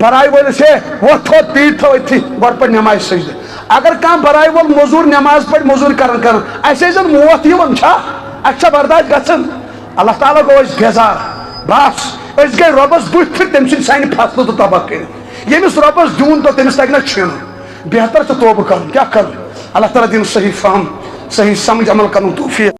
براے وٲلِس ہے وۄتھ تھوٚد پیٖٹ تھٲو أتھی گۄڈٕ پَرِ نٮ۪مازِ سجدٕ اگر کانٛہہ براے وول موٚزوٗر نٮ۪ماز پَرِ موٚزوٗرۍ کران اَسہِ ٲسۍ زن موت یِوان چھا اَسہِ چھا برداشت گژھان اللہ تعالیٰ گوٚو أسۍ بیزار بس أسۍ گٔے رۄبس بٕتھِ پھِرِ تٔمۍ سٕنٛدۍ سانہِ فصلہٕ تہٕ تباہ کٔرِتھ ییٚمِس رۄبس دیُن توٚت تٔمِس تگہِ نہ چھِنہٕ بہتر چھُ توبہٕ کرُن کیٛاہ کرُن اللہ تعالیٰ دِیِن صحیح فہم صحیح سمجھ عمل کرُن توفیٖق